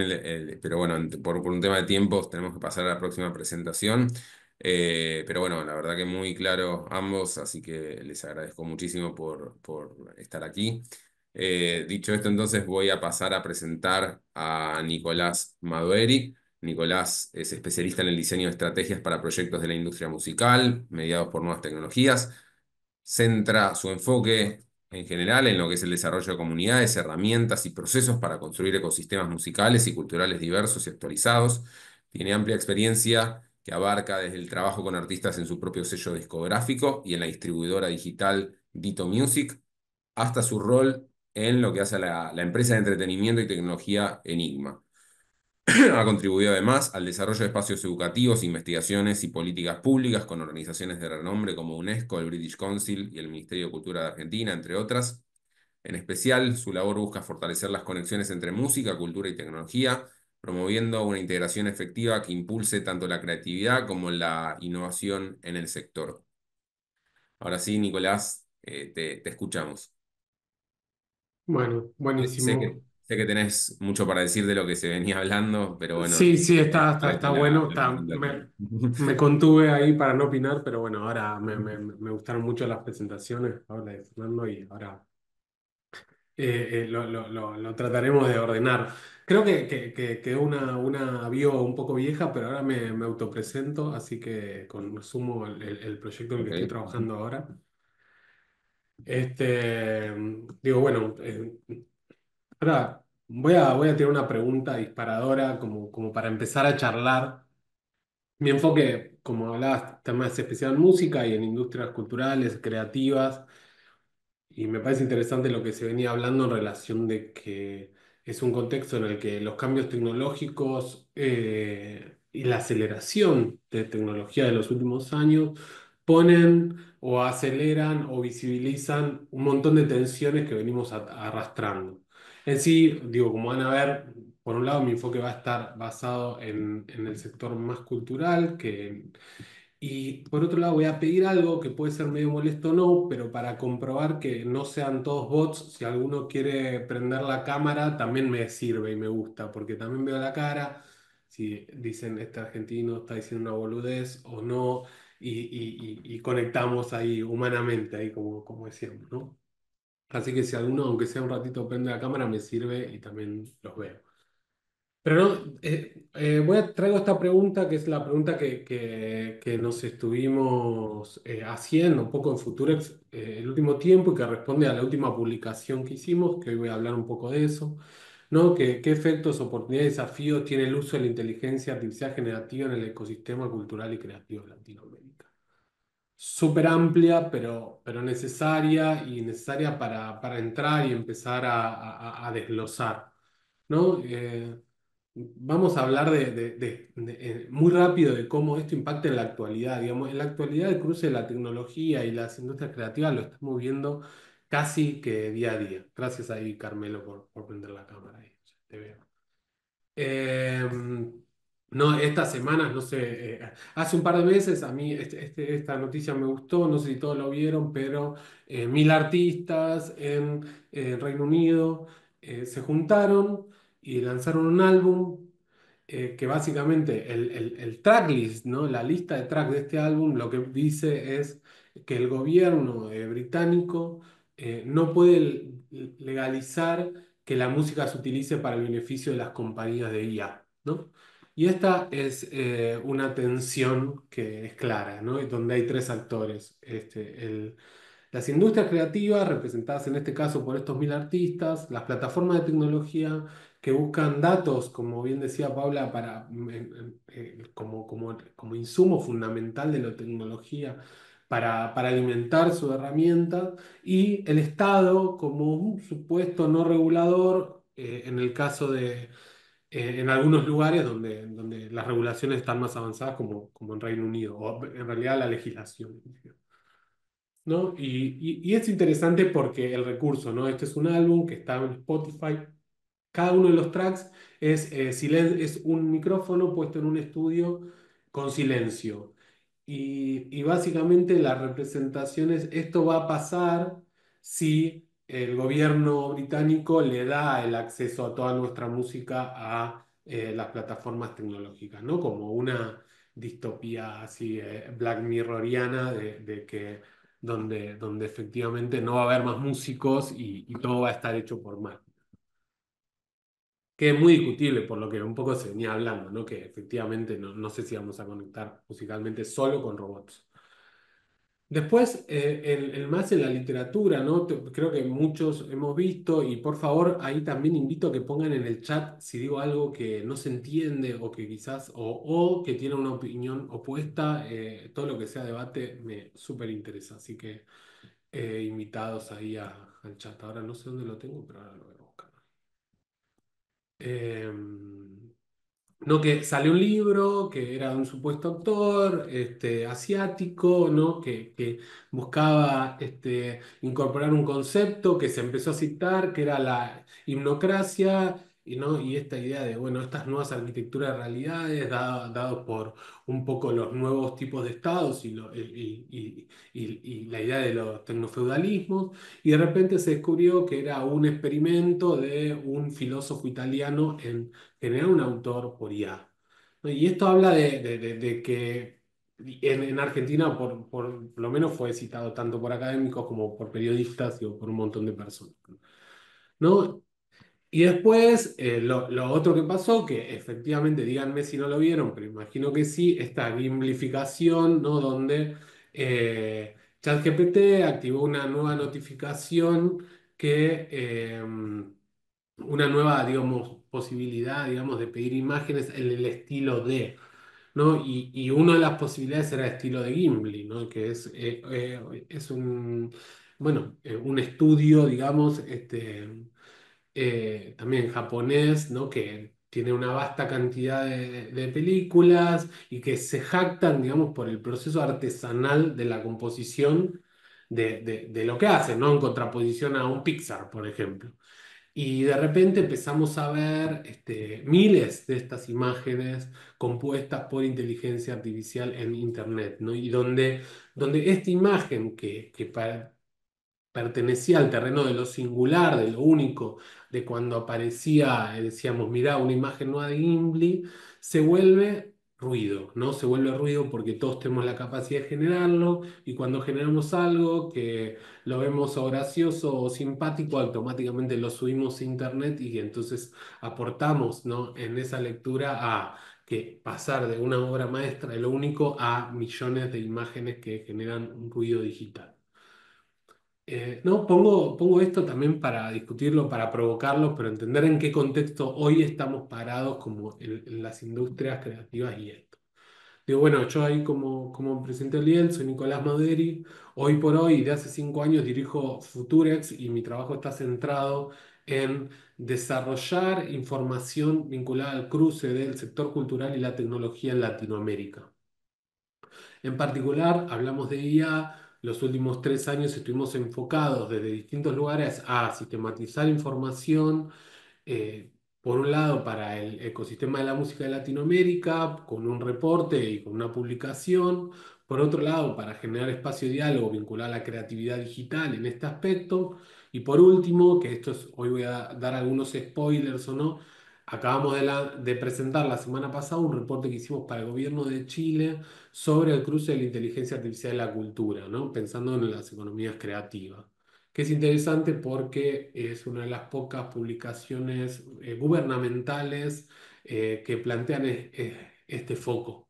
pero bueno, por un tema de tiempos tenemos que pasar a la próxima presentación. Pero bueno, la verdad que muy claro ambos, así que les agradezco muchísimo por estar aquí. Dicho esto, entonces voy a pasar a presentar a Nicolás Madueri. Nicolás es especialista en el diseño de estrategias para proyectos de la industria musical, mediados por nuevas tecnologías. Centra su enfoque en general en lo que es el desarrollo de comunidades, herramientas y procesos para construir ecosistemas musicales y culturales diversos y actualizados. Tiene amplia experiencia que abarca desde el trabajo con artistas en su propio sello discográfico y en la distribuidora digital Dito Music, hasta su rol en lo que hace la empresa de entretenimiento y tecnología Enigma. Ha contribuido además al desarrollo de espacios educativos, investigaciones y políticas públicas con organizaciones de renombre como UNESCO, el British Council y el Ministerio de Cultura de Argentina, entre otras. En especial, su labor busca fortalecer las conexiones entre música, cultura y tecnología, promoviendo una integración efectiva que impulse tanto la creatividad como la innovación en el sector. Ahora sí, Nicolás, te escuchamos. Bueno, Sé que, buenísimo. sé que tenés mucho para decir de lo que se venía hablando, pero bueno, Sí, sí, te está dejo bueno. la presentación. Me contuve ahí para no opinar, pero bueno, ahora me gustaron mucho las presentaciones, ahora de Fernando, y ahora lo trataremos de ordenar. Creo que quedó una bio un poco vieja, pero ahora me autopresento, así que consumo el proyecto en el que Ok. estoy trabajando ahora. Digo, bueno, ahora voy a tirar una pregunta disparadora como para empezar a charlar. Mi enfoque, como hablabas, está más especial en música y en industrias culturales, creativas. Y me parece interesante lo que se venía hablando en relación de que es un contexto en el que los cambios tecnológicos y la aceleración de tecnología de los últimos años ponen o aceleran o visibilizan un montón de tensiones que venimos arrastrando. En sí, digo, como van a ver, por un lado mi enfoque va a estar basado en el sector más cultural, y por otro lado voy a pedir algo que puede ser medio molesto o no, pero para comprobar que no sean todos bots, si alguno quiere prender la cámara, también me sirve y me gusta, porque también veo la cara, si dicen este argentino está diciendo una boludez o no, y conectamos ahí humanamente, ahí como decíamos, ¿no? Así que si alguno, aunque sea un ratito, prende la cámara, me sirve y también los veo. Pero no, traigo esta pregunta, que es la pregunta que nos estuvimos haciendo un poco en Futurex el último tiempo y que responde a la última publicación que hicimos, que hoy voy a hablar un poco de eso, ¿no? ¿Qué efectos, oportunidades, desafíos tiene el uso de la inteligencia artificial generativa en el ecosistema cultural y creativo de Latinoamérica? Súper amplia, pero necesaria y necesaria para entrar y empezar a desglosar, ¿no? Vamos a hablar muy rápido de cómo esto impacta en la actualidad. Digamos, en la actualidad el cruce de la tecnología y las industrias creativas lo estamos viendo casi que día a día. Gracias ahí, Carmelo, por prender la cámara ahí. Ya te veo. Eh, no, estas semanas, no sé, hace un par de meses a mí esta noticia me gustó, no sé si todos lo vieron, pero 1000 artistas en Reino Unido se juntaron y lanzaron un álbum que básicamente el tracklist, ¿no? La lista de tracks de este álbum lo que dice es que el gobierno británico no puede legalizar que la música se utilice para el beneficio de las compañías de IA, ¿no? Y esta es una tensión que es clara, ¿no? Donde hay tres actores. Las industrias creativas, representadas en este caso por estos 1000 artistas, las plataformas de tecnología que buscan datos, como bien decía Paula, como insumo fundamental de la tecnología para alimentar su herramienta, y el Estado como un supuesto no regulador, en el caso en algunos lugares donde las regulaciones están más avanzadas, como en Reino Unido, o en realidad la legislación. ¿No? Y es interesante porque el recurso, ¿no? Este es un álbum que está en Spotify. Cada uno de los tracks es un micrófono puesto en un estudio con silencio. Y básicamente la representación es, esto va a pasar si el gobierno británico le da el acceso a toda nuestra música a las plataformas tecnológicas, ¿no? Como una distopía así, Black Mirroriana, de que donde efectivamente no va a haber más músicos y todo va a estar hecho por máquinas. Que es muy discutible por lo que un poco se venía hablando, ¿no? Que efectivamente no sé si vamos a conectar musicalmente solo con robots. Después, más en la literatura, ¿no? Creo que muchos hemos visto, y por favor, ahí también invito a que pongan en el chat si digo algo que no se entiende o que quizás, o que tiene una opinión opuesta, todo lo que sea debate me súper interesa. Así que invitados ahí al chat. Ahora no sé dónde lo tengo, pero ahora lo voy a buscar. No, que salió un libro que era de un supuesto autor asiático, ¿no? Que buscaba incorporar un concepto que se empezó a citar, que era la hipnocracia, ¿no? Y esta idea de, bueno, estas nuevas arquitecturas de realidades dados por un poco los nuevos tipos de estados y la idea de los tecnofeudalismos, y de repente se descubrió que era un experimento de un filósofo italiano en generar un autor por IA. ¿No? Y esto habla de que en Argentina por lo menos fue citado tanto por académicos como por periodistas y por un montón de personas. ¿No? Y después, lo otro que pasó, que efectivamente, díganme si no lo vieron, pero imagino que sí, esta gamificación, ¿no? Donde ChatGPT activó una nueva notificación una nueva, digamos, posibilidad, digamos, de pedir imágenes en el estilo de, ¿no? Y una de las posibilidades era el estilo de Gimli, ¿no? Que es un estudio, digamos, también japonés, ¿no? Que tiene una vasta cantidad de películas y que se jactan, digamos, por el proceso artesanal de la composición de lo que hacen, ¿no? En contraposición a un Pixar, por ejemplo. Y de repente empezamos a ver miles de estas imágenes compuestas por inteligencia artificial en Internet, ¿no? Y donde esta imagen que pertenecía al terreno de lo singular, de lo único, de cuando aparecía, decíamos, mirá, una imagen nueva de Gimli, se vuelve ruido, ¿no? Se vuelve ruido porque todos tenemos la capacidad de generarlo y cuando generamos algo que lo vemos o gracioso o simpático, automáticamente lo subimos a internet y entonces aportamos, ¿no? En esa lectura a que pasar de una obra maestra de lo único a millones de imágenes que generan un ruido digital. No, pongo esto también para discutirlo, para provocarlo, pero entender en qué contexto hoy estamos parados como en las industrias creativas y esto. Digo, bueno, yo ahí como presidente del IEL soy Nicolás Maderi. Hoy por hoy, de hace 5 años, dirijo Futurex y mi trabajo está centrado en desarrollar información vinculada al cruce del sector cultural y la tecnología en Latinoamérica. En particular, hablamos de IA. Los últimos 3 años estuvimos enfocados desde distintos lugares a sistematizar información, eh, por un lado para el ecosistema de la música de Latinoamérica, con un reporte y con una publicación. Por otro lado, para generar espacio de diálogo vinculado a la creatividad digital en este aspecto. Y por último, que hoy voy a dar algunos spoilers o no, acabamos de presentar la semana pasada un reporte que hicimos para el gobierno de Chile sobre el cruce de la inteligencia artificial y la cultura, ¿no? Pensando en las economías creativas, que es interesante porque es una de las pocas publicaciones gubernamentales que plantean este foco,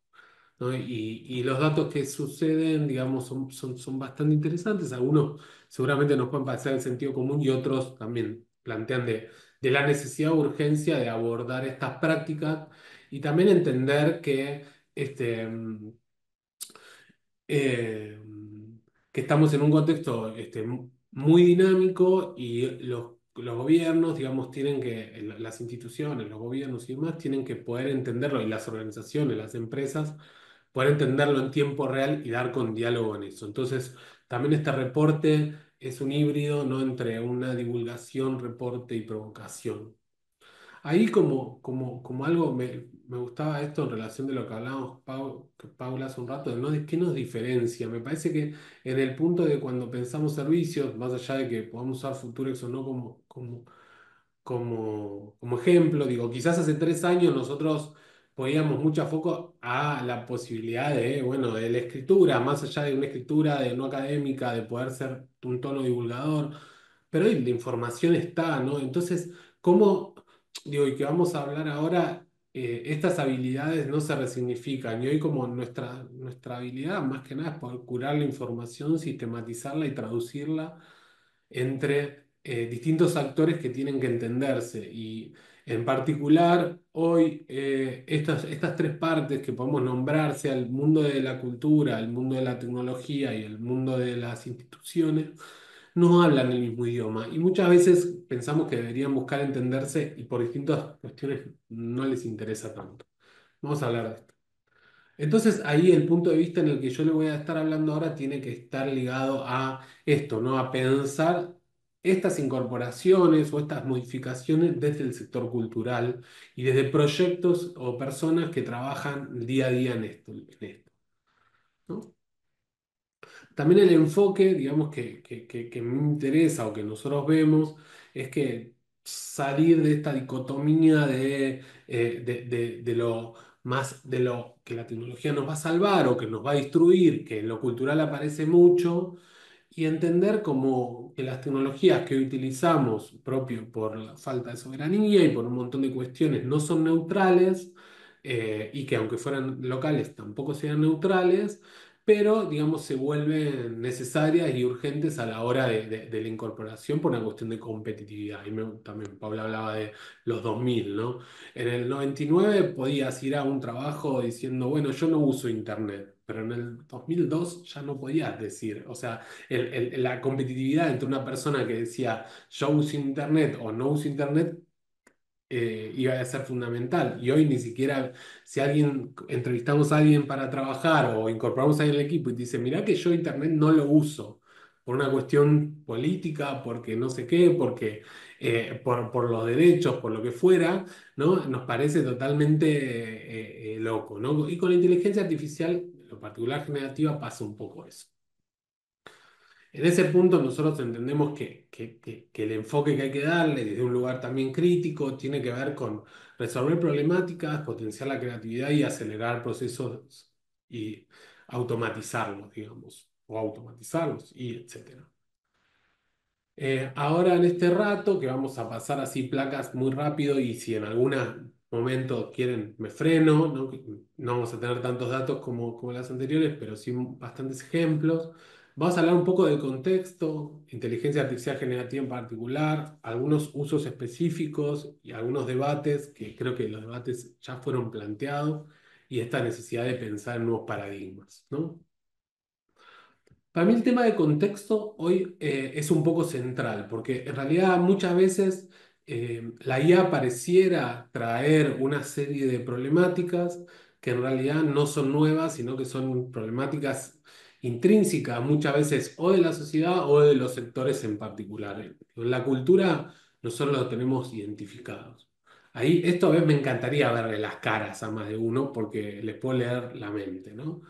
¿no? Y los datos que suceden, digamos, son bastante interesantes. Algunos seguramente nos pueden parecer el sentido común y otros también plantean de la necesidad o urgencia de abordar estas prácticas y también entender que este, eh, que estamos en un contexto muy dinámico y los gobiernos, digamos, tienen que, las instituciones, los gobiernos y demás, tienen que poder entenderlo y las organizaciones, las empresas, poder entenderlo en tiempo real y dar con diálogo en eso. Entonces, también este reporte es un híbrido, ¿no? Entre una divulgación, reporte y provocación. Ahí como algo me gustaba esto en relación de lo que hablábamos Paula hace un rato, de, ¿no? De qué nos diferencia. Me parece que en el punto de cuando pensamos servicios, más allá de que podamos usar Futurex o no como ejemplo, digo, quizás hace 3 años nosotros poníamos mucho foco a la posibilidad de, bueno, de la escritura, más allá de una escritura de no académica, de poder ser un tono divulgador, pero hoy la información está, ¿no? Entonces, ¿cómo, digo, y que vamos a hablar ahora, estas habilidades no se resignifican? Y hoy como nuestra habilidad, más que nada, es poder curar la información, sistematizarla y traducirla entre distintos actores que tienen que entenderse. Y en particular, hoy estas tres partes que podemos nombrar, sea el mundo de la cultura, el mundo de la tecnología y el mundo de las instituciones, no hablan el mismo idioma. Y muchas veces pensamos que deberían buscar entenderse y por distintas cuestiones no les interesa tanto. Vamos a hablar de esto. Entonces ahí el punto de vista en el que yo le voy a estar hablando ahora tiene que estar ligado a esto, ¿no? A pensar estas incorporaciones o estas modificaciones desde el sector cultural y desde proyectos o personas que trabajan día a día en esto, ¿no? También el enfoque, digamos, que me interesa o que nosotros vemos es que salir de esta dicotomía de lo más de lo que la tecnología nos va a salvar o que nos va a destruir, que en lo cultural aparece mucho, y entender como que las tecnologías que hoy utilizamos, propio por la falta de soberanía y por un montón de cuestiones, no son neutrales, y que aunque fueran locales tampoco sean neutrales, pero digamos se vuelven necesarias y urgentes a la hora de la incorporación por una cuestión de competitividad. Y también Paula hablaba de los 2000, ¿no? En el 99 podías ir a un trabajo diciendo, bueno, yo no uso internet, pero en el 2002 ya no podías decir, o sea, la competitividad entre una persona que decía yo uso internet o no uso internet iba a ser fundamental. Y hoy ni siquiera, si entrevistamos a alguien para trabajar o incorporamos a alguien al equipo y te dice, mirá que yo internet no lo uso por una cuestión política, porque no sé qué, porque por los derechos, por lo que fuera, ¿no? Nos parece totalmente loco, ¿no? Y con la inteligencia artificial, en lo particular generativa, pasa un poco eso. En ese punto nosotros entendemos que el enfoque que hay que darle desde un lugar también crítico tiene que ver con resolver problemáticas, potenciar la creatividad y acelerar procesos y automatizarlos, digamos, o automatizarlos y etcétera. Ahora en este rato, que vamos a pasar así placas muy rápido y si en algún momento quieren me freno, ¿no? No vamos a tener tantos datos como las anteriores, pero sí bastantes ejemplos. Vamos a hablar un poco del contexto, inteligencia artificial generativa en particular, algunos usos específicos y algunos debates, que creo que los debates ya fueron planteados, y esta necesidad de pensar en nuevos paradigmas, ¿no? Para mí el tema de contexto hoy es un poco central, porque en realidad muchas veces la IA pareciera traer una serie de problemáticas que en realidad no son nuevas, sino que son problemáticas intrínsecas muchas veces o de la sociedad o de los sectores en particular. En la cultura nosotros lo tenemos identificados. Ahí, esto a veces me encantaría verle las caras a más de uno porque les puedo leer la mente, ¿no?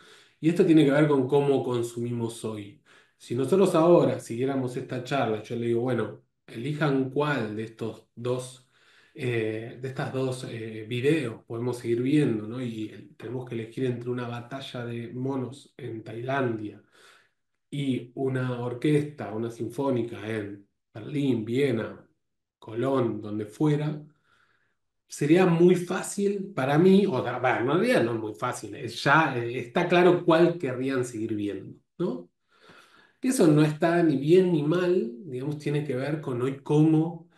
Y esto tiene que ver con cómo consumimos hoy. Si nosotros ahora siguiéramos esta charla, yo le digo, bueno, elijan cuál de estos dos, de estas dos videos podemos seguir viendo, ¿no? Y tenemos que elegir entre una batalla de monos en Tailandia y una orquesta, una sinfónica en Berlín, Viena, Colón, donde fuera. Sería muy fácil para mí, o sea, en realidad no es muy fácil, ya está claro cuál querrían seguir viendo, ¿no? Eso no está ni bien ni mal, digamos, tiene que ver con hoy cómo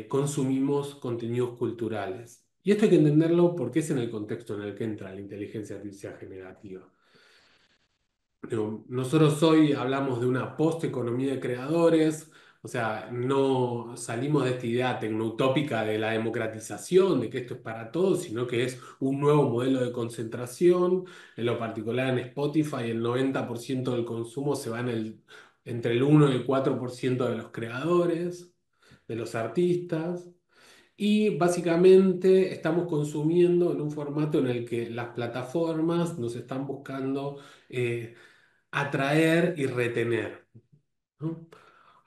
consumimos contenidos culturales. Y esto hay que entenderlo porque es en el contexto en el que entra la inteligencia artificial generativa. Nosotros hoy hablamos de una posteconomía de creadores, o sea, no salimos de esta idea tecnoutópica de la democratización, de que esto es para todos, sino que es un nuevo modelo de concentración. En lo particular en Spotify, el 90% del consumo se va entre el 1 y el 4% de los creadores, de los artistas. Y básicamente estamos consumiendo en un formato en el que las plataformas nos están buscando atraer y retener, ¿no?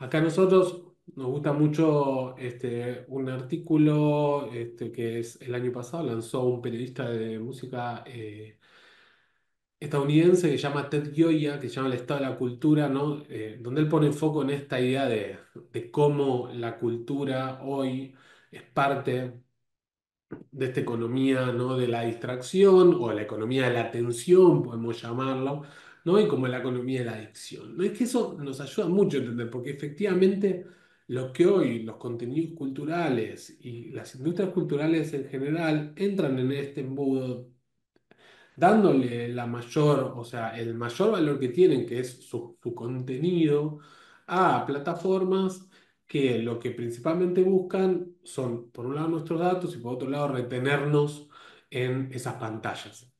Acá a nosotros nos gusta mucho un artículo que es el año pasado lanzó un periodista de música estadounidense que se llama Ted Gioia, que se llama El Estado de la Cultura, ¿no? Donde él pone foco en esta idea de cómo la cultura hoy es parte de esta economía, ¿no? De la distracción o la economía de la atención, podemos llamarlo, ¿no? Y como la economía de la adicción, ¿no? Es que eso nos ayuda mucho a entender, porque efectivamente lo que hoy los contenidos culturales y las industrias culturales en general entran en este embudo dándole la mayor, o sea, el mayor valor que tienen, que es su contenido, a plataformas que lo que principalmente buscan son, por un lado, nuestros datos y por otro lado, retenernos en esas pantallas,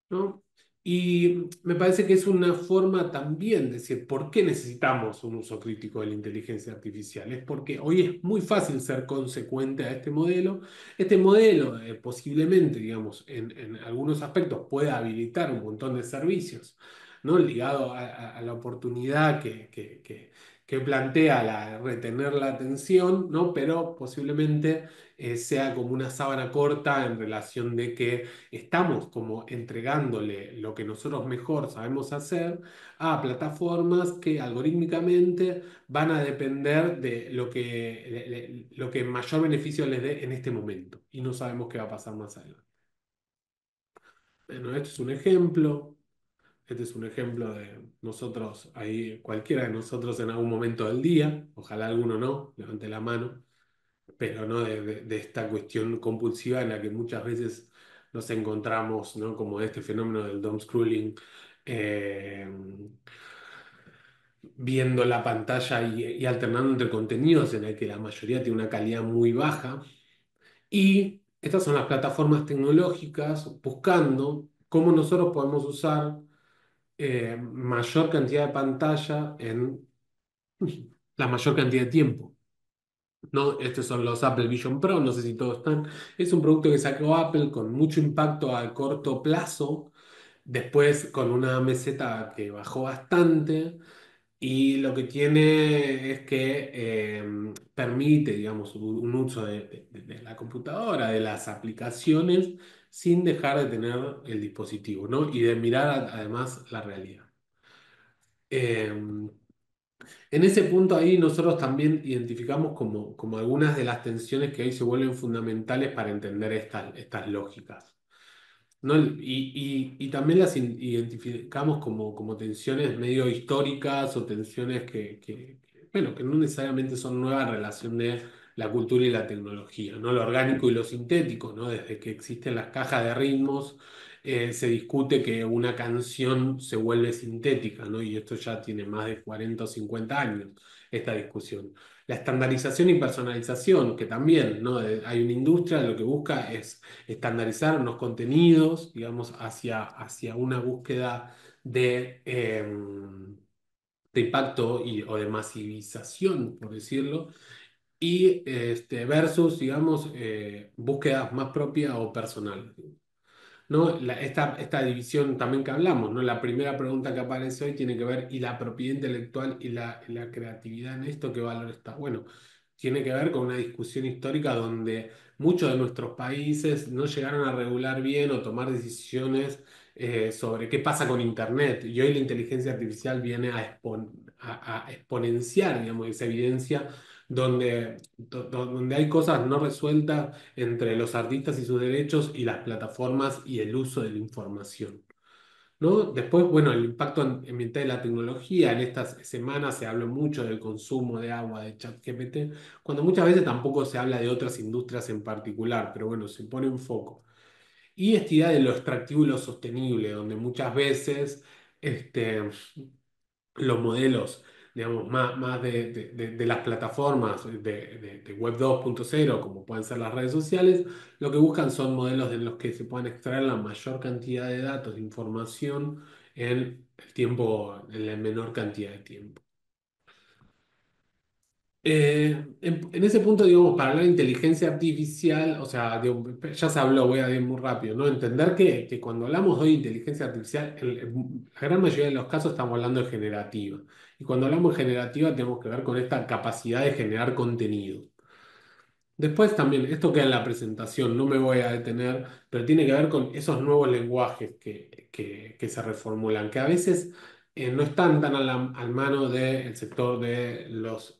¿no? Y me parece que es una forma también de decir, ¿por qué necesitamos un uso crítico de la inteligencia artificial? Es porque hoy es muy fácil ser consecuente a este modelo. Este modelo posiblemente, digamos, en algunos aspectos puede habilitar un montón de servicios, ¿no? Ligado a la oportunidad que plantea retener la atención, ¿no? Pero posiblemente sea como una sábana corta en relación de que estamos como entregándole lo que nosotros mejor sabemos hacer a plataformas que algorítmicamente van a depender de lo que mayor beneficio les dé en este momento y no sabemos qué va a pasar más adelante. Bueno, este es un ejemplo. Este es un ejemplo de nosotros, ahí cualquiera de nosotros en algún momento del día, ojalá alguno no, levante la mano, pero no de esta cuestión compulsiva en la que muchas veces nos encontramos, ¿no? Como este fenómeno del doom scrolling, eh, viendo la pantalla y alternando entre contenidos en el que la mayoría tiene una calidad muy baja. Y estas son las plataformas tecnológicas buscando cómo nosotros podemos usar mayor cantidad de pantalla en la mayor cantidad de tiempo. ¿No? Estos son los Apple Vision Pro, no sé si todos están. Es un producto que sacó Apple con mucho impacto a corto plazo después con una meseta que bajó bastante. Y lo que tiene es que permite, digamos, un uso de la computadora, de las aplicaciones, sin dejar de tener el dispositivo, ¿no? Y de mirar además la realidad. Eh, en ese punto ahí nosotros también identificamos como algunas de las tensiones que hoy se vuelven fundamentales para entender estas lógicas. ¿No? Y también las identificamos como tensiones medio históricas o tensiones bueno, que no necesariamente son nuevas en relación de la cultura y la tecnología, ¿no? Lo orgánico y lo sintético, ¿no? Desde que existen las cajas de ritmos, se discute que una canción se vuelve sintética, ¿no? Y esto ya tiene más de 40 o 50 años, esta discusión. La estandarización y personalización, que también, ¿no? Hay una industria que lo que busca es estandarizar unos contenidos, digamos, hacia una búsqueda de impacto o de masivización, por decirlo, y versus, digamos, búsquedas más propias o personales. ¿No? Esta división también que hablamos, ¿no? La primera pregunta que aparece hoy tiene que ver, ¿y la propiedad intelectual y la creatividad en esto qué valor está? Bueno, tiene que ver con una discusión histórica donde muchos de nuestros países no llegaron a regular bien o tomar decisiones sobre qué pasa con Internet. Y hoy la inteligencia artificial viene a exponenciar, digamos, esa evidencia donde hay cosas no resueltas entre los artistas y sus derechos y las plataformas y el uso de la información, ¿no? Después, bueno, el impacto ambiental de la tecnología. En estas semanas se habló mucho del consumo de agua de ChatGPT, cuando muchas veces tampoco se habla de otras industrias en particular, pero bueno, se pone en foco. Y esta idea de lo extractivo y lo sostenible, donde muchas veces este, los modelos, digamos, más de las plataformas de Web 2.0, como pueden ser las redes sociales, lo que buscan son modelos en los que se puedan extraer la mayor cantidad de datos, de información en la menor cantidad de tiempo. En ese punto, digamos, para hablar de inteligencia artificial, o sea, ya se habló, voy a ir muy rápido, ¿no? Entender que cuando hablamos hoy de inteligencia artificial, la gran mayoría de los casos estamos hablando de generativa. Y cuando hablamos de generativa, tenemos que ver con esta capacidad de generar contenido. Después también, esto queda en la presentación, no me voy a detener, pero tiene que ver con esos nuevos lenguajes que se reformulan, que a veces no están tan al mano del sector de los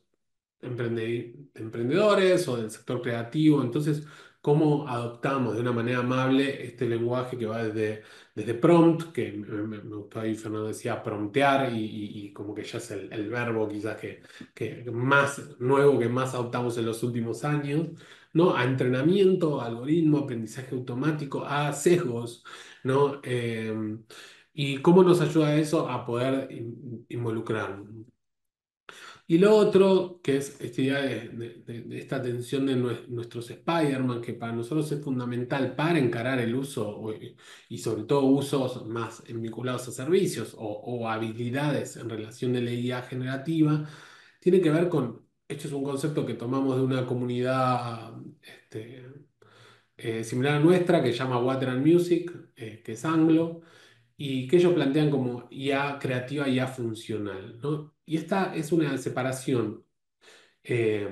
emprendedores o del sector creativo. Entonces, ¿cómo adoptamos de una manera amable este lenguaje que va desde prompt, que me gustó ahí, Fernando decía promptear, y como que ya es el verbo quizás que más nuevo, que más adoptamos en los últimos años, ¿no? A entrenamiento, a algoritmo, aprendizaje automático, a sesgos, ¿no? Y cómo nos ayuda eso a poder involucrarnos. Y lo otro, que es esta idea de esta tensión de nuestros Spider-Man, que para nosotros es fundamental para encarar el uso y sobre todo usos más vinculados a servicios o habilidades en relación de la IA generativa, tiene que ver con, esto es un concepto que tomamos de una comunidad similar a nuestra, que se llama Water and Music, que es anglo, y que ellos plantean como IA creativa y IA funcional, ¿no? Y esta es una separación eh,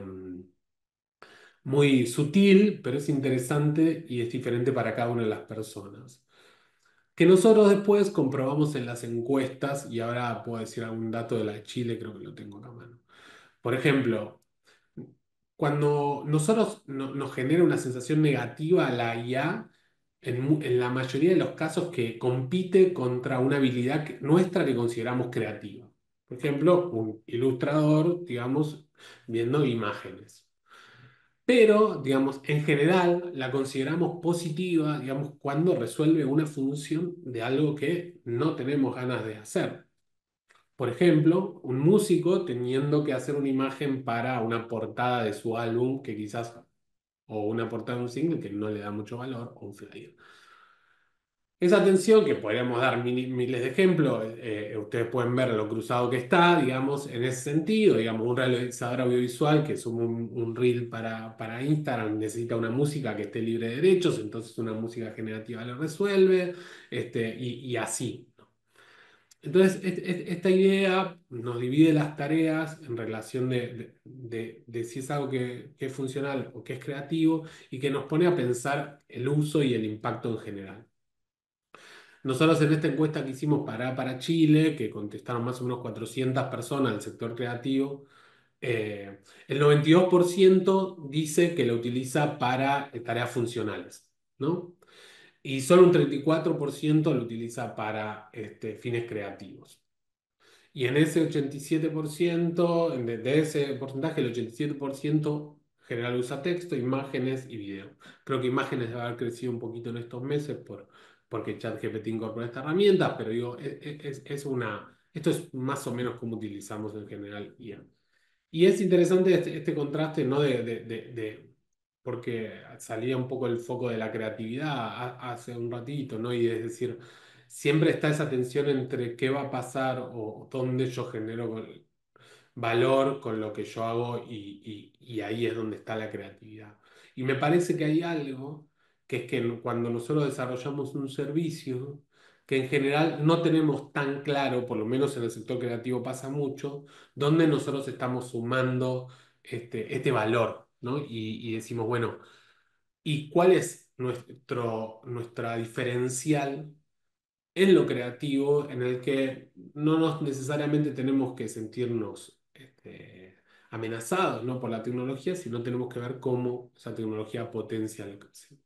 muy sutil, pero es interesante y es diferente para cada una de las personas. Que nosotros después comprobamos en las encuestas, y ahora puedo decir algún dato de la de Chile, creo que lo tengo acá a mano. Por ejemplo, cuando nosotros nos genera una sensación negativa la IA, en la mayoría de los casos que compite contra una habilidad nuestra que consideramos creativa. Por ejemplo, un ilustrador, digamos, viendo imágenes. Pero, digamos, en general la consideramos positiva, digamos, cuando resuelve una función de algo que no tenemos ganas de hacer. Por ejemplo, un músico teniendo que hacer una imagen para una portada de su álbum que quizás, o una portada de un single que no le da mucho valor, o un flyer. Esa tensión, que podríamos dar miles de ejemplos, ustedes pueden ver lo cruzado que está, digamos, en ese sentido, digamos, un realizador audiovisual que sube un reel para Instagram, necesita una música que esté libre de derechos, entonces una música generativa lo resuelve, y así. Entonces, esta idea nos divide las tareas en relación de si es algo que es funcional o que es creativo y que nos pone a pensar el uso y el impacto en general. Nosotros en esta encuesta que hicimos para Chile, que contestaron más o menos 400 personas del sector creativo, el 92% dice que lo utiliza para tareas funcionales, ¿no? Y solo un 34% lo utiliza para fines creativos. Y en ese 87%, de ese porcentaje, el 87% general usa texto, imágenes y video. Creo que imágenes debe haber crecido un poquito en estos meses porque ChatGPT incorpora esta herramienta, pero digo, esto es más o menos como utilizamos en general IA. Y es interesante este contraste, ¿no? Porque salía un poco el foco de la creatividad hace un ratito, ¿no? Y es decir, siempre está esa tensión entre qué va a pasar o dónde yo genero valor con lo que yo hago y ahí es donde está la creatividad. Y me parece que hay algo que es que cuando nosotros desarrollamos un servicio, que en general no tenemos tan claro, por lo menos en el sector creativo pasa mucho, dónde nosotros estamos sumando este valor, ¿no? Y decimos, bueno, ¿y cuál es nuestra diferencial en lo creativo en el que no nos necesariamente tenemos que sentirnos amenazados, ¿no? por la tecnología, sino tenemos que ver cómo esa tecnología potencia lo que hacemos?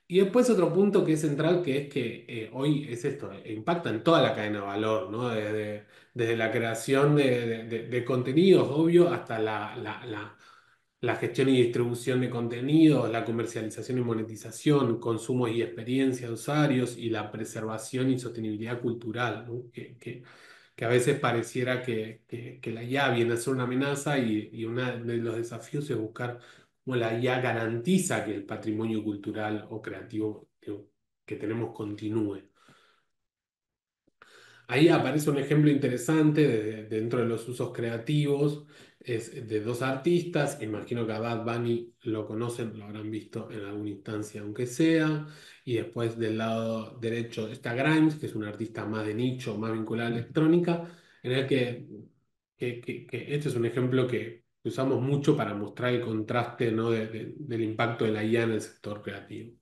Y después otro punto que es central, que es que hoy es esto, impacta en toda la cadena de valor, ¿no? Desde la creación de contenidos, obvio, hasta la gestión y distribución de contenidos, la comercialización y monetización, consumos y experiencia de usuarios y la preservación y sostenibilidad cultural, ¿no? Que a veces pareciera que la IA viene a ser una amenaza y uno de los desafíos es buscar cómo la IA garantiza que el patrimonio cultural o creativo que tenemos continúe. Ahí aparece un ejemplo interesante dentro de los usos creativos, es de dos artistas, imagino que a Bad Bunny lo conocen, lo habrán visto en alguna instancia aunque sea, y después del lado derecho está Grimes, que es un artista más de nicho, más vinculado a la electrónica, en el que este es un ejemplo que usamos mucho para mostrar el contraste, ¿no? del impacto de la IA en el sector creativo.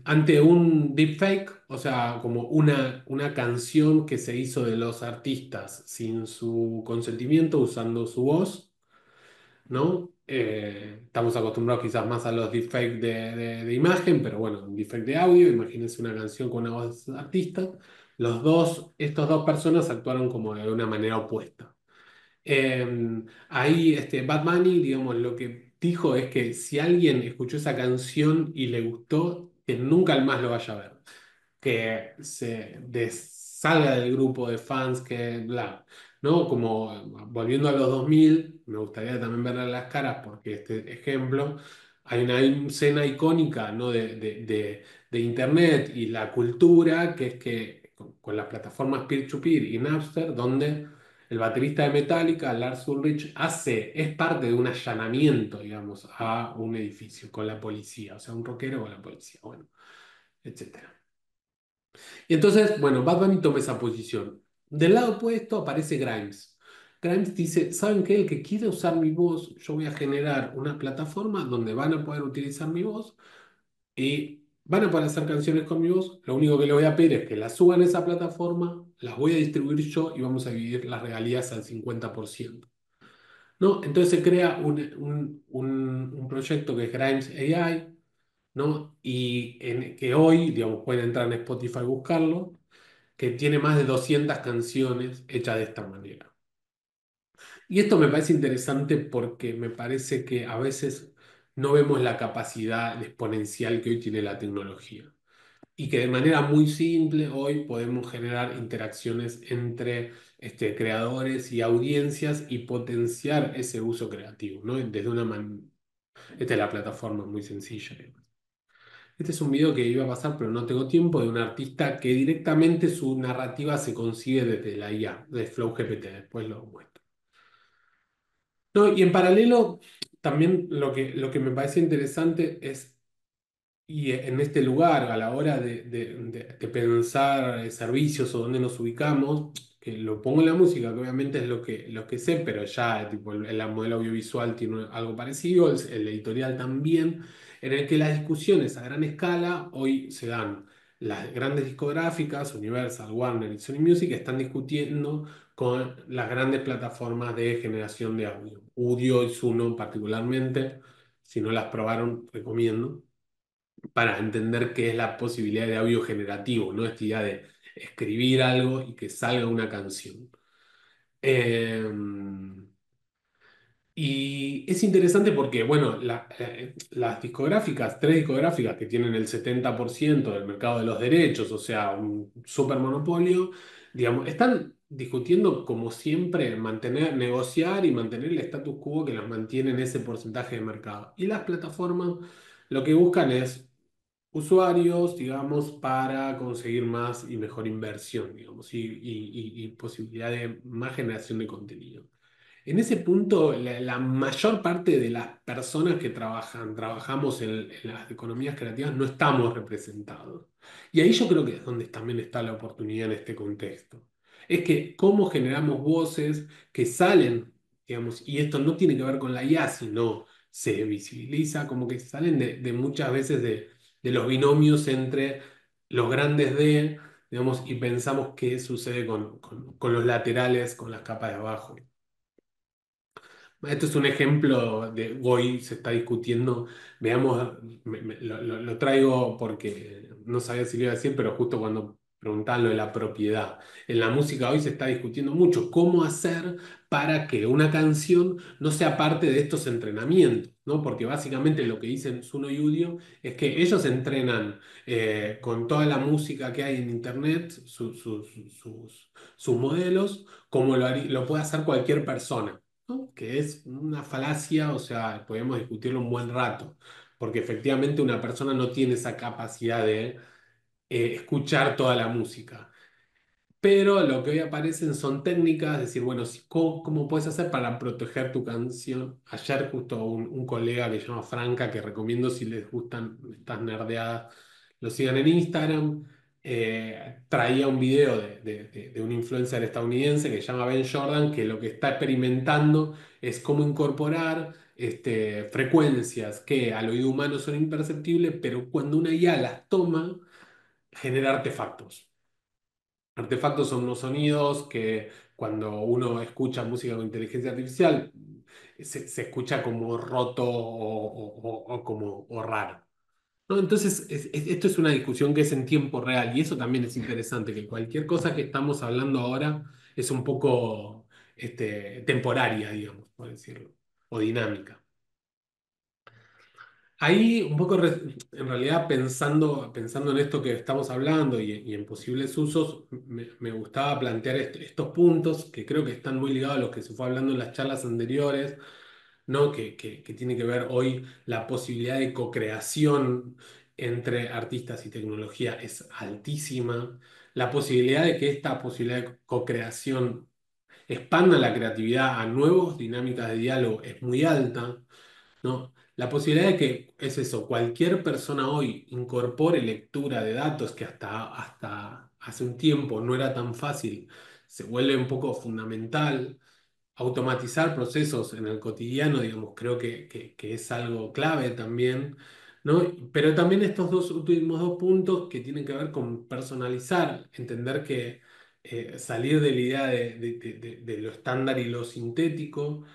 Ante un deepfake, o sea, como una canción que se hizo de los artistas sin su consentimiento, usando su voz, ¿no? Estamos acostumbrados quizás más a los deepfakes de imagen, pero bueno, un deepfake de audio, imagínense una canción con una voz de artista. Estos dos personas actuaron como de una manera opuesta. Ahí Bad Bunny, digamos, lo que dijo es que si alguien escuchó esa canción y le gustó, que nunca más lo vaya a ver, que salga del grupo de fans, que bla, ¿no? Como volviendo a los 2000 me gustaría también verle las caras porque este ejemplo, hay una escena icónica, ¿no? de Internet y la cultura, que es que con las plataformas peer-to-peer y Napster, donde el baterista de Metallica, Lars Ulrich, es parte de un allanamiento, digamos, a un edificio con la policía, o sea, un rockero con la policía, bueno, etcétera. Y entonces, bueno, Bad Bunny toma esa posición. Del lado opuesto aparece Grimes. Grimes dice, ¿saben qué? El que quiere usar mi voz, yo voy a generar una plataforma donde van a poder utilizar mi voz y van a poder hacer canciones con mi voz. Lo único que le voy a pedir es que las suban a esa plataforma, las voy a distribuir yo y vamos a dividir las regalías al 50%. ¿No? Entonces se crea un proyecto que es Grimes AI, ¿no? Y que hoy, digamos, pueden entrar en Spotify y buscarlo, que tiene más de 200 canciones hechas de esta manera. Y esto me parece interesante porque me parece que a veces no vemos la capacidad exponencial que hoy tiene la tecnología. Y que de manera muy simple hoy podemos generar interacciones entre creadores y audiencias y potenciar ese uso creativo, ¿no? Desde esta es la plataforma muy sencilla. Este es un video que iba a pasar, pero no tengo tiempo, de un artista que directamente su narrativa se concibe desde la IA, de Flow GPT. Después lo muestro. No, y en paralelo, también lo que me parece interesante es, y en este lugar, a la hora de pensar servicios o dónde nos ubicamos, que lo pongo en la música, que obviamente es lo que sé, pero ya tipo, el modelo audiovisual tiene algo parecido, el editorial también, en el que las discusiones a gran escala hoy se dan. Las grandes discográficas, Universal, Warner y Sony Music, están discutiendo con las grandes plataformas de generación de audio. Udio y Suno particularmente, si no las probaron, recomiendo para entender qué es la posibilidad de audio generativo, ¿no? Esta idea de escribir algo y que salga una canción. Eh, y es interesante porque, bueno, las discográficas, tres discográficas que tienen el 70% del mercado de los derechos, o sea, un super monopolio, digamos, están discutiendo como siempre mantener, negociar y mantener el status quo que las mantiene en ese porcentaje de mercado. Y las plataformas lo que buscan es usuarios, digamos, para conseguir más y mejor inversión, digamos, y posibilidad de más generación de contenido. En ese punto, la mayor parte de las personas que trabajamos en las economías creativas, no estamos representados. Y ahí yo creo que es donde también está la oportunidad en este contexto. Es que cómo generamos voces que salen, digamos, y esto no tiene que ver con la IA, sino se visibiliza como que salen de muchas veces de los binomios entre los grandes D, digamos, y pensamos qué sucede con los laterales, con las capas de abajo. Esto es un ejemplo de hoy se está discutiendo. Veamos, lo traigo porque no sabía si lo iba a decir, pero justo cuando preguntaban lo de la propiedad. En la música hoy se está discutiendo mucho cómo hacer para que una canción no sea parte de estos entrenamientos, ¿no? Porque básicamente lo que dicen Suno y Udio es que ellos entrenan con toda la música que hay en Internet, sus modelos, como lo puede hacer cualquier persona, ¿no? Que es una falacia, o sea, podemos discutirlo un buen rato, porque efectivamente una persona no tiene esa capacidad de escuchar toda la música. Pero lo que hoy aparecen son técnicas, es decir, bueno, ¿cómo puedes hacer para proteger tu canción? Ayer justo un colega que se llama Franca, que recomiendo si les gustan estas nerdeadas, lo sigan en Instagram, traía un video de un influencer estadounidense que se llama Ben Jordan, que lo que está experimentando es cómo incorporar frecuencias que al oído humano son imperceptibles, pero cuando una IA las toma, genera artefactos. Artefactos son unos sonidos que cuando uno escucha música con inteligencia artificial se escucha como roto o como o raro, ¿no? Entonces, esto es una discusión que es en tiempo real y eso también es interesante, que cualquier cosa que estamos hablando ahora es un poco temporaria, digamos, por decirlo, o dinámica. Ahí un poco, en realidad, pensando en esto que estamos hablando y en posibles usos, me gustaba plantear estos puntos que creo que están muy ligados a los que se fue hablando en las charlas anteriores, ¿no? Que tiene que ver hoy la posibilidad de co-creación entre artistas y tecnología es altísima. La posibilidad de que esta posibilidad de co-creación expanda la creatividad a nuevas dinámicas de diálogo es muy alta, ¿no? La posibilidad de que, es eso, cualquier persona hoy incorpore lectura de datos que hasta hace un tiempo no era tan fácil, se vuelve un poco fundamental. Automatizar procesos en el cotidiano, digamos, creo que es algo clave también, ¿no? Pero también estos dos últimos dos puntos que tienen que ver con personalizar, entender que salir de la idea de lo estándar y lo sintético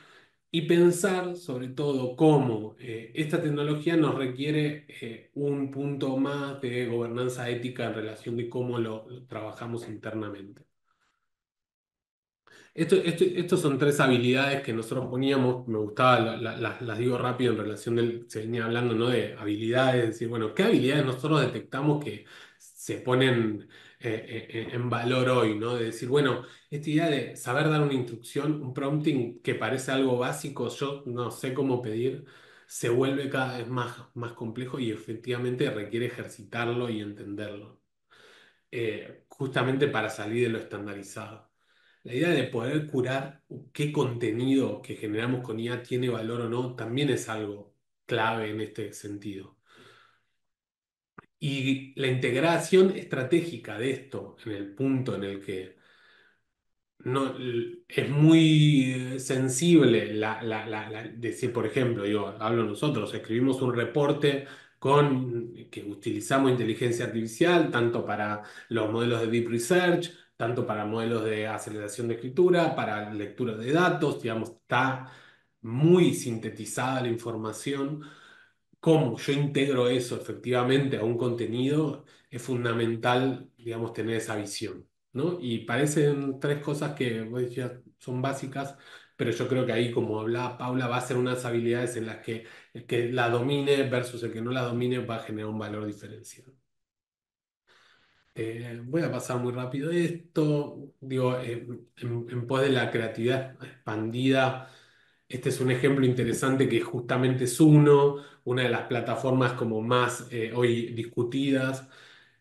y pensar sobre todo cómo esta tecnología nos requiere un punto más de gobernanza ética en relación de cómo lo trabajamos internamente. Estos son tres habilidades que nosotros poníamos, me gustaba, las digo rápido en relación del, se venía hablando, ¿no? De habilidades, es decir, bueno, ¿qué habilidades nosotros detectamos que se ponen en valor hoy, ¿no? De decir, bueno, esta idea de saber dar una instrucción, un prompting que parece algo básico, yo no sé cómo pedir, se vuelve cada vez más complejo y efectivamente requiere ejercitarlo y entenderlo, justamente para salir de lo estandarizado. La idea de poder curar qué contenido que generamos con IA tiene valor o no también es algo clave en este sentido. Y la integración estratégica de esto en el punto en el que no, es muy sensible decir, por ejemplo, digo, hablo nosotros, escribimos un reporte que utilizamos inteligencia artificial tanto para los modelos de Deep Research, tanto para modelos de aceleración de escritura, para lectura de datos, digamos, está muy sintetizada la información. Cómo yo integro eso efectivamente a un contenido, es fundamental, digamos, tener esa visión, ¿no? Y parecen tres cosas que vos decías son básicas, pero yo creo que ahí, como hablaba Paula, va a ser unas habilidades en las que el que la domine versus el que no la domine va a generar un valor diferencial. Voy a pasar muy rápido esto, digo, en pos de la creatividad expandida. Este es un ejemplo interesante que justamente es una de las plataformas como más hoy discutidas.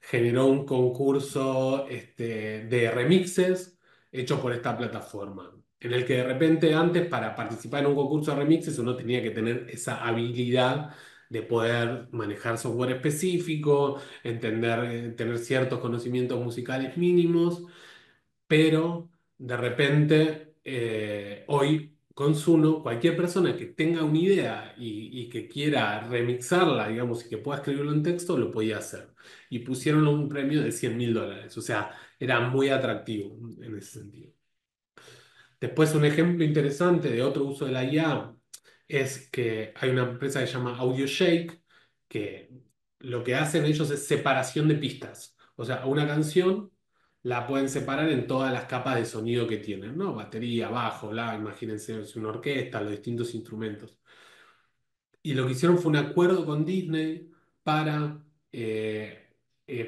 Generó un concurso de remixes hecho por esta plataforma, en el que de repente antes para participar en un concurso de remixes uno tenía que tener esa habilidad de poder manejar software específico, tener ciertos conocimientos musicales mínimos, pero de repente hoy con Suno, cualquier persona que tenga una idea y que quiera remixarla, digamos, y que pueda escribirlo en texto, lo podía hacer. Y pusieron un premio de $100.000, o sea, era muy atractivo en ese sentido. Después, un ejemplo interesante de otro uso de la IA es que hay una empresa que se llama AudioShake, que lo que hacen ellos es separación de pistas. O sea, una canción la pueden separar en todas las capas de sonido que tienen, ¿no? Batería, bajo, imagínense, es una orquesta, los distintos instrumentos. Y lo que hicieron fue un acuerdo con Disney para,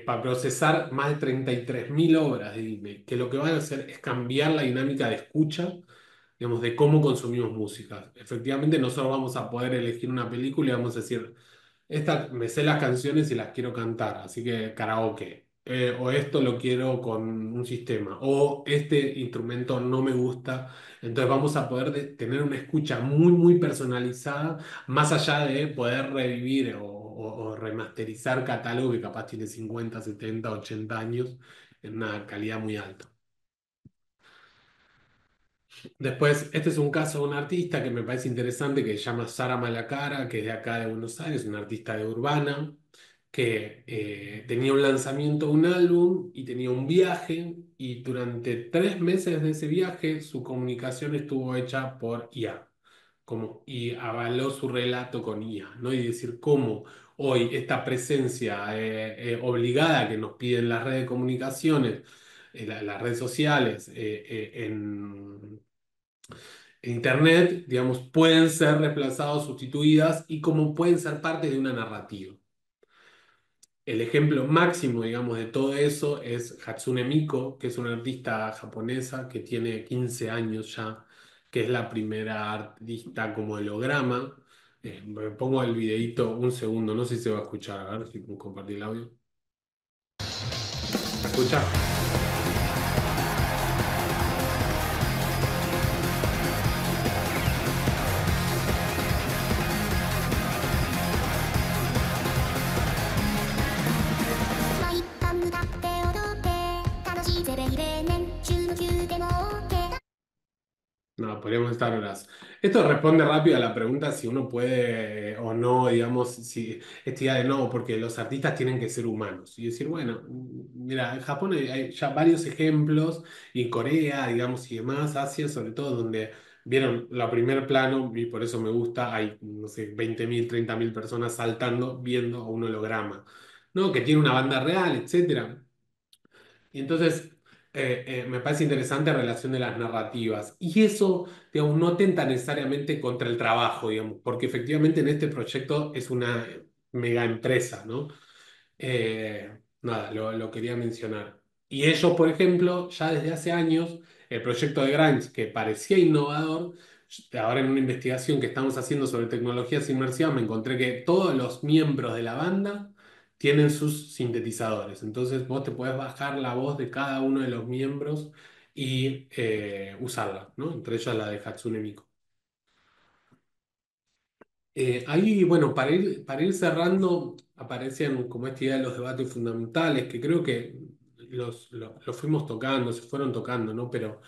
para procesar más de 33.000 obras de Disney, que lo que van a hacer es cambiar la dinámica de escucha, digamos, de cómo consumimos música. Efectivamente, nosotros vamos a poder elegir una película y vamos a decir, me sé las canciones y las quiero cantar, así que karaoke. O esto lo quiero con un sistema, o este instrumento no me gusta. Entonces vamos a poder tener una escucha muy, muy personalizada, más allá de poder revivir o remasterizar catálogo que capaz tiene 50, 70, 80 años en una calidad muy alta. Después, este es un caso de un artista que me parece interesante que se llama Sara Malacara, que es de acá de Buenos Aires, una artista de Urbana, que tenía un lanzamiento de un álbum y tenía un viaje, y durante 3 meses de ese viaje su comunicación estuvo hecha por IA, y avaló su relato con IA, ¿no? Y decir cómo hoy esta presencia obligada que nos piden las redes de comunicaciones, las redes sociales, Internet, digamos, pueden ser reemplazadas, sustituidas y como pueden ser parte de una narrativa. El ejemplo máximo, digamos, de todo eso es Hatsune Miku, que es una artista japonesa que tiene 15 años ya, que es la primera artista como holograma. Me pongo el videito un segundo, no sé si se va a escuchar, a ver si puedo compartir el audio. ¿Se escucha? No, podríamos estar horas. Esto responde rápido a la pregunta si uno puede o no, digamos, si esta idea de no, porque los artistas tienen que ser humanos. Y decir, bueno, mira, en Japón hay ya varios ejemplos, y en Corea, digamos, y demás, Asia, sobre todo, donde vieron la primer plano, y por eso me gusta, hay, no sé, 20.000, 30.000 personas saltando, viendo a un holograma, ¿no? Que tiene una banda real, etcétera. Y entonces me parece interesante la relación de las narrativas. Y eso, digamos, no tenta necesariamente contra el trabajo, digamos, porque efectivamente en este proyecto es una mega empresa, ¿no? Nada, lo quería mencionar. Y ellos, por ejemplo, ya desde hace años, el proyecto de Grimes, que parecía innovador, Ahora en una investigación que estamos haciendo sobre tecnologías inmersivas me encontré que todos los miembros de la banda tienen sus sintetizadores. Entonces vos te podés bajar la voz de cada uno de los miembros y usarla, ¿no? Entre ellas la de Hatsune Miku. Ahí, bueno, para ir cerrando, aparecen como esta idea de los debates fundamentales, que creo que los fuimos tocando, se fueron tocando, ¿no? Pero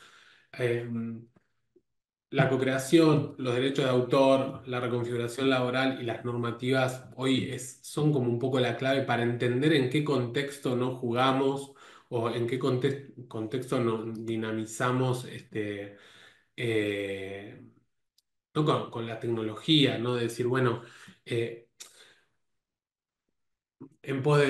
eh, la co-creación, los derechos de autor, la reconfiguración laboral y las normativas hoy son como un poco la clave para entender en qué contexto nos jugamos o en qué contexto nos dinamizamos eh, ¿no? Con la tecnología, ¿no? De decir, bueno, eh, en pos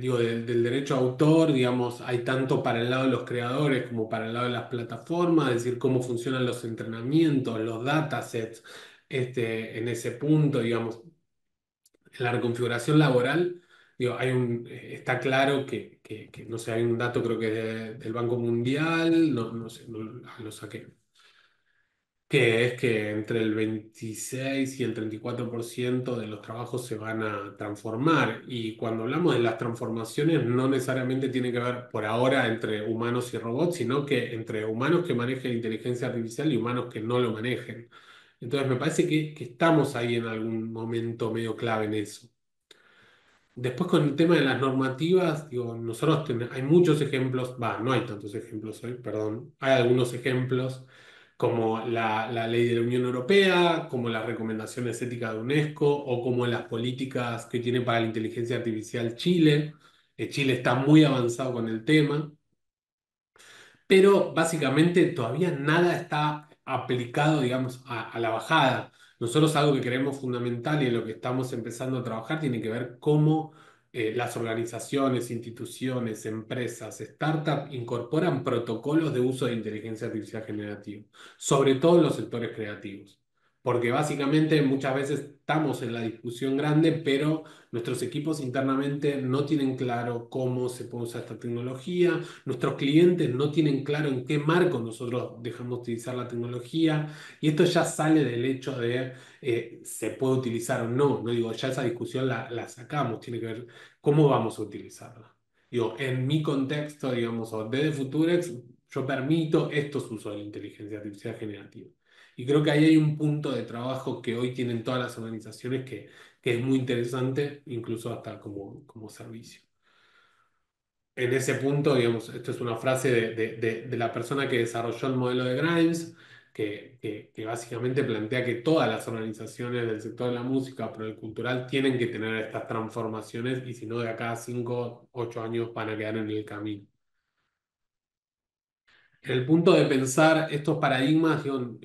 digo, del derecho a autor, digamos, hay tanto para el lado de los creadores como para el lado de las plataformas, es decir, cómo funcionan los entrenamientos, los datasets, en ese punto, digamos, en la reconfiguración laboral, digo, está claro que, no sé, hay un dato creo que del Banco Mundial, no sé, lo saqué que es que entre el 26 y el 34% de los trabajos se van a transformar. Y cuando hablamos de las transformaciones, no necesariamente tiene que ver por ahora entre humanos y robots, sino que entre humanos que manejen inteligencia artificial y humanos que no lo manejen. Entonces me parece que estamos ahí en algún momento medio clave en eso. Después con el tema de las normativas, digo, hay muchos ejemplos, no hay tantos ejemplos hoy, perdón, hay algunos ejemplos como la ley de la Unión Europea, como las recomendaciones éticas de UNESCO o como las políticas que tiene para la inteligencia artificial Chile. Chile está muy avanzado con el tema, pero básicamente todavía nada está aplicado, digamos, a la bajada. Nosotros algo que creemos fundamental y en lo que estamos empezando a trabajar tiene que ver cómo las organizaciones, instituciones, empresas, startups incorporan protocolos de uso de inteligencia artificial generativa, sobre todo en los sectores creativos. Porque básicamente muchas veces estamos en la discusión grande, pero nuestros equipos internamente no tienen claro cómo se puede usar esta tecnología. Nuestros clientes no tienen claro en qué marco nosotros dejamos de utilizar la tecnología y esto ya sale del hecho de se puede utilizar o no. No digo, ya esa discusión la sacamos, tiene que ver cómo vamos a utilizarla. Digo, en mi contexto, digamos, o desde Futurex, yo permito estos usos de la inteligencia artificial generativa. Y creo que ahí hay un punto de trabajo que hoy tienen todas las organizaciones que es muy interesante, incluso hasta como servicio. En ese punto, digamos, esto es una frase de la persona que desarrolló el modelo de Grimes, que básicamente plantea que todas las organizaciones del sector de la música, pero el cultural, tienen que tener estas transformaciones y si no, de acá a 5, 8 años van a quedar en el camino. En el punto de pensar estos paradigmas, digo,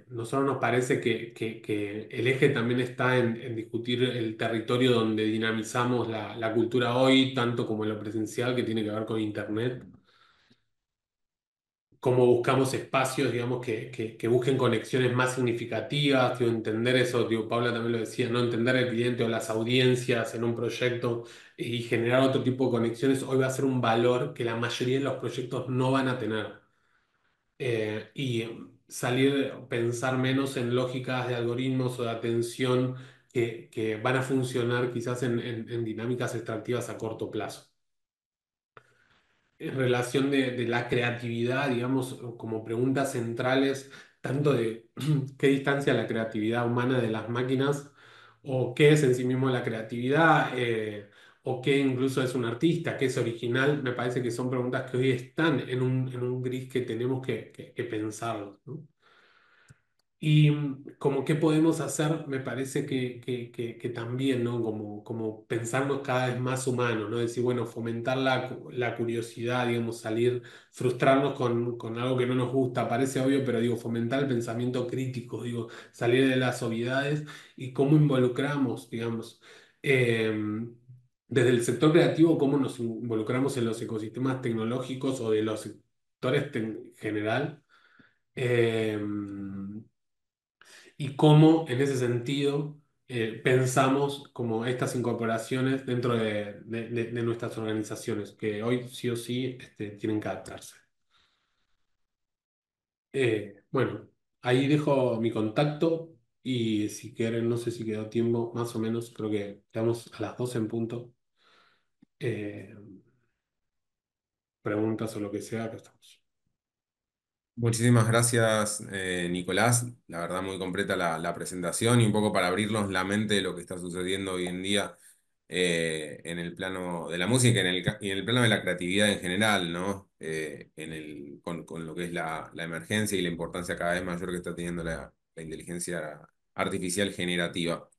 nosotros nos parece que el eje también está en discutir el territorio donde dinamizamos la cultura hoy, tanto como en lo presencial, que tiene que ver con Internet, cómo buscamos espacios, digamos, que busquen conexiones más significativas, digo, entender eso, digo, Paula también lo decía, no entender el cliente o las audiencias en un proyecto y generar otro tipo de conexiones, hoy va a ser un valor que la mayoría de los proyectos no van a tener. Y salir, pensar menos en lógicas de algoritmos o de atención que van a funcionar quizás en dinámicas extractivas a corto plazo. En relación de la creatividad, digamos, como preguntas centrales, tanto de qué distancia la creatividad humana de las máquinas, o qué es en sí mismo la creatividad, o qué incluso es un artista, qué es original, me parece que son preguntas que hoy están en un gris que tenemos que pensarlo, ¿no? Y como qué podemos hacer, me parece que también, ¿no? Como pensarnos cada vez más humanos, ¿no? Decir, bueno, fomentar la curiosidad, digamos, salir, frustrarnos con algo que no nos gusta, parece obvio, pero digo, fomentar el pensamiento crítico, digo, salir de las obviedades y cómo involucramos, digamos, eh, desde el sector creativo, cómo nos involucramos en los ecosistemas tecnológicos o de los sectores en general. Eh, y cómo en ese sentido pensamos como estas incorporaciones dentro de nuestras organizaciones, que hoy sí o sí tienen que adaptarse. Bueno, ahí dejo mi contacto y si quieren, no sé si quedó tiempo, más o menos, creo que estamos a las 12 en punto. Eh, Preguntas o lo que sea, acá estamos. Muchísimas gracias, Nicolás. La verdad, muy completa la presentación y un poco para abrirnos la mente de lo que está sucediendo hoy en día en el plano de la música y en el plano de la creatividad en general, ¿no? Con lo que es la emergencia y la importancia cada vez mayor que está teniendo la inteligencia artificial generativa.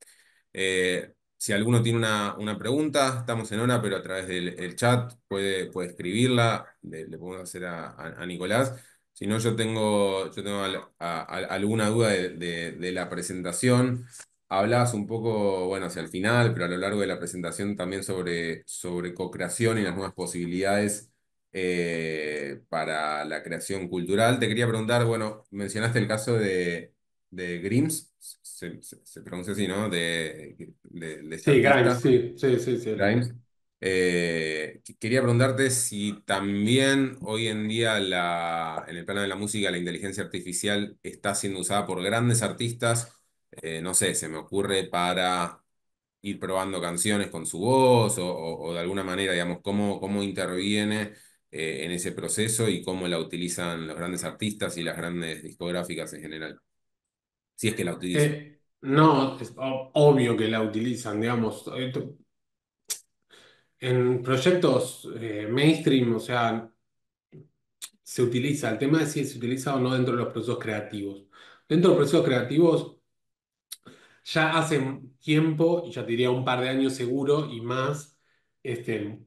Si alguno tiene una pregunta, estamos en hora, pero a través del el chat puede escribirla, le podemos hacer a Nicolás. Si no, yo tengo alguna duda de la presentación. Hablabas un poco, bueno, hacia el final, pero a lo largo de la presentación también sobre co-creación y las nuevas posibilidades para la creación cultural. Te quería preguntar, bueno, mencionaste el caso de Grims, se pronuncia así, ¿no? De este Sí, Grimes, artista. sí, sí, sí, sí. Grimes. Quería preguntarte si también hoy en día en el plano de la música la inteligencia artificial está siendo usada por grandes artistas, no sé, se me ocurre para ir probando canciones con su voz o de alguna manera, digamos, cómo interviene en ese proceso y cómo la utilizan los grandes artistas y las grandes discográficas en general, si es que la utilizan. No, es obvio que la utilizan, digamos. En proyectos mainstream, o sea, se utiliza. El tema es si se utiliza o no dentro de los procesos creativos. Dentro de los procesos creativos, ya hace tiempo, y ya te diría un par de años seguro y más, este,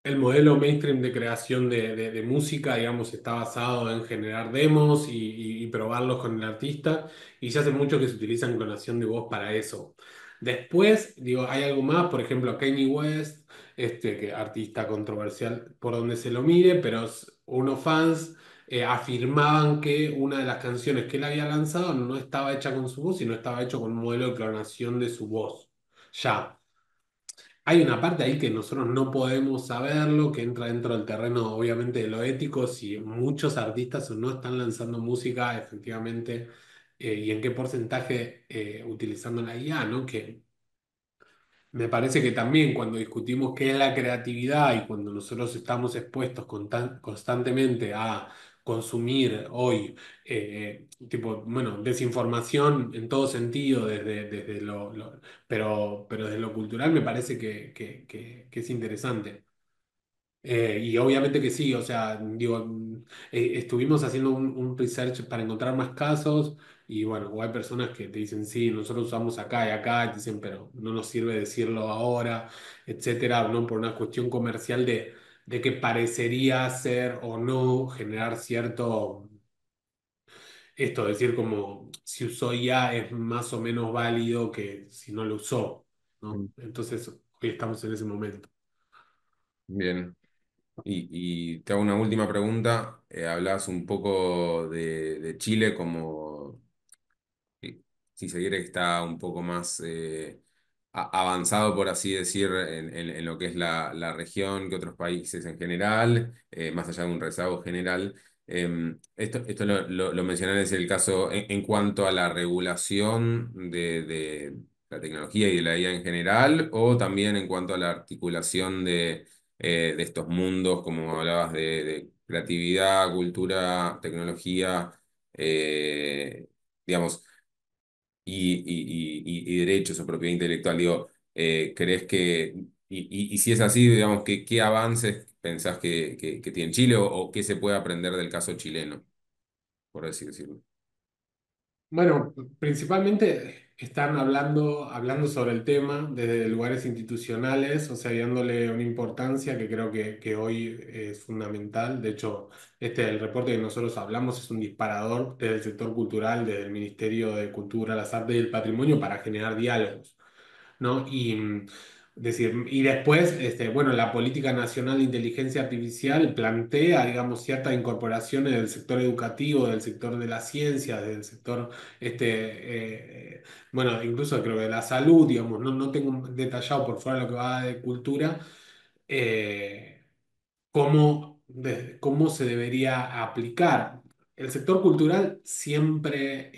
el modelo mainstream de creación de música, digamos, está basado en generar demos y probarlos con el artista, y ya hace mucho que se utilizan clonación de voz para eso. Después, digo, hay algo más, por ejemplo, Kanye West, que artista controversial por donde se lo mire, pero unos fans afirmaban que una de las canciones que él había lanzado no estaba hecha con su voz, sino estaba hecho con un modelo de clonación de su voz. Ya. Hay una parte ahí que nosotros no podemos saberlo, que entra dentro del terreno, obviamente, de lo ético, si muchos artistas o no están lanzando música efectivamente, y en qué porcentaje utilizando la IA, ¿no? Que me parece que también cuando discutimos qué es la creatividad y cuando nosotros estamos expuestos constantemente a consumir hoy, tipo, bueno, desinformación en todo sentido, desde pero desde lo cultural me parece que es interesante. Y obviamente que sí, o sea, digo, estuvimos haciendo un research para encontrar más casos y bueno, o hay personas que te dicen, sí, nosotros usamos acá y acá, y te dicen, pero no nos sirve decirlo ahora, etcétera, ¿no? Por una cuestión comercial de que parecería ser o no generar cierto, esto, decir como si usó ya es más o menos válido que si no lo usó, ¿no? Mm. Entonces, hoy estamos en ese momento. Bien. Y te hago una última pregunta. Hablas un poco de Chile como, si se quiere, que está un poco más avanzado, por así decir, en lo que es la región que otros países en general, más allá de un rezago general. Esto lo mencioné, es el caso en cuanto a la regulación de la tecnología y de la IA en general, o también en cuanto a la articulación de estos mundos, como hablabas de creatividad, cultura, tecnología, digamos, y derechos o propiedad intelectual. Digo, ¿crees y si es así, digamos, qué avances pensás que tiene Chile o qué se puede aprender del caso chileno, por así decirlo? Bueno, principalmente están hablando sobre el tema desde lugares institucionales, o sea, dándole una importancia que creo que hoy es fundamental. De hecho, el reporte que nosotros hablamos es un disparador desde el sector cultural, desde el Ministerio de Cultura, las Artes y el Patrimonio para generar diálogos. ¿No? Y después, bueno, la Política Nacional de Inteligencia Artificial plantea, digamos, ciertas incorporaciones del sector educativo, del sector de la ciencia, del sector, bueno, incluso creo que de la salud, digamos, no tengo detallado por fuera lo que va de cultura, eh, cómo se debería aplicar. el sector cultural siempre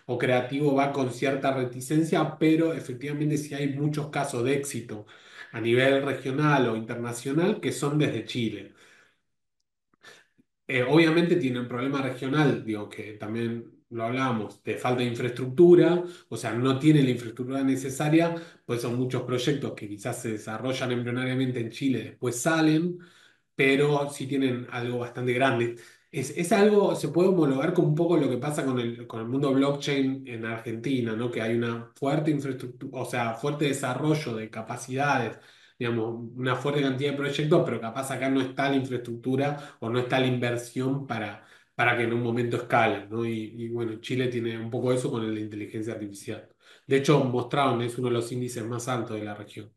o creativo va con cierta reticencia, pero efectivamente sí hay muchos casos de éxito a nivel regional o internacional que son desde Chile. Obviamente tiene un problema regional, digo, que también lo hablábamos, de falta de infraestructura, o sea, no tiene la infraestructura necesaria, pues son muchos proyectos que quizás se desarrollan embrionariamente en Chile, después salen, pero sí tienen algo bastante grande. Es algo, se puede homologar con un poco lo que pasa con el mundo blockchain en Argentina, ¿no? Que hay una fuerte infraestructura, o sea, fuerte desarrollo de capacidades, digamos, una fuerte cantidad de proyectos, pero capaz acá no está la infraestructura o no está la inversión para que en un momento escalen, ¿no? Y bueno, Chile tiene un poco eso con el de inteligencia artificial. De hecho, mostraron, es uno de los índices más altos de la región.